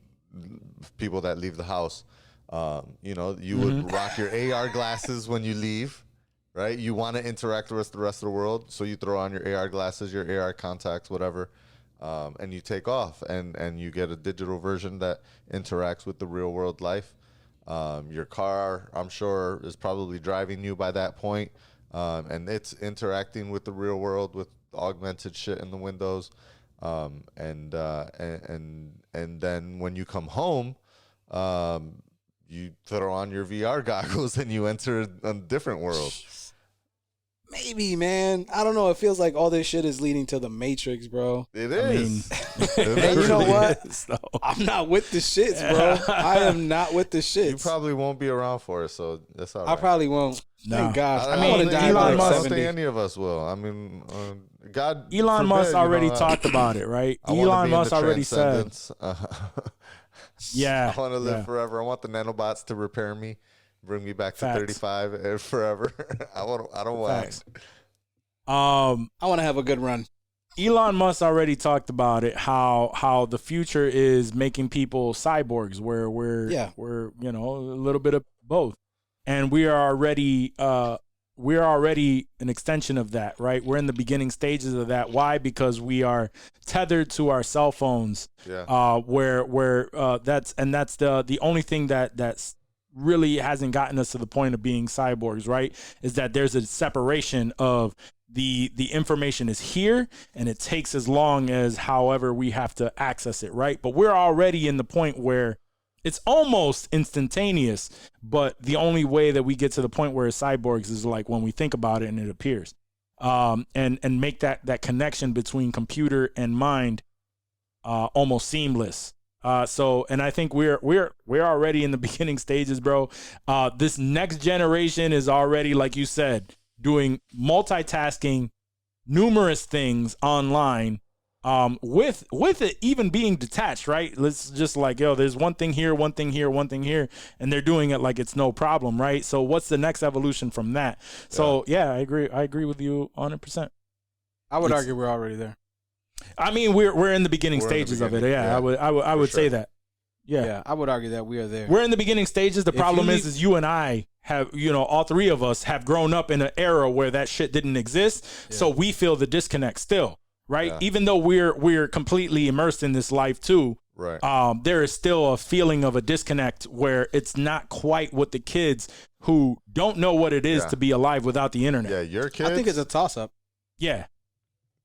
Speaker 6: people that leave the house. You would rock your AR glasses when you leave, right? You want to interact with the rest of the world, so you throw on your AR glasses, your AR contacts, whatever, and you take off, and you get a digital version that interacts with the real world life. Your car, I'm sure, is probably driving you by that point, and it's interacting with the real world with augmented shit in the windows, and then when you come home, you throw on your VR goggles and you enter a different world.
Speaker 5: Maybe, man. I don't know. It feels like all this shit is leading to the Matrix, bro.
Speaker 6: It is.
Speaker 5: And you know what? I'm not with the shits, bro. I am not with the shits.
Speaker 6: You probably won't be around for it, so that's all right.
Speaker 5: I probably won't. Thank God.
Speaker 6: I mean, Elon Musk. I don't think any of us will. I mean, God.
Speaker 4: Elon Musk already talked about it, right? Elon Musk already said. Yeah.
Speaker 6: I want to live forever. I want the nanobots to repair me, bring me back to 35 and forever. I don't want.
Speaker 5: I want to have a good run.
Speaker 4: Elon Musk already talked about it. How the future is making people cyborgs, where we're a little bit of both, and we are already an extension of that, right? We're in the beginning stages of that. Why? Because we are tethered to our cell phones. Yeah. Where that's the only thing that's really hasn't gotten us to the point of being cyborgs, right? Is that there's a separation of the information is here and it takes as long as however we have to access it, right? But we're already in the point where it's almost instantaneous, but the only way that we get to the point where it's cyborgs is like when we think about it and it appears, and make that connection between computer and mind almost seamless. And I think we're already in the beginning stages, bro. This next generation is already, like you said, doing multitasking numerous things online, with it even being detached, right? Let's just like, yo, there's one thing here, one thing here, one thing here, and they're doing it like it's no problem, right? So what's the next evolution from that? So yeah, I agree with you 100%.
Speaker 5: I would argue we're already there.
Speaker 4: I mean, we're in the beginning stages of it. Yeah, I would say that. Yeah,
Speaker 5: I would argue that we are there.
Speaker 4: We're in the beginning stages. The problem is you and I have, all three of us have grown up in an era where that shit didn't exist. Yeah. So we feel the disconnect still, right? Yeah. Even though we're completely immersed in this life too,
Speaker 6: right?
Speaker 4: There is still a feeling of a disconnect where it's not quite what the kids who don't know what it is to be alive without the internet.
Speaker 6: Yeah, your kids.
Speaker 5: I think it's a toss up.
Speaker 4: Yeah,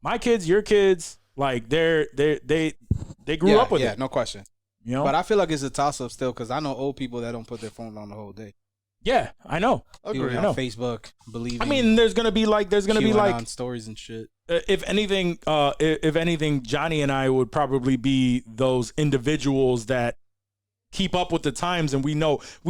Speaker 4: my kids, your kids, like they grew up with it.
Speaker 5: Yeah, no question. But I feel like it's a toss-up still because I know old people that don't put their phone on the whole day.
Speaker 4: Yeah, I know.
Speaker 5: People on Facebook believing.
Speaker 4: I mean, there's gonna be like
Speaker 5: stories and shit.
Speaker 4: If anything, Johnny and I would probably be those individuals that keep up with the times, and we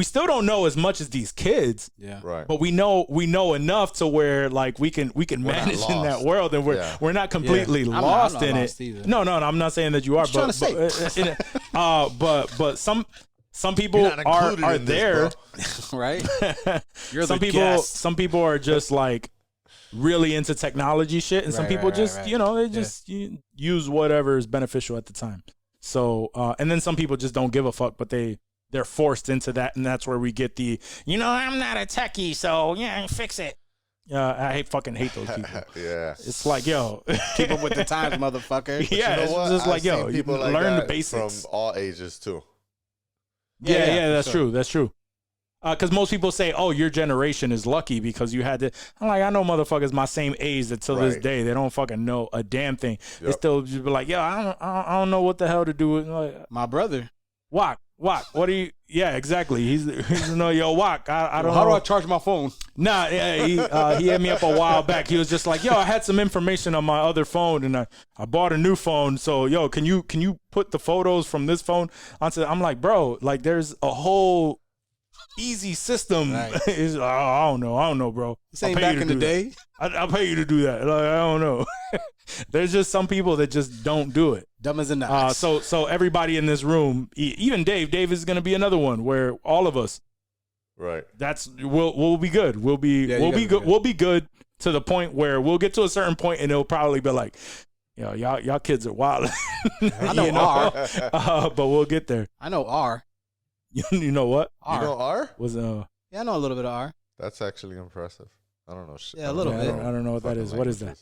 Speaker 4: still don't know as much as these kids.
Speaker 5: Yeah,
Speaker 6: right.
Speaker 4: But we know enough to where like we can manage in that world, and we're not completely lost in it. Either. No, I'm not saying that you are. But some people are there,
Speaker 5: right?
Speaker 4: Some people are just like really into technology shit, and some people they use whatever is beneficial at the time. So, and then some people just don't give a fuck, but they're forced into that, and that's where we get the, I'm not a techie, so yeah, fix it. I fucking hate those people.
Speaker 6: Yeah,
Speaker 4: it's like, yo,
Speaker 5: keep up with the times, motherfucker.
Speaker 4: Yeah, it's just like, yo,
Speaker 6: people
Speaker 4: you
Speaker 6: like
Speaker 4: learn
Speaker 6: that
Speaker 4: the basics
Speaker 6: from all ages too.
Speaker 4: Yeah, that's true. That's true. Because most people say, "Oh, your generation is lucky because you had to." I'm like, I know motherfuckers my same age that till this day they don't fucking know a damn thing. Yep. They still just be like, "Yo, I don't know what the hell to do with
Speaker 5: my brother."
Speaker 4: Wak, what do you? Yeah, exactly. He's yo, Wak. I don't.
Speaker 5: How
Speaker 4: know.
Speaker 5: do I charge my phone?
Speaker 4: Nah, he hit me up a while back. He was just like, "Yo, I had some information on my other phone, and I bought a new phone. So, yo, can you put the photos from this phone onto?" I'm like, bro, like there's a whole easy system.
Speaker 5: Right.
Speaker 4: I don't know, bro.
Speaker 5: Same back in the day.
Speaker 4: I'll pay you to do that. Like, I don't know. There's just some people that just don't do it.
Speaker 5: Dumb as a nut.
Speaker 4: So everybody in this room, even Dave is going to be another one where all of us,
Speaker 6: right?
Speaker 4: We'll be good. We'll be good. We'll be good to the point where we'll get to a certain point and it'll probably be like, y'all kids are wild.
Speaker 5: I know
Speaker 4: R, but we'll get there.
Speaker 5: I know R.
Speaker 4: You know what?
Speaker 6: R. You know R?
Speaker 5: Yeah, I know a little bit of R.
Speaker 6: That's actually impressive. I don't know shit.
Speaker 5: Yeah, a little bit.
Speaker 4: I don't know what that is. What is that?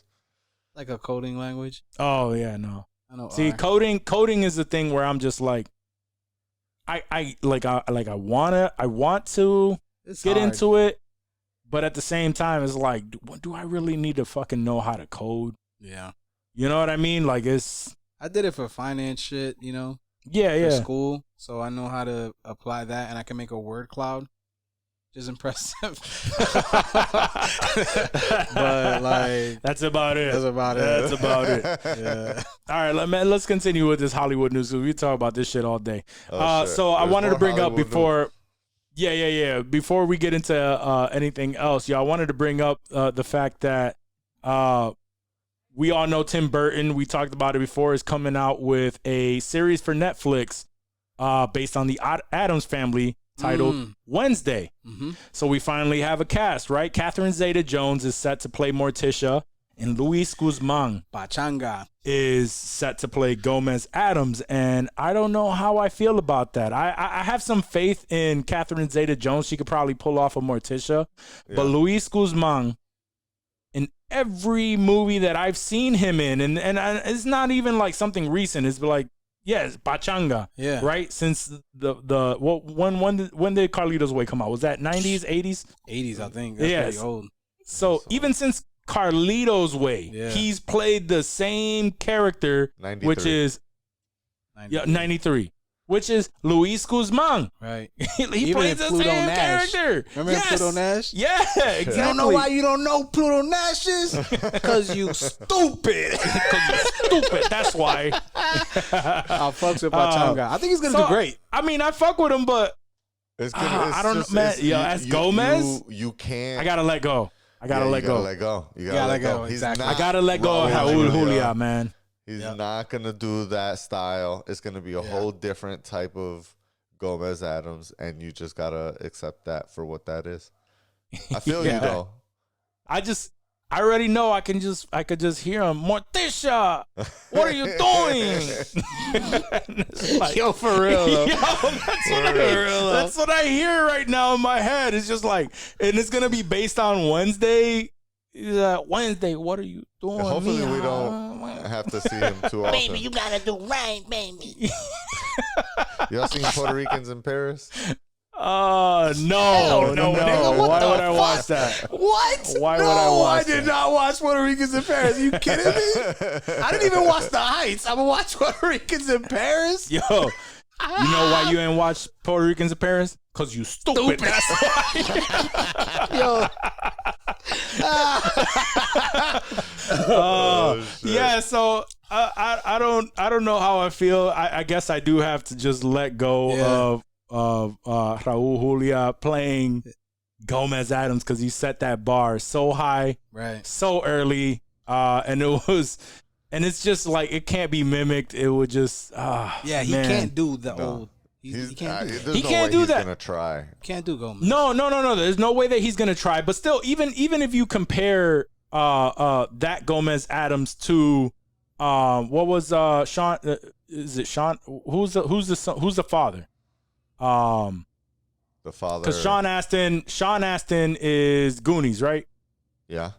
Speaker 5: Like a coding language.
Speaker 4: Oh yeah, no.
Speaker 5: I know.
Speaker 4: See,
Speaker 5: R.
Speaker 4: coding is the thing where I'm just like, I want to get into it, but at the same time, it's like, do I really need to fucking know how to code?
Speaker 5: Yeah.
Speaker 4: You know what I mean? Like
Speaker 5: I did it for finance shit,
Speaker 4: Yeah.
Speaker 5: For school, so I know how to apply that, and I can make a word cloud. Which is impressive. But like,
Speaker 4: that's about it.
Speaker 5: Yeah.
Speaker 4: All right, let's continue with this Hollywood news. We talk about this shit all day. So I wanted to bring
Speaker 6: Hollywood
Speaker 4: up before. Yeah. Before we get into anything else, I wanted to bring up the fact that we all know Tim Burton. We talked about it before. Is coming out with a series for Netflix based on the Addams family titled Wednesday.
Speaker 5: Mm-hmm.
Speaker 4: So we finally have a cast, right? Catherine Zeta-Jones is set to play Morticia, and Luis Guzman
Speaker 5: Pachanga
Speaker 4: is set to play Gomez Addams. And I don't know how I feel about that. I have some faith in Catherine Zeta-Jones. She could probably pull off a Morticia. Yeah. But Luis Guzman, in every movie that I've seen him in, and it's not even like something recent, it's like, yes, Pachanga.
Speaker 5: Yeah.
Speaker 4: Right? Since when did Carlito's Way come out? Was that 90s, 80s?
Speaker 5: 80s, I think. That's pretty old.
Speaker 4: So even since Carlito's Way, he's played the same character,
Speaker 6: 93.
Speaker 4: which is 93. Which is Luis Guzman.
Speaker 5: Right.
Speaker 4: he plays the
Speaker 5: Pluto
Speaker 4: same
Speaker 5: Nash.
Speaker 4: character.
Speaker 5: Remember Pluto Nash?
Speaker 4: Yeah, exactly.
Speaker 5: You don't know why you don't know Pluto Nash is? Because you stupid.
Speaker 4: That's why.
Speaker 5: I'll fucks with Pachanga. I think he's going to do great.
Speaker 4: I mean, I fuck with him, but
Speaker 6: it's
Speaker 4: I don't know, man. As Gomez,
Speaker 6: you can't.
Speaker 4: I got to let go. I gotta let go.
Speaker 6: Let go. You
Speaker 5: gotta
Speaker 6: gotta
Speaker 5: let go.
Speaker 6: He's
Speaker 5: Exactly.
Speaker 6: not
Speaker 4: I gotta let go of Raul Julia, man.
Speaker 6: He's not gonna do that style. It's gonna be a whole different type of Gomez Addams, and you just gotta accept that for what that is. I feel you though.
Speaker 4: I already know I could just hear him. Morticia, what are you doing? Like,
Speaker 5: Yo, for real. Though.
Speaker 4: That's what I hear right now in my head. It's just like, and it's gonna be based on Wednesday. Wednesday, what are you doing?
Speaker 6: Hopefully we don't have to see him too often.
Speaker 3: Baby, you gotta do right, baby.
Speaker 6: Y'all seen Puerto Ricans in Paris?
Speaker 4: No.
Speaker 5: Nigga, what
Speaker 4: Why
Speaker 5: the
Speaker 4: would I watch
Speaker 5: fuck?
Speaker 4: that?
Speaker 5: What?
Speaker 4: Why would I watch
Speaker 5: I did
Speaker 4: that?
Speaker 5: not watch Puerto Ricans in Paris. Are you kidding me? I didn't even watch The Heights. I'm gonna watch Puerto Ricans in Paris.
Speaker 4: Yo, you know why you ain't watch Puerto Ricans in Paris? Cause you stupid. That's why.
Speaker 5: Yo.
Speaker 4: Yeah. So I don't know how I feel. I guess I do have to just let go of Raul Julia playing Gomez Addams because he set that bar so high,
Speaker 5: Right.
Speaker 4: so early, and it's just like it can't be mimicked. It would just
Speaker 5: Yeah, he can't do the old. He can't do that.
Speaker 6: He
Speaker 4: can't do that.
Speaker 6: Gonna try.
Speaker 5: Can't do Gomez.
Speaker 4: No. There's no way that he's gonna try. But still, even if you compare that Gomez Addams to what was Sean? Is it Sean? Who's the father?
Speaker 6: The father.
Speaker 4: Because Sean Astin is Goonies, right?
Speaker 6: Yeah.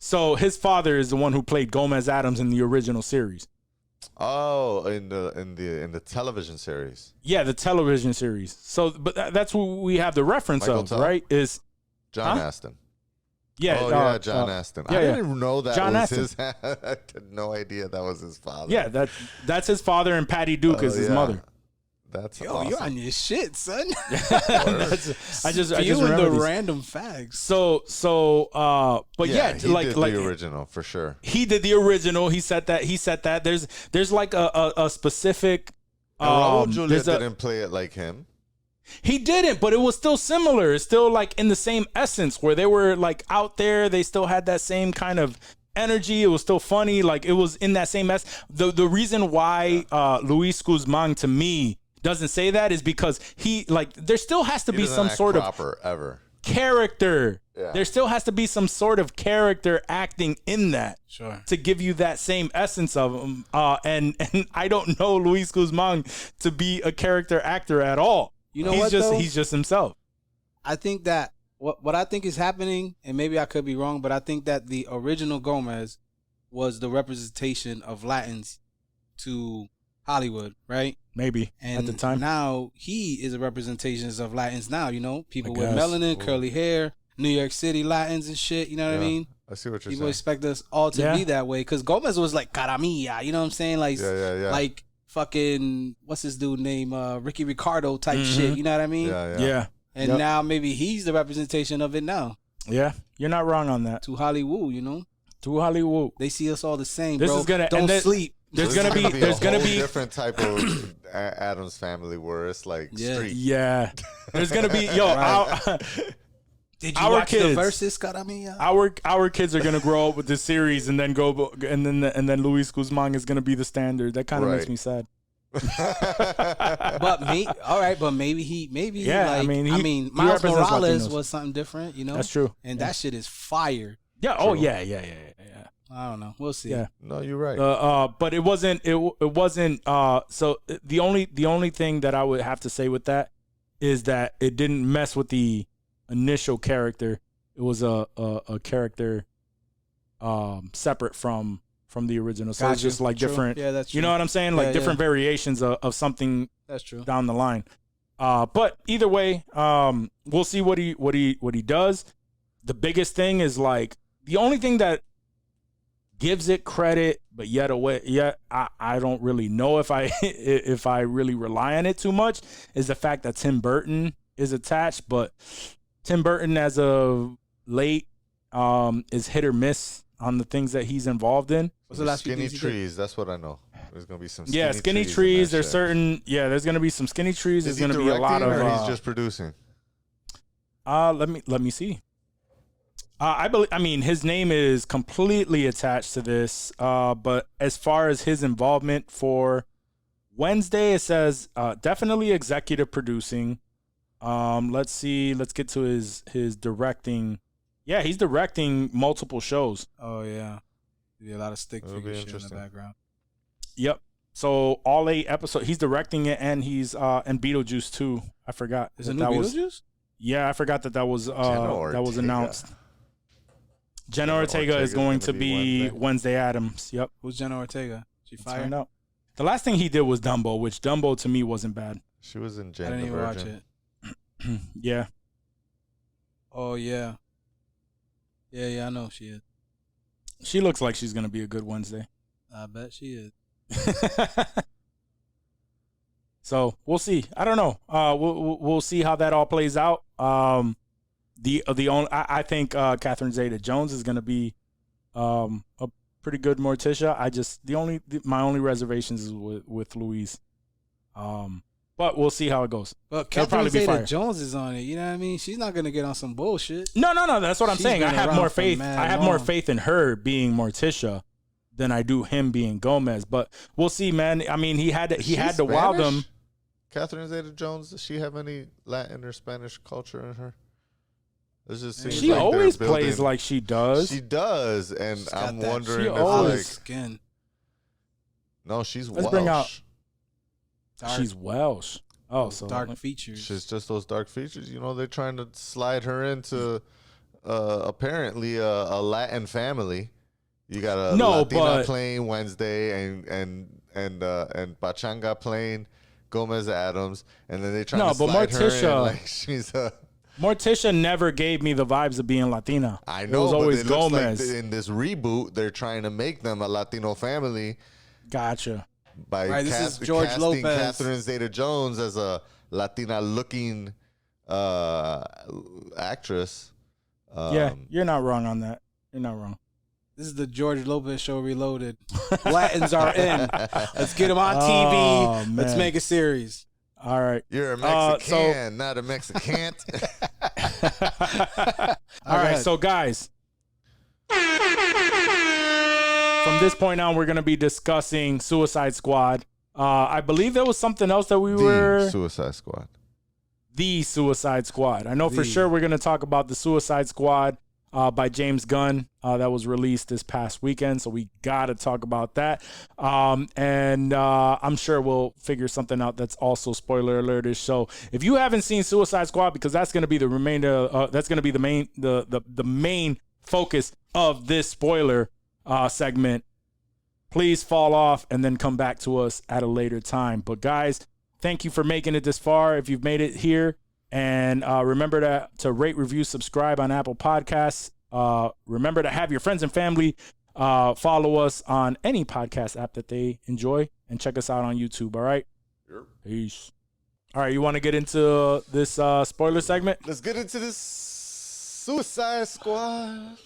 Speaker 4: So his father is the one who played Gomez Addams in the original series.
Speaker 6: Oh, in the television series.
Speaker 4: Yeah, the television series. So, but that's what we have the reference
Speaker 6: Michael
Speaker 4: of,
Speaker 6: Tuck?
Speaker 4: right? Is
Speaker 6: John Astin.
Speaker 4: yeah,
Speaker 6: John Astin.
Speaker 4: yeah,
Speaker 6: I didn't even know that
Speaker 4: John
Speaker 6: was
Speaker 4: Astin.
Speaker 6: his. I had no idea that was his father.
Speaker 4: Yeah, that's his father, and Patty Duke is his mother.
Speaker 6: That's
Speaker 5: Yo,
Speaker 6: awesome.
Speaker 5: you're on your shit, son.
Speaker 4: I just
Speaker 5: you and
Speaker 4: remember
Speaker 5: the
Speaker 4: these.
Speaker 5: random facts.
Speaker 4: But yeah,
Speaker 6: he
Speaker 4: like
Speaker 6: did the original for sure.
Speaker 4: he did the original. He said that. There's like a specific.
Speaker 6: And Raul Julia
Speaker 4: there's a-
Speaker 6: didn't play it like him.
Speaker 4: He didn't, but it was still similar. It's still like in the same essence where they were like out there. They still had that same kind of energy. It was still funny. Like it was in that same The reason why Luis Guzman to me doesn't say that is because there still has to be some sort of
Speaker 6: ever.
Speaker 4: character.
Speaker 6: Yeah.
Speaker 4: There still has to be some sort of character acting in that
Speaker 5: Sure.
Speaker 4: to give you that same essence of him. And I don't know Luis Guzman to be a character actor at all.
Speaker 5: You know
Speaker 4: he's
Speaker 5: what,
Speaker 4: just
Speaker 5: though?
Speaker 4: he's just himself.
Speaker 5: I think that what I think is happening, and maybe I could be wrong, but I think that the original Gomez was the representation of Latins to Hollywood, right?
Speaker 4: Maybe
Speaker 5: And
Speaker 4: at the time.
Speaker 5: now he is a representation of Latins now, people
Speaker 4: I
Speaker 5: with
Speaker 4: guess.
Speaker 5: melanin, curly hair, New York City Latins and shit, you know what I mean?
Speaker 6: I see what you're
Speaker 5: People
Speaker 6: saying.
Speaker 5: expect us all to be that way because Gomez was like Caramilla, you know what I'm saying? Like,
Speaker 6: Yeah.
Speaker 5: like fucking, what's his dude name? Ricky Ricardo type shit, you know what I mean?
Speaker 6: Yeah.
Speaker 5: And now maybe he's the representation of it now
Speaker 4: Yeah, you're not wrong on that.
Speaker 5: to Hollywood,
Speaker 4: To Hollywood.
Speaker 5: They see us all the same,
Speaker 4: This
Speaker 5: bro.
Speaker 4: is gonna-
Speaker 5: Don't
Speaker 4: and that-
Speaker 5: sleep.
Speaker 4: There's
Speaker 6: So
Speaker 4: gonna be
Speaker 6: a whole
Speaker 4: be
Speaker 6: different type of Addams family where it's like street.
Speaker 4: yeah. There's gonna be
Speaker 5: Did you
Speaker 4: our
Speaker 5: watch the
Speaker 4: kids-
Speaker 5: verses, Caramilla?
Speaker 4: our kids are gonna grow up with this series and then then Luis Guzman is gonna be the standard. That kind of makes
Speaker 6: Right.
Speaker 4: me sad.
Speaker 5: But maybe he
Speaker 4: Yeah, I
Speaker 5: like,
Speaker 4: mean, he
Speaker 5: Miles
Speaker 4: represents
Speaker 5: Morales
Speaker 4: Latinos.
Speaker 5: was something different,
Speaker 4: That's true.
Speaker 5: And that shit is fire.
Speaker 4: Yeah. Oh yeah.
Speaker 5: I don't know. We'll see.
Speaker 4: Yeah.
Speaker 6: No, you're right.
Speaker 4: But it wasn't. It wasn't. So the only thing that I would have to say with that is that it didn't mess with the initial character. It was a character separate from the original. So it's
Speaker 5: Gotcha.
Speaker 4: just like
Speaker 5: True.
Speaker 4: different.
Speaker 5: Yeah, that's true.
Speaker 4: You know what I'm saying? Like
Speaker 5: Yeah,
Speaker 4: different variations of something
Speaker 5: That's true.
Speaker 4: down the line. But either way, we'll see what he does. The biggest thing is like the only thing that gives it credit, but yet I don't really know if I really rely on it too much is the fact that Tim Burton is attached, but Tim Burton as of late is hit or miss on the things that he's involved in.
Speaker 5: What's the last few
Speaker 6: Skinny
Speaker 5: things he did?
Speaker 6: trees. That's what I know. There's gonna be some.
Speaker 4: Skinny
Speaker 6: in
Speaker 4: trees.
Speaker 6: that
Speaker 4: There's
Speaker 6: shit.
Speaker 4: certain. Yeah, there's gonna be some skinny trees.
Speaker 6: Is
Speaker 4: There's
Speaker 6: he
Speaker 4: gonna be a lot
Speaker 6: directing
Speaker 4: of.
Speaker 6: or he's just producing?
Speaker 4: Let me see. I believe. I mean, his name is completely attached to this. But as far as his involvement for Wednesday, it says definitely executive producing. Let's see. Let's get to his directing. Yeah, he's directing multiple shows.
Speaker 5: Oh yeah, be a lot of stick figure shit in the background.
Speaker 4: Yep. So all 8 episodes, he's directing it, and he's and Beetlejuice too. I forgot.
Speaker 5: Is it new Beetlejuice?
Speaker 4: Yeah, I forgot that was announced. Jenna Ortega is going to be Wednesday Addams. Yep.
Speaker 5: Who's Jenna Ortega? She fired?
Speaker 4: Find out. The last thing he did was Dumbo, which Dumbo to me wasn't bad.
Speaker 6: She was in
Speaker 5: I didn't even watch it.
Speaker 4: Yeah.
Speaker 5: Oh yeah. Yeah, I know she is.
Speaker 4: She looks like she's gonna be a good Wednesday.
Speaker 5: I bet she is.
Speaker 4: So we'll see. I don't know. We'll see how that all plays out. The only I think Catherine Zeta-Jones is gonna be a pretty good Morticia. My only reservations is with Louise. But we'll see how it goes.
Speaker 5: But Catherine Zeta-Jones is on it. You know what I mean? She's not gonna get on some bullshit.
Speaker 4: No. That's what I'm saying. I have more faith. I have more faith in her being Morticia than I do him being Gomez. But we'll see, man. I mean, he had to wow them.
Speaker 6: Catherine Zeta-Jones, does she have any Latin or Spanish culture in her?
Speaker 4: She like always plays like she does.
Speaker 6: She does, and I'm wondering
Speaker 5: if
Speaker 6: like
Speaker 5: skin.
Speaker 6: No, she's
Speaker 4: Welsh.
Speaker 6: Bring out.
Speaker 4: She's Welsh. Oh, so
Speaker 5: dark features.
Speaker 6: She's just those dark features. You know, they're trying to slide her into apparently a Latin family. You got a Latina playing Wednesday and Pachanga playing Gomez Addams, and then they try to slide her in like she's a.
Speaker 4: Morticia never gave me the vibes of being Latina.
Speaker 6: I know,
Speaker 4: it was always Gomez.
Speaker 6: Like in this reboot, they're trying to make them a Latino family.
Speaker 4: Gotcha.
Speaker 6: By
Speaker 5: this is George
Speaker 6: casting
Speaker 5: Lopez.
Speaker 6: Catherine Zeta-Jones as a Latina-looking actress.
Speaker 4: Yeah, you're not wrong on that. You're not wrong.
Speaker 5: This is the George Lopez show reloaded. Latins are in. Let's get them on TV. Let's make a series.
Speaker 4: All right.
Speaker 6: You're a Mexican, not a Mexican.
Speaker 4: All right, so guys, from this point on, we're going to be discussing Suicide Squad. I believe there was something else that
Speaker 6: The Suicide Squad.
Speaker 4: The Suicide Squad. I know for sure we're going to talk about The Suicide Squad by James Gunn that was released this past weekend. So we got to talk about that. And I'm sure we'll figure something out that's also spoiler alertish. So if you haven't seen Suicide Squad, because that's going to be the remainder, that's going to be the main focus of this spoiler segment, please fall off and then come back to us at a later time. But guys, thank you for making it this far. If you've made it here, and remember to rate, review, subscribe on Apple Podcasts. Remember to have your friends and family follow us on any podcast app that they enjoy, and check us out on YouTube. All right?
Speaker 6: Sure.
Speaker 4: Peace. All right, you want to get into this spoiler segment?
Speaker 6: Let's get into this Suicide Squad.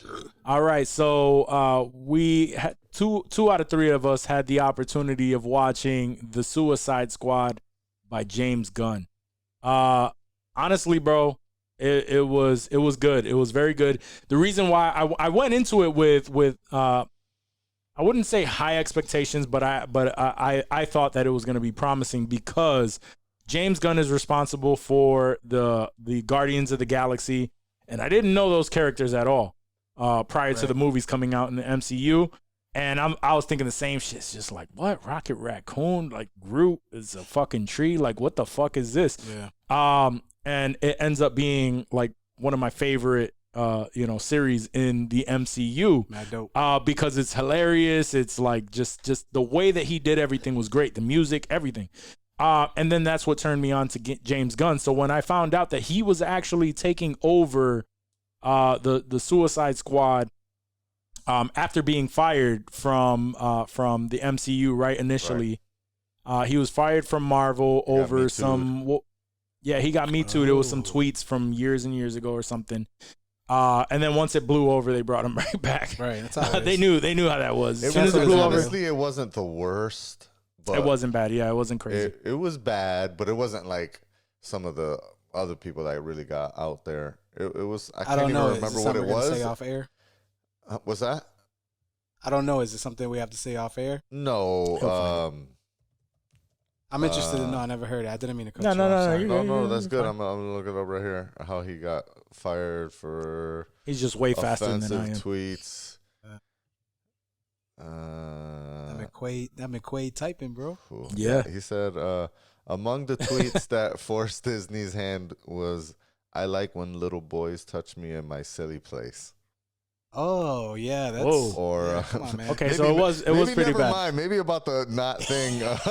Speaker 4: All right, so we had two out of three of us had the opportunity of watching The Suicide Squad by James Gunn. Honestly, bro, it was good. It was very good. The reason why I went into it with I wouldn't say high expectations, but I thought that it was going to be promising because James Gunn is responsible for the Guardians of the Galaxy, and I didn't know those characters at all prior to the movies coming out in the MCU. And I was thinking the same shit. It's just like, what? Rocket Raccoon? Like, Groot is a fucking tree? Like, what the fuck is this?
Speaker 5: Yeah.
Speaker 4: And it ends up being, like, one of my favorite, series in the MCU.
Speaker 5: Mad dope.
Speaker 4: Because it's hilarious. It's, like, just the way that he did everything was great. The music, everything. And then that's what turned me on to James Gunn. So when I found out that he was actually taking over the Suicide Squad, after being fired from the MCU right initially, he was fired from Marvel over some. He got Me Too. There was some tweets from years and years ago or something. And then once it blew over, they brought him right back.
Speaker 5: Right, that's how
Speaker 4: they knew how that was.
Speaker 6: As soon as it blew over, honestly, it wasn't the worst. But
Speaker 4: it wasn't bad. Yeah, it wasn't crazy.
Speaker 6: It was bad, but it wasn't like some of the other people that really got out there. It was. I
Speaker 5: I
Speaker 6: can't
Speaker 5: don't
Speaker 6: even
Speaker 5: know.
Speaker 6: remember
Speaker 5: Is this
Speaker 6: what
Speaker 5: something
Speaker 6: it
Speaker 5: we're gonna
Speaker 6: was.
Speaker 5: say off air?
Speaker 6: What's that?
Speaker 5: I don't know. Is it something we have to say off air?
Speaker 6: No.
Speaker 5: I'm interested to know. I never heard it. I didn't mean to cut you
Speaker 4: No,
Speaker 5: off.
Speaker 4: no, no.
Speaker 5: Sorry.
Speaker 6: No, that's good. I'm gonna look it up right here. How he got fired for
Speaker 4: He's just way faster than I
Speaker 6: offensive
Speaker 4: am.
Speaker 6: tweets.
Speaker 5: That McQuaid typing, bro.
Speaker 6: Cool.
Speaker 4: Yeah.
Speaker 6: He said among the tweets that forced Disney's hand was, "I like when little boys touch me in my silly place."
Speaker 5: Oh yeah, that's.
Speaker 4: Whoa.
Speaker 6: Or
Speaker 5: Come on, man.
Speaker 4: Okay, so it was pretty
Speaker 6: never
Speaker 4: bad.
Speaker 6: mind. Maybe about the not thing not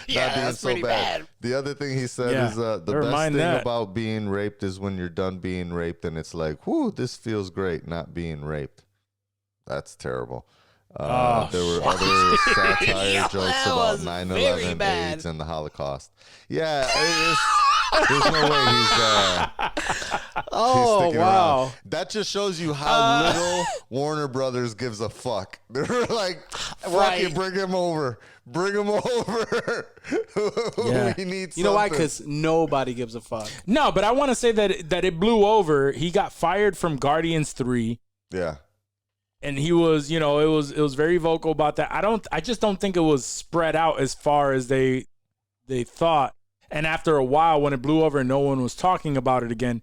Speaker 6: being
Speaker 3: that's
Speaker 6: so
Speaker 3: pretty
Speaker 6: bad.
Speaker 3: bad.
Speaker 6: The other thing he said
Speaker 4: Yeah,
Speaker 6: is the
Speaker 4: never
Speaker 6: best
Speaker 4: mind
Speaker 6: thing
Speaker 4: that.
Speaker 6: about being raped is when you're done being raped and it's like, whoo, this feels great, not being raped. That's terrible. There were other satire jokes
Speaker 3: that
Speaker 6: about
Speaker 3: was
Speaker 6: 9/11,
Speaker 3: very bad.
Speaker 6: AIDS, and the Holocaust. Yeah, there's no way he's
Speaker 5: Oh
Speaker 6: sticking
Speaker 5: wow.
Speaker 6: around. That just shows you how little Warner Brothers gives a fuck. They're like, fuck
Speaker 3: Right.
Speaker 6: it, bring him over. Bring him over.
Speaker 4: Yeah.
Speaker 6: We need
Speaker 5: You know why?
Speaker 6: something.
Speaker 5: Because nobody gives a fuck.
Speaker 4: No, but I want to say that it blew over. He got fired from Guardians 3.
Speaker 6: Yeah.
Speaker 4: And he was, it was very vocal about that. I just don't think it was spread out as far as they thought. And after a while, when it blew over and no one was talking about it again,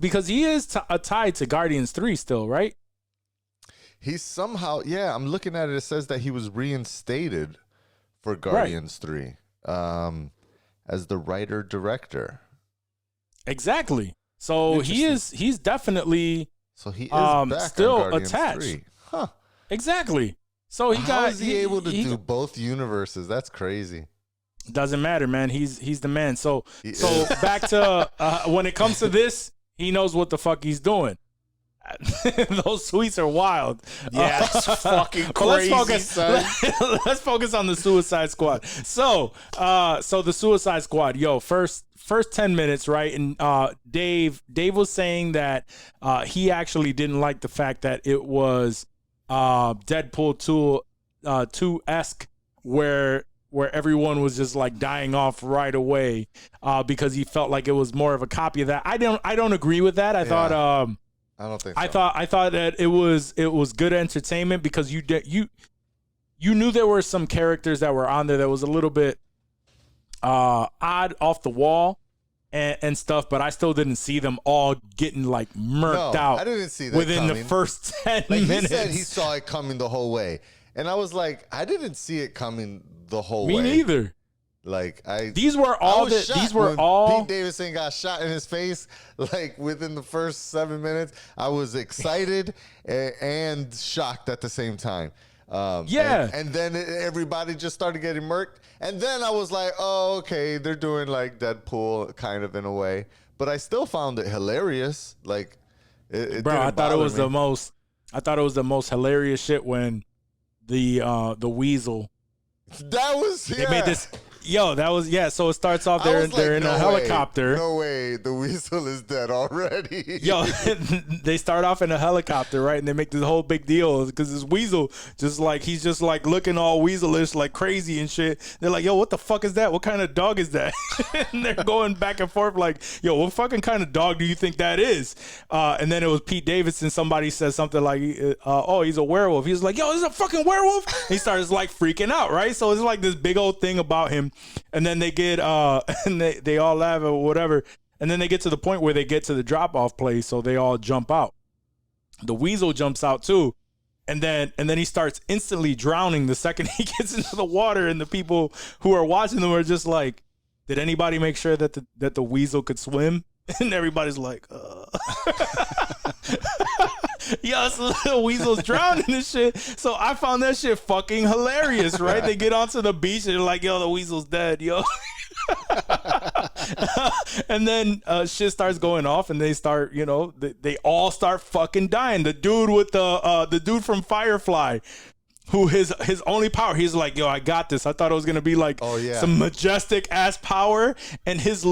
Speaker 4: because he is tied to Guardians 3 still, right?
Speaker 6: He's somehow, I'm looking at it. It says that he was reinstated for Guardians 3 as the writer-director.
Speaker 4: Exactly. So he's definitely
Speaker 6: So he is back
Speaker 4: still
Speaker 6: on Guardians
Speaker 4: attached.
Speaker 6: 3. Huh.
Speaker 4: Exactly. So
Speaker 6: How is he able to do both universes? That's crazy.
Speaker 4: Doesn't matter, man. He's the man. So
Speaker 6: He
Speaker 4: so
Speaker 6: is.
Speaker 4: back to when it comes to this, he knows what the fuck he's doing. Those tweets are wild.
Speaker 5: Yeah, that's fucking
Speaker 4: But let's
Speaker 5: crazy, son.
Speaker 4: let's focus on the Suicide Squad. So the Suicide Squad, first 10 minutes, right? And Dave was saying that he actually didn't like the fact that it was Deadpool 2-esque where everyone was just like dying off right away because he felt like it was more of a copy of that. I don't agree with that. I thought
Speaker 6: I don't think so.
Speaker 4: I thought that it was good entertainment because you knew there were some characters that were on there that was a little bit odd, off the wall and stuff, but I still didn't see them all getting like murked out.
Speaker 6: I didn't see that
Speaker 4: within
Speaker 6: coming.
Speaker 4: the first 10
Speaker 6: Like he
Speaker 4: minutes.
Speaker 6: said he saw it coming the whole way. And I was like, I didn't see it coming the whole
Speaker 4: Me
Speaker 6: way.
Speaker 4: neither.
Speaker 6: Like
Speaker 4: These were all
Speaker 6: Pete Davidson got shot in his face. Like within the first 7 minutes, I was excited and shocked at the same time. And then everybody just started getting murked. And then I was like, oh, okay, they're doing like Deadpool kind of in a way. But I still found it hilarious. Like, it
Speaker 4: Bro,
Speaker 6: didn't
Speaker 4: I thought it
Speaker 6: bother
Speaker 4: was
Speaker 6: me.
Speaker 4: the most hilarious shit when the Weasel.
Speaker 6: That was
Speaker 4: They made this. So it starts off they're in a helicopter.
Speaker 6: No way, the Weasel is dead already.
Speaker 4: They start off in a helicopter, right? And they make this whole big deal because this Weasel he's just like looking all weaselish, like crazy and shit. They're like, yo, what the fuck is that? What kind of dog is that? And they're going back and forth like, yo, what fucking kind of dog do you think that is? And then it was Pete Davidson. Somebody says something like, oh, he's a werewolf. He's like, yo, this is a fucking werewolf. And he starts like freaking out, right? So it's like this big old thing about him. And then they get and they all laugh or whatever. And then they get to the point where they get to the drop-off place, so they all jump out. The Weasel jumps out too. And then he starts instantly drowning the second he gets into the water, and the people who are watching them are just like, did anybody make sure that the Weasel could swim? And everybody's like, yo, so the Weasel's drowning and shit. So I found that shit fucking hilarious, right? They get onto the beach and they're like, yo, the Weasel's dead, yo. And then shit starts going off and they start, they all start fucking dying. The dude with the dude from Firefly, who his only power, he's like, yo, I got this. I thought it was gonna be like some majestic ass power, and his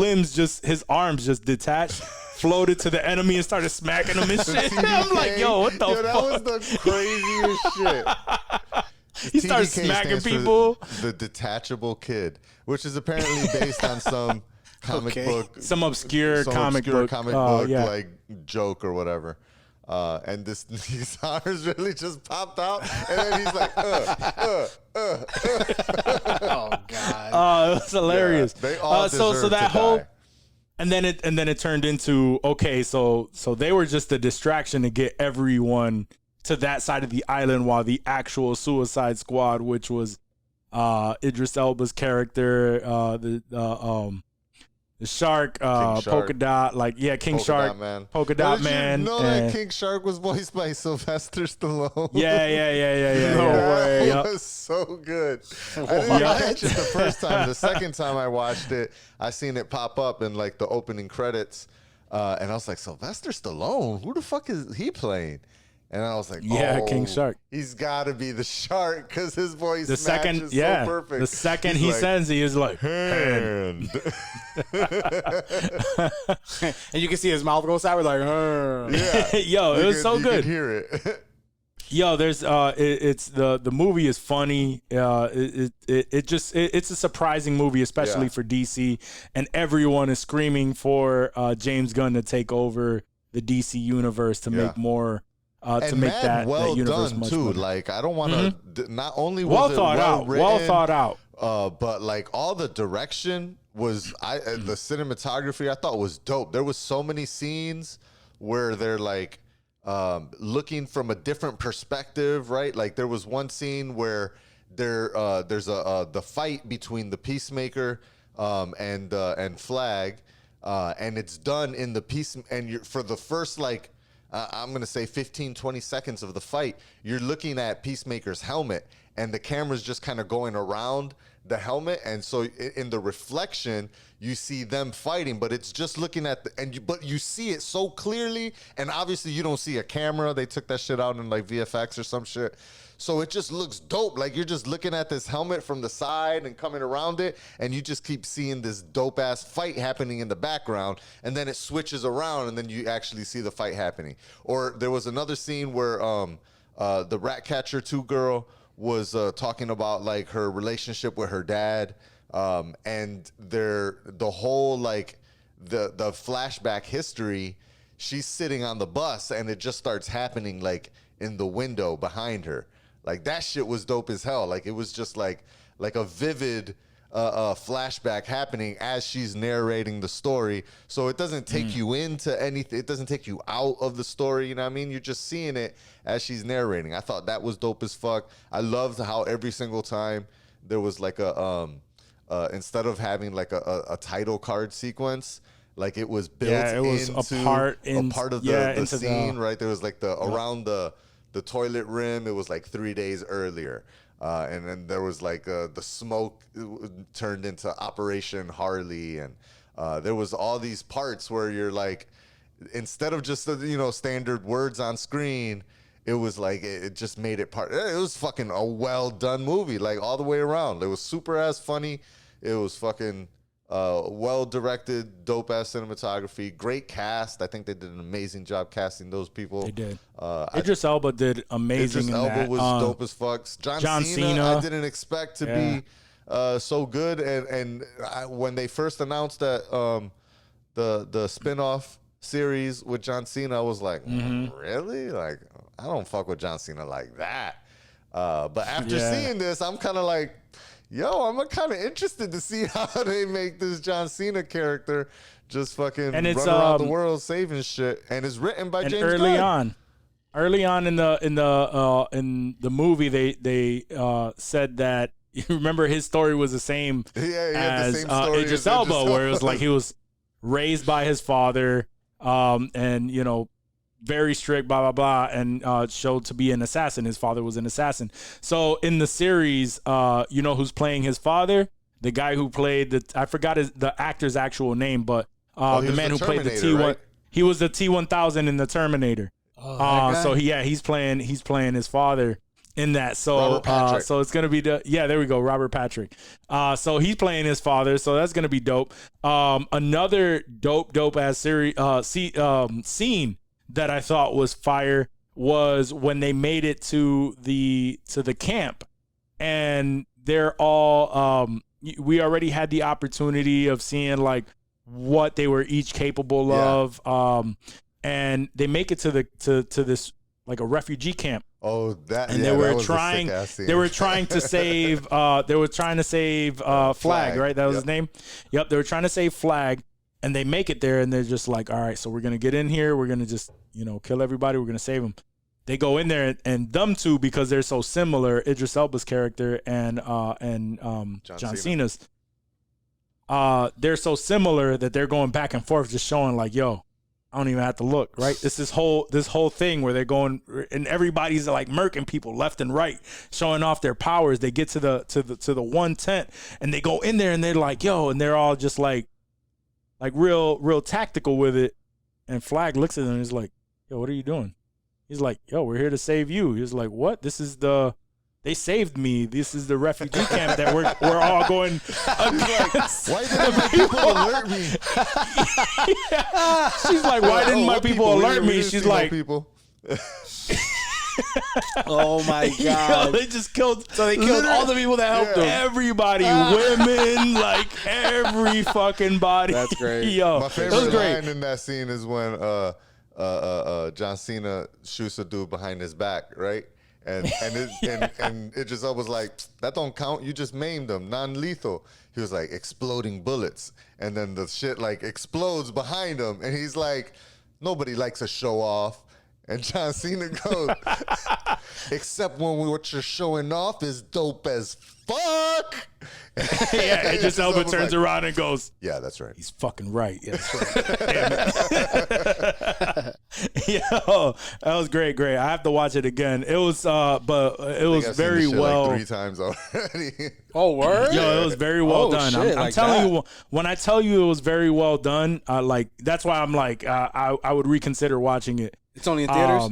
Speaker 4: arms just detached, floated to the enemy and started smacking him and shit. I'm like, yo, what the fuck?
Speaker 6: That was the craziest shit.
Speaker 4: He starts
Speaker 6: TDK
Speaker 4: smacking
Speaker 6: stands for
Speaker 4: people.
Speaker 6: The Detachable Kid, which is apparently based on some comic book,
Speaker 4: some obscure comic book
Speaker 6: like joke or whatever. And these honors really just popped out, and then he's like,
Speaker 5: Oh God!
Speaker 4: It was hilarious.
Speaker 6: Yeah, they all
Speaker 4: so that
Speaker 6: to
Speaker 4: whole,
Speaker 6: die.
Speaker 4: and then it turned into so they were just a distraction to get everyone to that side of the island, while the actual Suicide Squad, which was Idris Elba's character, the shark, Polka Dot, King Shark, Polka Dot Man.
Speaker 6: You know that King Shark was voiced by Sylvester Stallone?
Speaker 4: Yeah.
Speaker 6: No way.
Speaker 4: Yep.
Speaker 6: It was so good. I didn't catch it the first time. The second time I watched it, I seen it pop up in like the opening credits, and I was like, Sylvester Stallone? Who the fuck is he playing? And I was like,
Speaker 4: King Shark.
Speaker 6: He's got to be the shark because his voice
Speaker 4: the second,
Speaker 6: matches so perfect.
Speaker 4: The second he
Speaker 6: like,
Speaker 4: sends, he is like,
Speaker 6: hand.
Speaker 5: And you can see his mouth go sideways like,
Speaker 6: Yeah.
Speaker 4: Yo, it was so good.
Speaker 6: You could hear it.
Speaker 4: Yo, there's it's the movie is funny. It's a surprising movie, especially for DC, and everyone is screaming for James Gunn to take over the DC universe to make more. To make that universe
Speaker 6: done
Speaker 4: much
Speaker 6: too.
Speaker 4: better.
Speaker 6: Like I don't want to. Not only was
Speaker 4: well
Speaker 6: it
Speaker 4: thought out,
Speaker 6: but like all the direction was. The cinematography I thought was dope. There was so many scenes where they're like looking from a different perspective, right? Like there was one scene where there's the fight between the Peacemaker and Flag, and it's done in the peace. And for the first I'm going to say 15, 20 seconds of the fight, you're looking at Peacemaker's helmet, and the camera's just kind of going around the helmet. And so in the reflection, you see them fighting, but it's just looking at but you see it so clearly. And obviously you don't see a camera. They took that shit out in like VFX or some shit. So it just looks dope. Like you're just looking at this helmet from the side and coming around it, and you just keep seeing this dope ass fight happening in the background, and then it switches around, and then you actually see the fight happening. Or there was another scene where the Ratcatcher 2 girl was talking about like her relationship with her dad, and the whole like the flashback history. She's sitting on the bus, and it just starts happening like in the window behind her. Like that shit was dope as hell. Like it was just like a vivid flashback happening as she's narrating the story. So it doesn't take you into anything. It doesn't take you out of the story. You know what I mean? You're just seeing it as she's narrating. I thought that was dope as fuck. I loved how every single time there was like instead of having like a title card sequence, like it was built into a part of the scene, right? There was like around the toilet rim, it was like 3 days earlier. And then there was like the smoke turned into Operation Harley. And there was all these parts where you're like, instead of just, standard words on screen, it was like, it just made it part. It was fucking a well done movie, like all the way around. It was super ass funny. It was fucking well directed, dope ass cinematography, great cast. I think they did an amazing job casting those people.
Speaker 4: They did. Idris Elba did amazing.
Speaker 6: Idris Elba was dope as fuck. John Cena, I didn't expect to be so good. And when they first announced that the spinoff series with John Cena, I was like, really? Like, I don't fuck with John Cena like that. But after seeing this, I'm kind of like, yo, I'm kind of interested to see how they make this John Cena character just fucking run around the world saving shit. And it's written by James Gunn.
Speaker 4: Early on in the movie, they said that, you remember his story was the same as
Speaker 6: the same story
Speaker 4: Idris Elba, where it was like he was raised by his father, and very strict, blah, blah, blah, and showed to be an assassin. His father was an assassin. So in the series, who's playing his father? The guy who played I forgot the actor's actual name, but the man who played the T1, right? He was the T-1000 in the Terminator. So he's playing his father in that. So so it's gonna be there we go, Robert Patrick. So he's playing his father, so that's gonna be dope. Another dope ass series scene that I thought was fire was when they made it to the camp, and they're all we already had the opportunity of seeing like what they were each capable of. And they make it to this like a refugee camp.
Speaker 6: Oh, that
Speaker 4: and
Speaker 6: yeah,
Speaker 4: they were
Speaker 6: that
Speaker 4: trying to save Flag, right? That was his name. Yep, they were trying to save Flag, and they make it there, and they're just like, all right, so we're gonna get in here, we're gonna just kill everybody, we're gonna save them. They go in there, and them two, because they're so similar, Idris Elba's character and John Cena's, they're so similar that they're going back and forth, just showing like, yo, I don't even have to look, right? This whole thing where they're going and everybody's like murking people left and right, showing off their powers. They get to the one tent and they go in there and they're like, yo, and they're all just like real tactical with it. And Flag looks at them and he's like, yo, what are you doing? He's like, yo, we're here to save you. He's like, what? They saved me. This is the refugee camp that we're all going against.
Speaker 6: Why didn't my people alert me?
Speaker 4: Yeah. She's like, why didn't my people alert me? She's like,
Speaker 6: people.
Speaker 5: Oh my God.
Speaker 4: Yo, they just killed.
Speaker 5: So they killed all the people that helped them.
Speaker 4: Everybody, women, like every fucking body.
Speaker 5: That's great.
Speaker 6: Yo, my favorite line in that scene is when John Cena shoots a dude behind his back, right? And it just was like, that don't count. You just maimed him, non-lethal. He was like, exploding bullets. And then the shit like explodes behind him. And he's like, nobody likes a show off. And John Cena goes, except when what you're showing off is dope as fuck.
Speaker 4: Yeah, and just Elba turns like, around and goes,
Speaker 6: yeah, that's right.
Speaker 4: He's fucking right. Yeah, that's right. Damn it. Yo, that was great. I have to watch it again. It was, but it was very well.
Speaker 6: Like 3 times already.
Speaker 5: Oh, word?
Speaker 4: Yo, it was very well done.
Speaker 5: Shit,
Speaker 4: I'm telling you, when I tell you it was very well done, like that's why I'm like, I would reconsider watching it.
Speaker 5: It's only in theaters?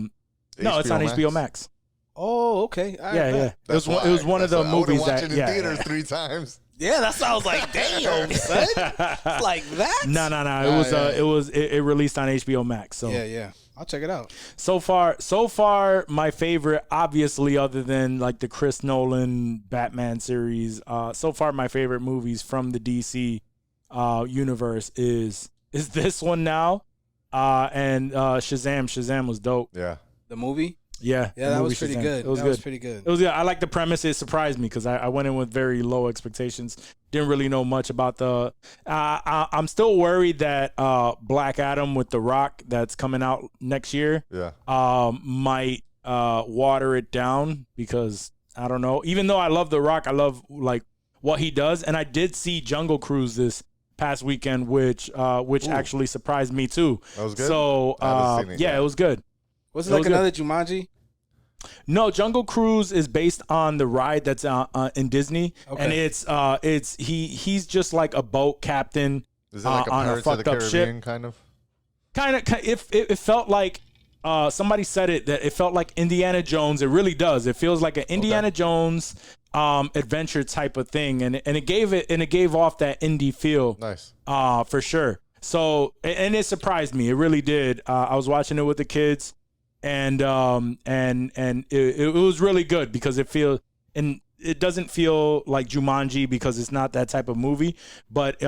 Speaker 4: No, it's on HBO Max.
Speaker 5: Oh, okay.
Speaker 4: Yeah. It was one of the movies that
Speaker 6: in theaters 3 times.
Speaker 5: Yeah, that sounds like damn, son. It's like that.
Speaker 4: No. It released on HBO Max. So
Speaker 5: yeah. I'll check it out.
Speaker 4: So far, my favorite, obviously, other than like the Chris Nolan Batman series, so far my favorite movies from the DC universe is this one now. And Shazam. Shazam was dope.
Speaker 6: Yeah.
Speaker 5: The movie?
Speaker 4: Yeah,
Speaker 5: that was pretty good.
Speaker 4: It was
Speaker 5: pretty good.
Speaker 4: It was good. I like the premise. It surprised me because I went in with very low expectations. Didn't really know much about the. I'm still worried that Black Adam with The Rock that's coming out next year.
Speaker 6: Yeah.
Speaker 4: Might water it down because I don't know. Even though I love The Rock, I love like what he does, and I did see Jungle Cruise this past weekend, which actually surprised me too.
Speaker 6: That was good.
Speaker 4: So it was good.
Speaker 5: Was it like another Jumanji?
Speaker 4: No, Jungle Cruise is based on the ride that's in Disney, and it's he's just like a boat captain.
Speaker 6: Is it like
Speaker 4: on a fucked up ship?
Speaker 6: Kind of.
Speaker 4: It felt like somebody said it that it felt like Indiana Jones. It really does. It feels like an Indiana Jones adventure type of thing, and it gave off that indie feel.
Speaker 6: Nice.
Speaker 4: For sure. So and it surprised me. It really did. I was watching it with the kids. And it was really good because it doesn't feel like Jumanji because it's not that type of movie, but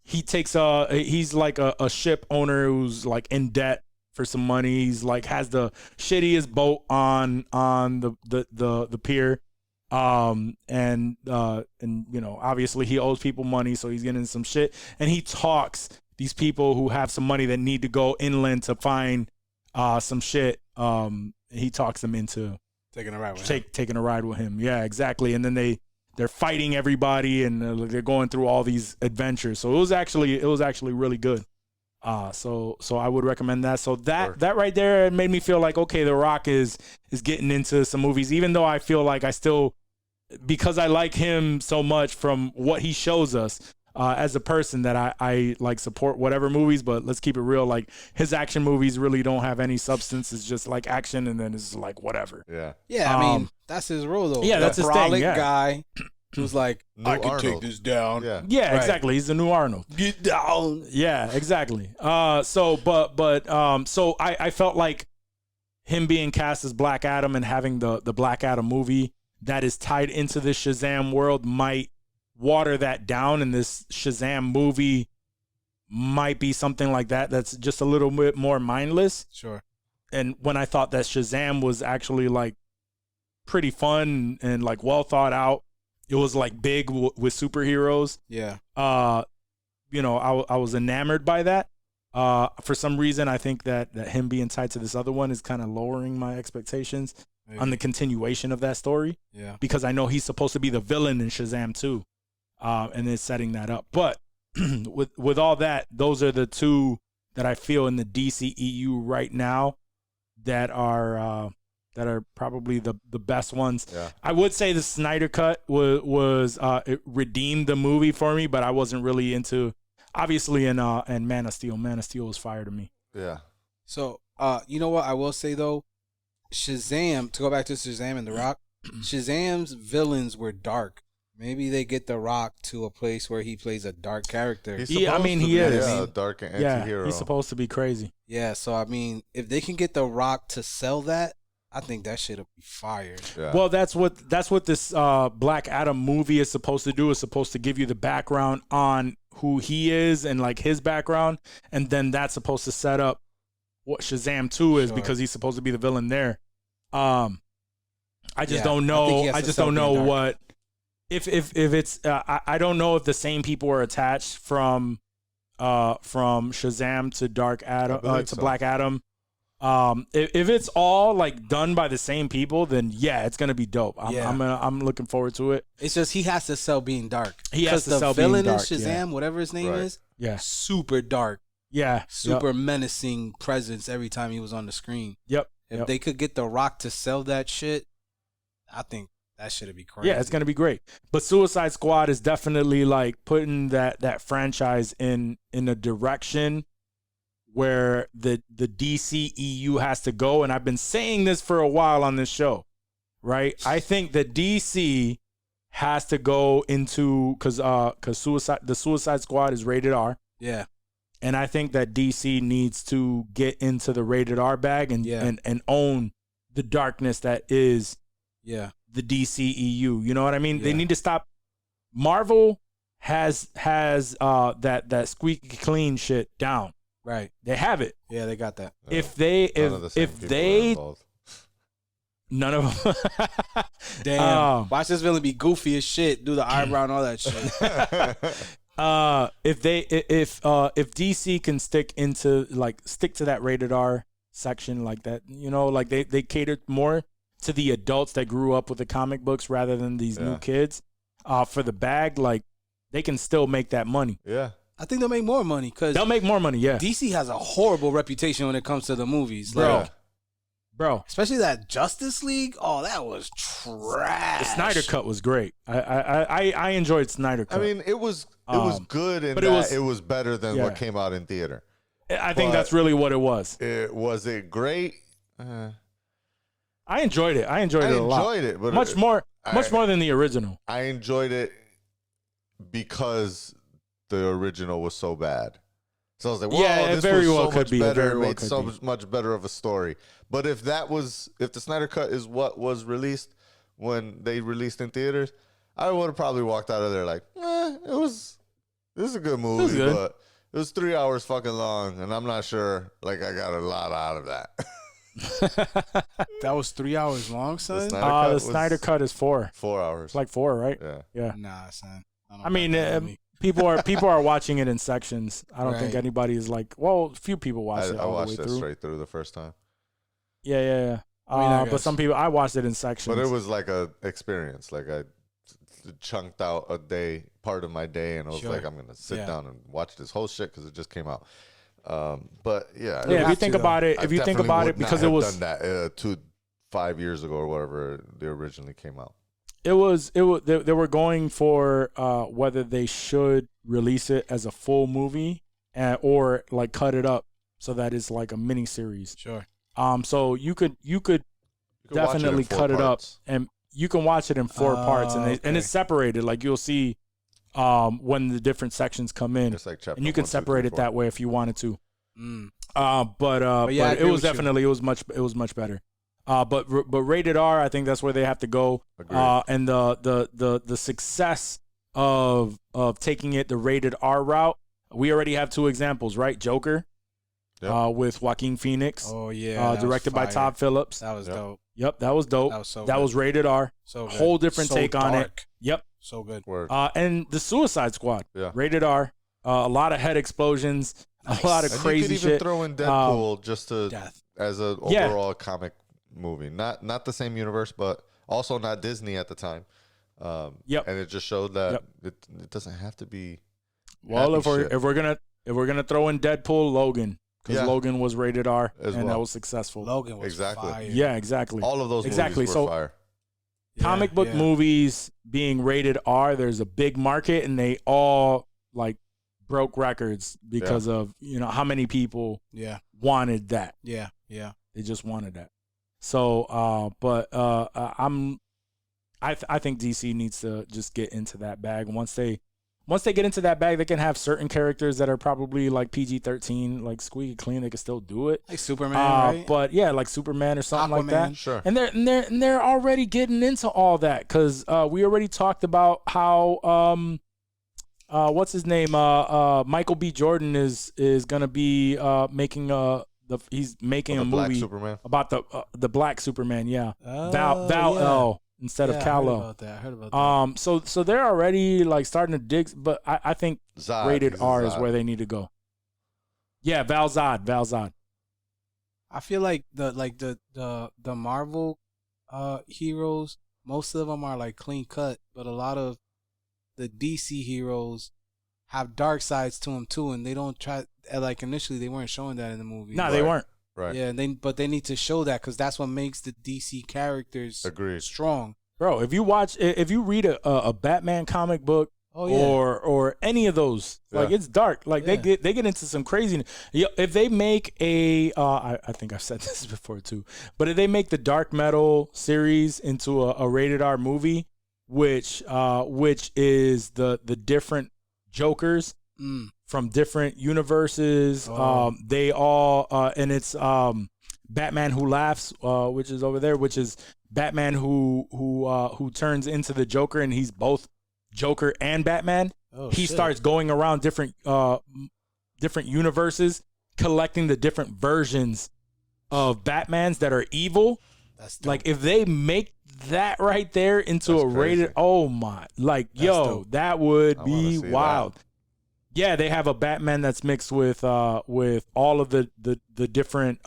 Speaker 4: he's like a ship owner who's like in debt for some money. He's like has the shittiest boat on the pier. And obviously he owes people money, so he's getting some shit, and he talks these people who have some money that need to go inland to find some shit. He talks them into
Speaker 5: taking a ride with him.
Speaker 4: Yeah, exactly. And then they're fighting everybody, and they're going through all these adventures. So it was actually really good. So I would recommend that. So that right there made me feel like, okay, The Rock is getting into some movies, even though I feel like I still, because I like him so much from what he shows us. As a person that I like support whatever movies, but let's keep it real. Like his action movies really don't have any substance. It's just like action, and then it's like whatever.
Speaker 6: Yeah.
Speaker 5: Yeah. I mean, that's his role though.
Speaker 4: Yeah, that's his thing. Yeah.
Speaker 5: Guy who's like, I can
Speaker 6: Arnold.
Speaker 5: take this down.
Speaker 6: Yeah.
Speaker 4: Yeah, exactly. He's the new Arnold.
Speaker 5: Get down.
Speaker 4: Yeah, exactly. So I felt like him being cast as Black Adam and having the Black Adam movie that is tied into the Shazam world might water that down, and this Shazam movie might be something like that. That's just a little bit more mindless.
Speaker 5: Sure.
Speaker 4: And when I thought that Shazam was actually like pretty fun and like well thought out, it was like big with superheroes.
Speaker 5: Yeah.
Speaker 4: You know, I was enamored by that. For some reason, I think that him being tied to this other one is kind of lowering my expectations on the continuation of that story.
Speaker 5: Yeah.
Speaker 4: Because I know he's supposed to be the villain in Shazam too, and it's setting that up. But with all that, those are the two that I feel in the DCEU right now that are probably the best ones.
Speaker 6: Yeah.
Speaker 4: I would say the Snyder Cut was it redeemed the movie for me, but I wasn't really into. Obviously, in Man of Steel. Man of Steel was fire to me.
Speaker 6: Yeah.
Speaker 5: So, you know what I will say though, Shazam. To go back to Shazam and The Rock, Shazam's villains were dark. Maybe they get The Rock to a place where he plays a dark character.
Speaker 4: He is.
Speaker 6: Yeah, dark and anti-hero.
Speaker 4: He's supposed to be crazy.
Speaker 5: Yeah. So I mean, if they can get The Rock to sell that, I think that shit'll be fired.
Speaker 6: Yeah.
Speaker 4: Well, that's what this Black Adam movie is supposed to do. Is supposed to give you the background on who he is and like his background, and then that's supposed to set up what Shazam 2 is because he's supposed to be the villain there. I just don't know. I just don't know what if it's. I don't know if the same people are attached from Shazam to Dark Adam to Black Adam. If it's all like done by the same people, then yeah, it's gonna be dope. I'm looking forward to it.
Speaker 5: It's just he has to sell being dark.
Speaker 4: He has to sell
Speaker 5: being dark. The villain in Shazam, whatever his name is, super dark.
Speaker 4: Yeah,
Speaker 5: super menacing presence every time he was on the screen.
Speaker 4: Yep.
Speaker 5: If they could get The Rock to sell that shit, I think that shit'd be crazy.
Speaker 4: Yeah, it's gonna be great. But Suicide Squad is definitely like putting that franchise in a direction where the DCEU has to go, and I've been saying this for a while on this show, right? I think that DC has to go into because the Suicide Squad is rated R.
Speaker 5: Yeah,
Speaker 4: and I think that DC needs to get into the rated R bag and own the darkness that is the DCEU. You know what I mean? They need to stop. Marvel has that squeaky clean shit down.
Speaker 5: Right.
Speaker 4: They have it.
Speaker 5: Yeah, they got that.
Speaker 4: If they none of them.
Speaker 5: Damn. Watch this villain be goofy as shit, do the eyebrow and all that shit.
Speaker 4: If DC can stick to that rated R section like that, you know, like they cater more to the adults that grew up with the comic books rather than these new kids. For the bag, like they can still make that money.
Speaker 6: Yeah.
Speaker 5: I think they'll make more money because
Speaker 4: they'll make more money. Yeah,
Speaker 5: DC has a horrible reputation when it comes to the movies,
Speaker 4: bro.
Speaker 5: Especially that Justice League. Oh, that was trash.
Speaker 4: The Snyder Cut was great. I enjoyed Snyder Cut.
Speaker 6: I mean, it was good, and it was better than what came out in theater.
Speaker 4: I think that's really what it was.
Speaker 6: Was it great?
Speaker 4: I enjoyed it. I enjoyed it a lot.
Speaker 6: But
Speaker 4: much more than the original.
Speaker 6: I enjoyed it because the original was so bad. So I was like, well, this very was well so much better. It made so much better of a story. But if the Snyder Cut is what was released when they released in theaters, I would have probably walked out of there like, this is a good movie, but it was 3 hours fucking long, and I'm not sure like I got a lot out of that.
Speaker 5: That was 3 hours long, son?
Speaker 4: The Snyder Cut is 4.
Speaker 6: 4 hours.
Speaker 4: It's like 4, right?
Speaker 6: Yeah.
Speaker 5: Nah, son.
Speaker 4: I mean, people are watching it in sections. I don't think anybody is like, well, a few people watch it all the way through. I watched it straight
Speaker 6: through the first time.
Speaker 4: Yeah. But some people, I watched it in sections.
Speaker 6: But it was like a experience. Like I chunked out part of my day, and I was like, I'm gonna sit down and watch this whole shit because it just came out. But yeah.
Speaker 4: If you think about it, because it was
Speaker 6: done that 5 years ago or whatever they originally came out.
Speaker 4: It was they were going for whether they should release it as a full movie or like cut it up so that it's like a mini series.
Speaker 5: Sure.
Speaker 4: So you could definitely cut it up, and you can watch it in 4 parts, and it's separated. Like you'll see when the different sections come in,
Speaker 6: like
Speaker 4: and you can separate it that way if you wanted to. But
Speaker 5: yeah,
Speaker 4: it was definitely it was much better. But rated R, I think that's where they have to go. And the success of taking it the rated R route. We already have 2 examples, right? Joker, with Joaquin Phoenix.
Speaker 5: Oh yeah,
Speaker 4: directed by Todd Phillips.
Speaker 5: That was dope.
Speaker 4: Yep, that was dope. That was rated R.
Speaker 5: So good.
Speaker 4: Whole different
Speaker 5: So
Speaker 4: take on it.
Speaker 5: dark.
Speaker 4: Yep.
Speaker 5: So good.
Speaker 6: Word.
Speaker 4: And the Suicide Squad,
Speaker 6: Yeah.
Speaker 4: rated R. A lot of head explosions, a lot of
Speaker 6: And
Speaker 4: crazy
Speaker 6: you could even
Speaker 4: shit.
Speaker 6: throw in Deadpool just to
Speaker 5: Death.
Speaker 6: as an overall comic movie. Not the same universe, but also not Disney at the time.
Speaker 4: Yep.
Speaker 6: And it just showed that it doesn't have to be.
Speaker 4: Well, if
Speaker 6: happy
Speaker 4: we're
Speaker 6: shit.
Speaker 4: gonna throw in Deadpool, Logan, because Logan was rated R
Speaker 6: As
Speaker 4: and
Speaker 6: well.
Speaker 4: that was successful.
Speaker 5: Logan was
Speaker 6: Exactly.
Speaker 5: fire.
Speaker 4: Yeah, exactly.
Speaker 6: All of those
Speaker 4: Exactly.
Speaker 6: movies
Speaker 4: So
Speaker 6: were fire.
Speaker 4: comic book movies being rated R, there's a big market, and they all like broke records because of how many people wanted that.
Speaker 5: Yeah.
Speaker 4: They just wanted that. So, I think DC needs to just get into that bag. Once they get into that bag, they can have certain characters that are probably like PG-13, like squeaky clean. They can still do it,
Speaker 5: like Superman, right?
Speaker 4: But yeah, like Superman or something like that.
Speaker 6: Sure.
Speaker 4: And they're already getting into all that because we already talked about how what's his name? Michael B. Jordan is gonna be making a movie
Speaker 6: Superman.
Speaker 4: about the Black Superman. Yeah,
Speaker 5: Oh,
Speaker 4: Val-El instead of
Speaker 5: I
Speaker 4: Kal-El.
Speaker 5: heard about that.
Speaker 4: So they're already like starting to dig, but I think
Speaker 6: Zod,
Speaker 4: rated
Speaker 6: he's a
Speaker 4: R is
Speaker 6: Zod.
Speaker 4: where they need to go. Yeah, Val-Zod.
Speaker 5: I feel like the Marvel heroes, most of them are like clean cut, but a lot of the DC heroes have dark sides to them too, and they don't try. Like initially, they weren't showing that in the movie.
Speaker 4: No, they weren't.
Speaker 6: Right.
Speaker 5: Yeah, but they need to show that because that's what makes the DC characters
Speaker 6: Agreed.
Speaker 5: strong.
Speaker 4: Bro, if you read a Batman comic book or any of those, like it's dark. Like they get into some craziness. If they make I think I've said this before too, but if they make the Dark Metal series into a rated R movie, which is the different Jokers from different universes, they all and it's Batman Who Laughs, which is over there, which is Batman who turns into the Joker, and he's both Joker and Batman. He starts going around different universes, collecting the different versions of Batmans that are evil.
Speaker 5: That's dope.
Speaker 4: Like if they make that right there into a rated, oh my, like yo, that would be wild. Yeah, they have a Batman that's mixed with all of the different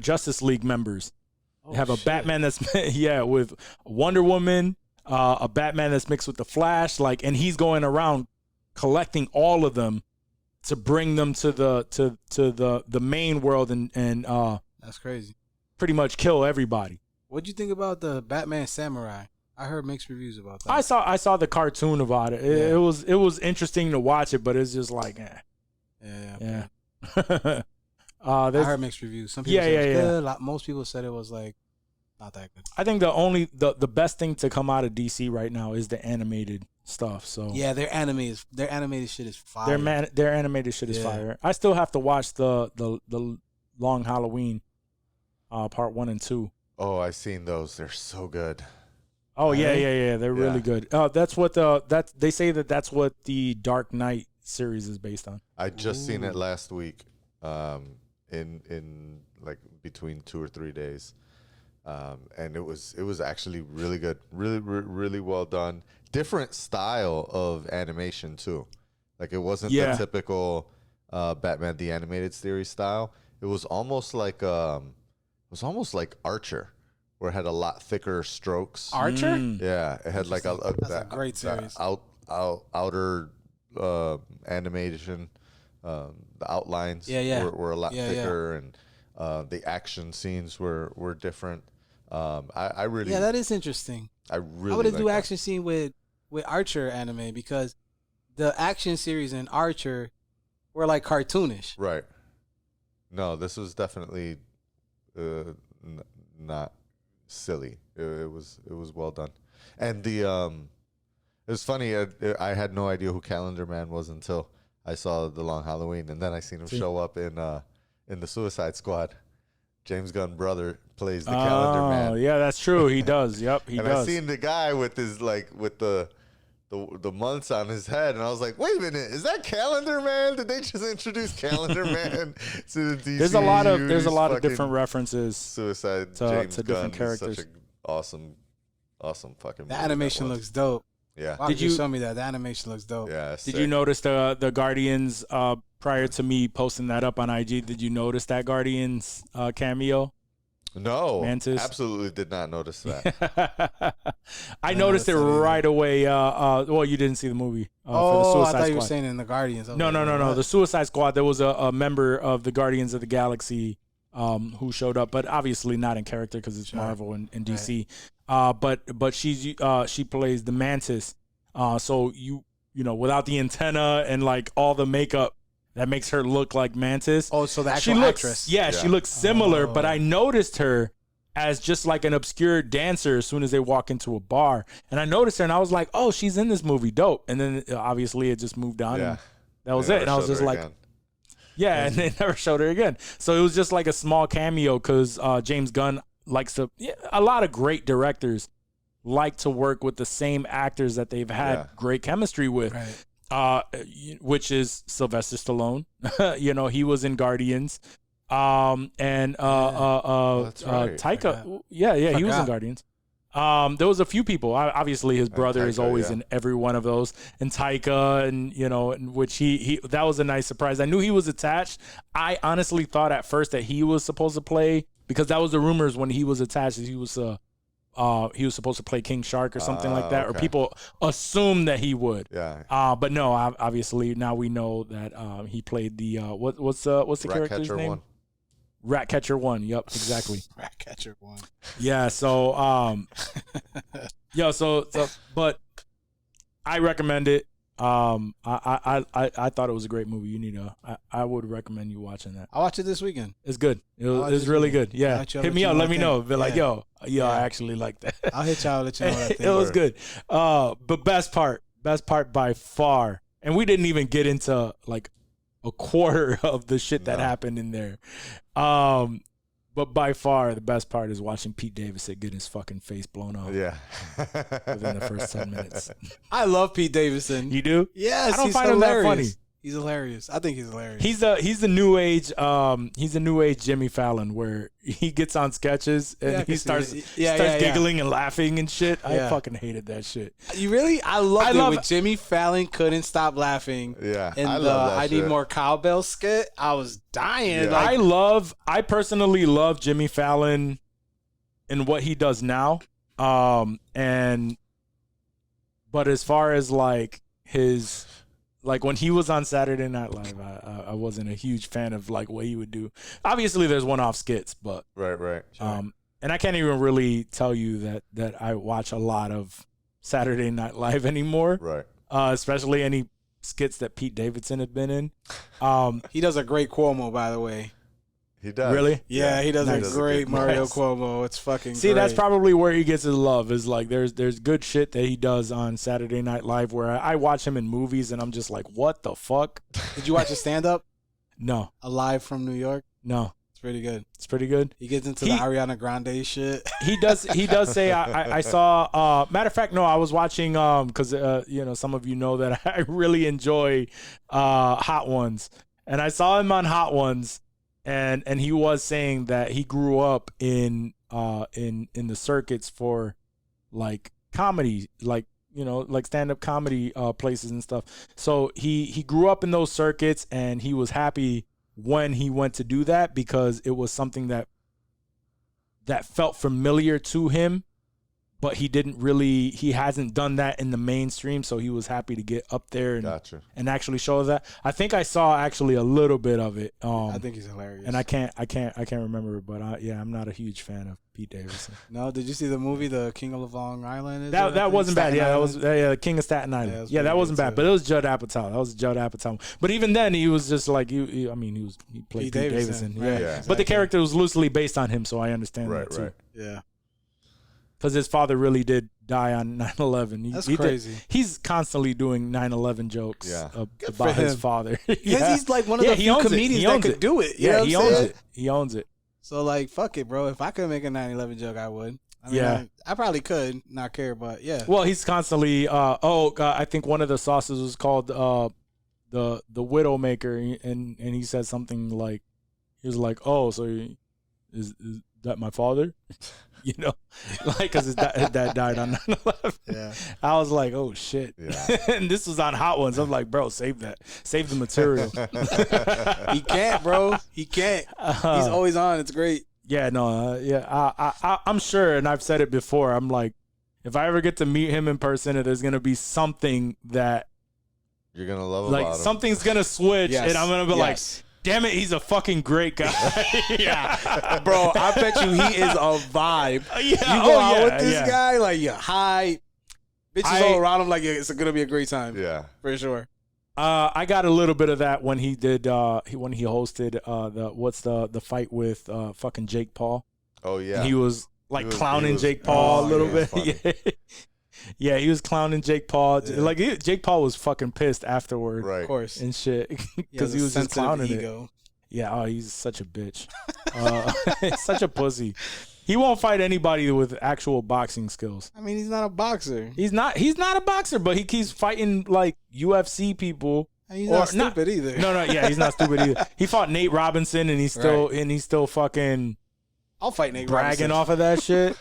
Speaker 4: Justice League members. They have a Batman that's with Wonder Woman, a Batman that's mixed with the Flash, like, and he's going around collecting all of them to bring them to the main world and
Speaker 5: that's crazy.
Speaker 4: Pretty much kill everybody.
Speaker 5: What'd you think about the Batman Samurai? I heard mixed reviews about that.
Speaker 4: I saw the cartoon about it. It was interesting to watch it, but it's just like, yeah.
Speaker 5: I heard mixed reviews. Some people said it was good. Like, most people said it was like not that good.
Speaker 4: I think the best thing to come out of DC right now is the animated stuff. So
Speaker 5: yeah, their animated shit is fire.
Speaker 4: Their animated shit is fire. I still have to watch the Long Halloween, part 1 and 2.
Speaker 6: Oh, I've seen those. They're so good.
Speaker 4: Oh yeah. They're really good. That's what they say that's what the Dark Knight series is based on.
Speaker 6: I just seen it last week, in like between 2 or 3 days, and it was actually really good, really well done. Different style of animation too, like it wasn't the typical Batman the Animated Series style. It was almost like Archer, where it had a lot thicker strokes.
Speaker 5: Archer?
Speaker 6: Yeah, it had like
Speaker 5: that's a great series.
Speaker 6: Outer animation, the outlines were a lot thicker, and the action scenes were different. I really
Speaker 5: that is interesting.
Speaker 6: I
Speaker 5: would
Speaker 6: like
Speaker 5: do
Speaker 6: that.
Speaker 5: action scene with Archer anime because the action series in Archer were like cartoonish.
Speaker 6: Right. No, this was definitely not silly. It was well done, and it was funny. I had no idea who Calendar Man was until I saw the Long Halloween, and then I seen him show up in the Suicide Squad. James Gunn brother plays the Calendar Man.
Speaker 4: Oh, yeah, that's true. He does. Yep, he
Speaker 6: and
Speaker 4: does.
Speaker 6: I seen the guy with his with the months on his head, and I was like, wait a minute, is that Calendar Man? Did they just introduce Calendar Man to the DC?
Speaker 4: There's a lot of different references
Speaker 6: Suicide
Speaker 4: to
Speaker 6: James
Speaker 4: different
Speaker 6: Gunn
Speaker 4: characters.
Speaker 6: Such an awesome fucking
Speaker 5: The
Speaker 6: movie
Speaker 5: animation looks dope.
Speaker 6: Yeah.
Speaker 5: Why did you show me that? The animation looks dope.
Speaker 6: Yeah.
Speaker 4: Did you notice the Guardians prior to me posting that up on IG? Did you notice that Guardians cameo?
Speaker 6: No,
Speaker 4: Mantis?
Speaker 6: absolutely did not notice that.
Speaker 4: I noticed it right away. Well, you didn't see the movie. For the
Speaker 5: I
Speaker 4: Suicide
Speaker 5: thought you were
Speaker 4: Squad.
Speaker 5: saying in the Guardians.
Speaker 4: No. The Suicide Squad. There was a member of the Guardians of the Galaxy who showed up, but obviously not in character because it's Marvel and DC. But she plays the Mantis. So you without the antenna and like all the makeup. That makes her look like Mantis.
Speaker 5: Oh, so the actual actress.
Speaker 4: Yeah, she looks similar, but I noticed her as just like an obscure dancer as soon as they walk into a bar. And I noticed her and I was like, oh, she's in this movie. Dope. And then obviously it just moved on.
Speaker 6: Yeah.
Speaker 4: And that was it. And I was just like, yeah, and they never showed her again. So it was just like a small cameo because James Gunn likes to, a lot of great directors like to work with the same actors that they've had great chemistry with.
Speaker 5: Right.
Speaker 4: Which is Sylvester Stallone. He was in Guardians. And
Speaker 6: that's right.
Speaker 4: Taika. Yeah, he was in Guardians. There was a few people. Obviously, his brother is always in every one of those. And Taika, and in which he that was a nice surprise. I knew he was attached. I honestly thought at first that he was supposed to play, because that was the rumors when he was attached. He was supposed to play King Shark or something like that, or people assumed that he would.
Speaker 6: Yeah.
Speaker 4: But no, obviously now we know that he played the what's the character's name?
Speaker 6: 1.
Speaker 4: Ratcatcher 1. Yep, exactly.
Speaker 5: Ratcatcher 1.
Speaker 4: Yeah. So but I recommend it. I thought it was a great movie. You need I would recommend you watching that.
Speaker 5: I'll watch it this weekend.
Speaker 4: It's good. It was really good. Yeah. Hit me up. Let me know. Be like, yo, I actually like that.
Speaker 5: I'll hit y'all. Let you know what I think.
Speaker 4: It was good. But best part by far, and we didn't even get into like a quarter of the shit that happened in there. But by far, the best part is watching Pete Davidson get his fucking face blown off.
Speaker 6: Yeah.
Speaker 4: Within the first 10 minutes.
Speaker 5: I love Pete Davidson.
Speaker 4: You do?
Speaker 5: Yes.
Speaker 4: I don't find him that funny.
Speaker 5: He's hilarious. I think he's hilarious.
Speaker 4: He's the new age. He's a new age Jimmy Fallon, where he gets on sketches and he starts giggling and laughing and shit. I fucking hated that shit.
Speaker 5: You really? I loved it when Jimmy Fallon couldn't stop laughing.
Speaker 6: Yeah,
Speaker 5: and I Need More Cowbell skit. I was dying.
Speaker 6: Yeah.
Speaker 5: Like,
Speaker 4: I personally love Jimmy Fallon and what he does now. But as far as like his. Like when he was on Saturday Night Live, I wasn't a huge fan of like what he would do. Obviously, there's one-off skits, but
Speaker 6: right.
Speaker 4: And I can't even really tell you that I watch a lot of Saturday Night Live anymore.
Speaker 6: Right.
Speaker 4: Especially any skits that Pete Davidson had been in.
Speaker 5: He does a great Cuomo, by the way.
Speaker 6: He does.
Speaker 4: Really?
Speaker 5: Yeah, he does a great Mario Cuomo. It's fucking
Speaker 4: See,
Speaker 5: great.
Speaker 4: that's probably where he gets his love, is like there's good shit that he does on Saturday Night Live where I watch him in movies and I'm just like, what the fuck?
Speaker 5: Did you watch his stand-up?
Speaker 4: No.
Speaker 5: Alive from New York?
Speaker 4: No.
Speaker 5: It's pretty good.
Speaker 4: It's pretty good.
Speaker 5: He gets into the Ariana Grande shit.
Speaker 4: He does say I saw matter of fact, no, I was watching because some of you know that I really enjoy Hot Ones. And I saw him on Hot Ones. And he was saying that he grew up in the circuits for like comedy, like like stand-up comedy places and stuff. So he grew up in those circuits, and he was happy when he went to do that because it was something that felt familiar to him. But he hasn't done that in the mainstream, so he was happy to get up there and actually show that. I think I saw actually a little bit of it.
Speaker 5: I think he's hilarious.
Speaker 4: And I can't remember it, but I'm not a huge fan of Pete Davidson.
Speaker 5: No, did you see the movie The King of Long Island?
Speaker 4: That wasn't bad. Yeah, that was King of Staten Island. Yeah, that wasn't bad, but it was Judd Apatow. That was Judd Apatow. But even then, he was just like he played Pete Davidson.
Speaker 5: Right,
Speaker 4: yeah.
Speaker 5: exactly.
Speaker 4: But the character was loosely based on him, so I understand that too.
Speaker 6: Right.
Speaker 5: Yeah.
Speaker 4: Because his father really did die on 9/11.
Speaker 5: That's crazy.
Speaker 4: He's constantly doing 9/11 jokes about his father.
Speaker 5: Because he's like one of the few comedians that could do it.
Speaker 4: Yeah, he owns it. He owns it.
Speaker 5: So like, fuck it, bro. If I could make a 9/11 joke, I would. I mean, I probably could not care, but yeah.
Speaker 4: Well, he's constantly. I think one of the sauces was called the Widowmaker, and he said something like, he was like, oh, so is that my father? You know, like, because his dad died on 9/11. Yeah. I was like, oh shit. Yeah. And this was on Hot Ones. I'm like, bro, save that. Save the material.
Speaker 5: He can't, bro. He can't. He's always on. It's great.
Speaker 4: Yeah, no, I'm sure, and I've said it before. I'm like, if I ever get to meet him in person, there's gonna be something that
Speaker 6: you're gonna love
Speaker 4: like
Speaker 6: about him.
Speaker 4: Something's gonna switch, and I'm gonna be like, damn it, he's a fucking great guy.
Speaker 5: Yeah, bro, I bet you he is a vibe.
Speaker 4: Yeah,
Speaker 5: you go out with this guy, like, hi, bitches all around him, like, it's gonna be a great time.
Speaker 6: Yeah,
Speaker 5: for sure.
Speaker 4: I got a little bit of that when he did when he hosted the fight with fucking Jake Paul.
Speaker 6: Oh yeah,
Speaker 4: and he was like clowning Jake Paul a little bit. Yeah, he was clowning Jake Paul. Yeah. Like Jake Paul was fucking pissed afterward,
Speaker 6: right?
Speaker 5: Of course,
Speaker 4: and shit, because he was just clowning ego. It. Yeah, oh, he's such a bitch, such a pussy. He won't fight anybody with actual boxing skills.
Speaker 5: I mean, he's not a boxer.
Speaker 4: He's not a boxer, but he keeps fighting like UFC people.
Speaker 5: And he's not stupid either.
Speaker 4: No, yeah, he's not stupid either. He fought Nate Robinson, and he's still fucking.
Speaker 5: I'll fight Nate
Speaker 4: bragging
Speaker 5: Robinson.
Speaker 4: off of that shit.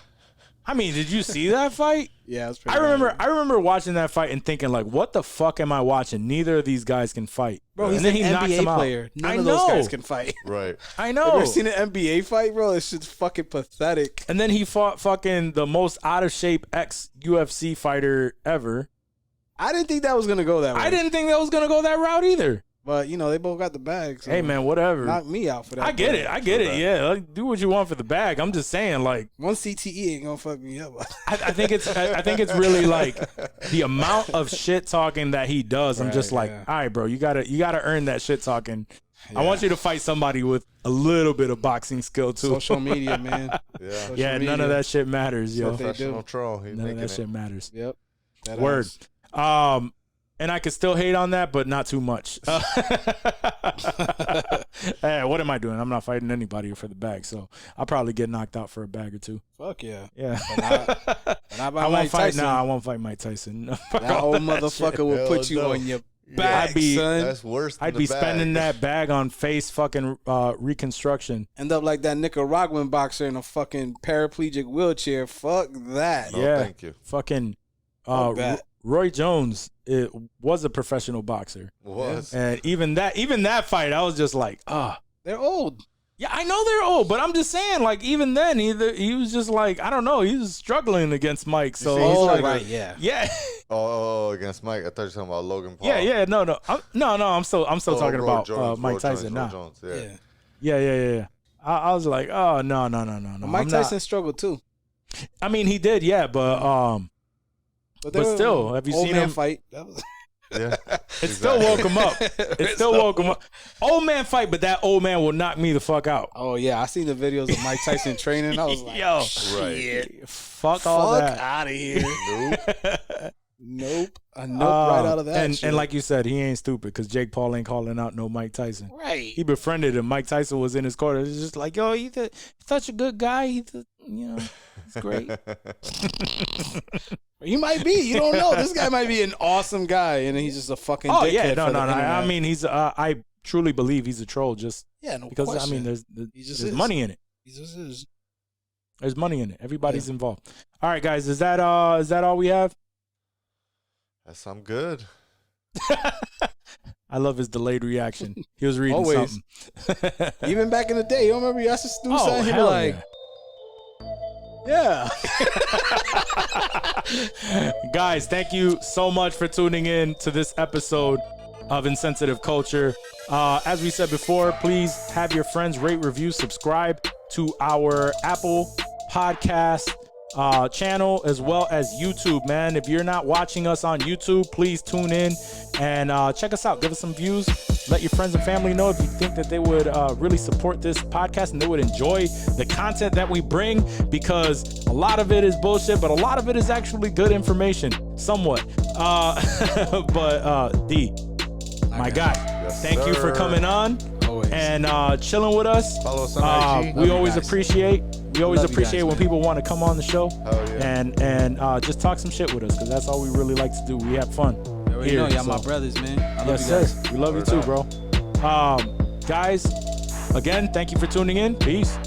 Speaker 4: I mean, did you see that fight?
Speaker 5: Yeah, it was pretty.
Speaker 4: I remember watching that fight and thinking like, what the fuck am I watching? Neither of these guys can fight.
Speaker 5: Bro, he's an NBA player. None of those guys can fight.
Speaker 6: Right.
Speaker 4: I know.
Speaker 5: Have you ever seen an NBA fight, bro? This shit's fucking pathetic.
Speaker 4: And then he fought fucking the most out of shape ex-UFC fighter ever.
Speaker 5: I didn't think that was gonna go that way.
Speaker 4: I didn't think that was gonna go that route either.
Speaker 5: But, you know, they both got the bag. So
Speaker 4: hey, man, whatever.
Speaker 5: Knock me out for that.
Speaker 4: I get it. Yeah, like, do what you want for the bag. I'm just saying, like,
Speaker 5: one CTE ain't gonna fuck me up.
Speaker 4: I think it's really like the amount of shit talking that he does. I'm just like, all right, bro, you gotta earn that shit talking. Yeah. I want you to fight somebody with a little bit of boxing skill too.
Speaker 5: Social media, man.
Speaker 4: Yeah, none of that shit matters, yo.
Speaker 6: Professional troll.
Speaker 4: None of that shit matters.
Speaker 5: Yep.
Speaker 4: Word. And I could still hate on that, but not too much. Hey, what am I doing? I'm not fighting anybody for the bag, so I'll probably get knocked out for a bag or two.
Speaker 5: Fuck yeah.
Speaker 4: Yeah.
Speaker 5: Not by Mike Tyson.
Speaker 4: I won't fight Mike Tyson.
Speaker 5: That old motherfucker will put you on your back, son.
Speaker 6: That's worse than
Speaker 4: I'd be spending that bag on face fucking reconstruction.
Speaker 5: End up like that Nicaraguan boxer in a fucking paraplegic wheelchair. Fuck that.
Speaker 6: No, thank you.
Speaker 4: Fucking Roy Jones was a professional boxer. And even that fight, I was just like,
Speaker 5: they're old.
Speaker 4: Yeah, I know they're old, but I'm just saying, like, even then, he was just like, I don't know, he was struggling against Mike. So he's like,
Speaker 5: right, yeah.
Speaker 6: Oh, against Mike. I thought you were talking about Logan Paul.
Speaker 4: Yeah. No. I'm still talking about Mike Tyson now.
Speaker 6: Jones,
Speaker 4: yeah. I was like, oh no.
Speaker 5: Mike Tyson struggled too.
Speaker 4: I mean, he did, yeah, but still, have you seen him
Speaker 5: fight? That was
Speaker 4: still woke him up. It still woke him up. Old man fight, but that old man will knock me the fuck out.
Speaker 5: Oh yeah, I seen the videos of Mike Tyson training. I was like,
Speaker 4: yo,
Speaker 5: shit,
Speaker 4: fuck all that.
Speaker 5: Out of here. Nope. I right out of that.
Speaker 4: And like you said, he ain't stupid because Jake Paul ain't calling out no Mike Tyson.
Speaker 5: Right.
Speaker 4: He befriended him. Mike Tyson was in his corner. It's just like, yo, he's such a good guy. He's great.
Speaker 5: He might be. You don't know. This guy might be an awesome guy, and he's just a fucking.
Speaker 4: Oh yeah, no. I mean, he's. I truly believe he's a troll. Just because question. I mean, there's money in it.
Speaker 5: He just is.
Speaker 4: There's money in it. Everybody's involved. All right, guys. Is that all we have?
Speaker 6: Yes, I'm good.
Speaker 4: I love his delayed reaction. He was reading
Speaker 5: something. Even back in the day, you don't remember you asked to do something? He'd be like, yeah.
Speaker 4: Guys, thank you so much for tuning in to this episode of Insensitive Culture. As we said before, please have your friends rate, review, subscribe to our Apple Podcast channel as well as YouTube, man. If you're not watching us on YouTube, please tune in and check us out. Give us some views. Let your friends and family know if you think that they would really support this podcast and they would enjoy the content that we bring, because a lot of it is bullshit, but a lot of it is actually good information, somewhat. But D, my guy, thank you for coming on.
Speaker 5: Always.
Speaker 4: and chilling with us.
Speaker 6: Follow us on IG.
Speaker 4: We always appreciate when people want to come on the show and just talk some shit with us, because that's all we really like to do. We have fun.
Speaker 5: You know, y'all my brothers, man. I love
Speaker 4: yes,
Speaker 5: you guys.
Speaker 4: sir. We love you too, bro. Guys, again, thank you for tuning in. Peace.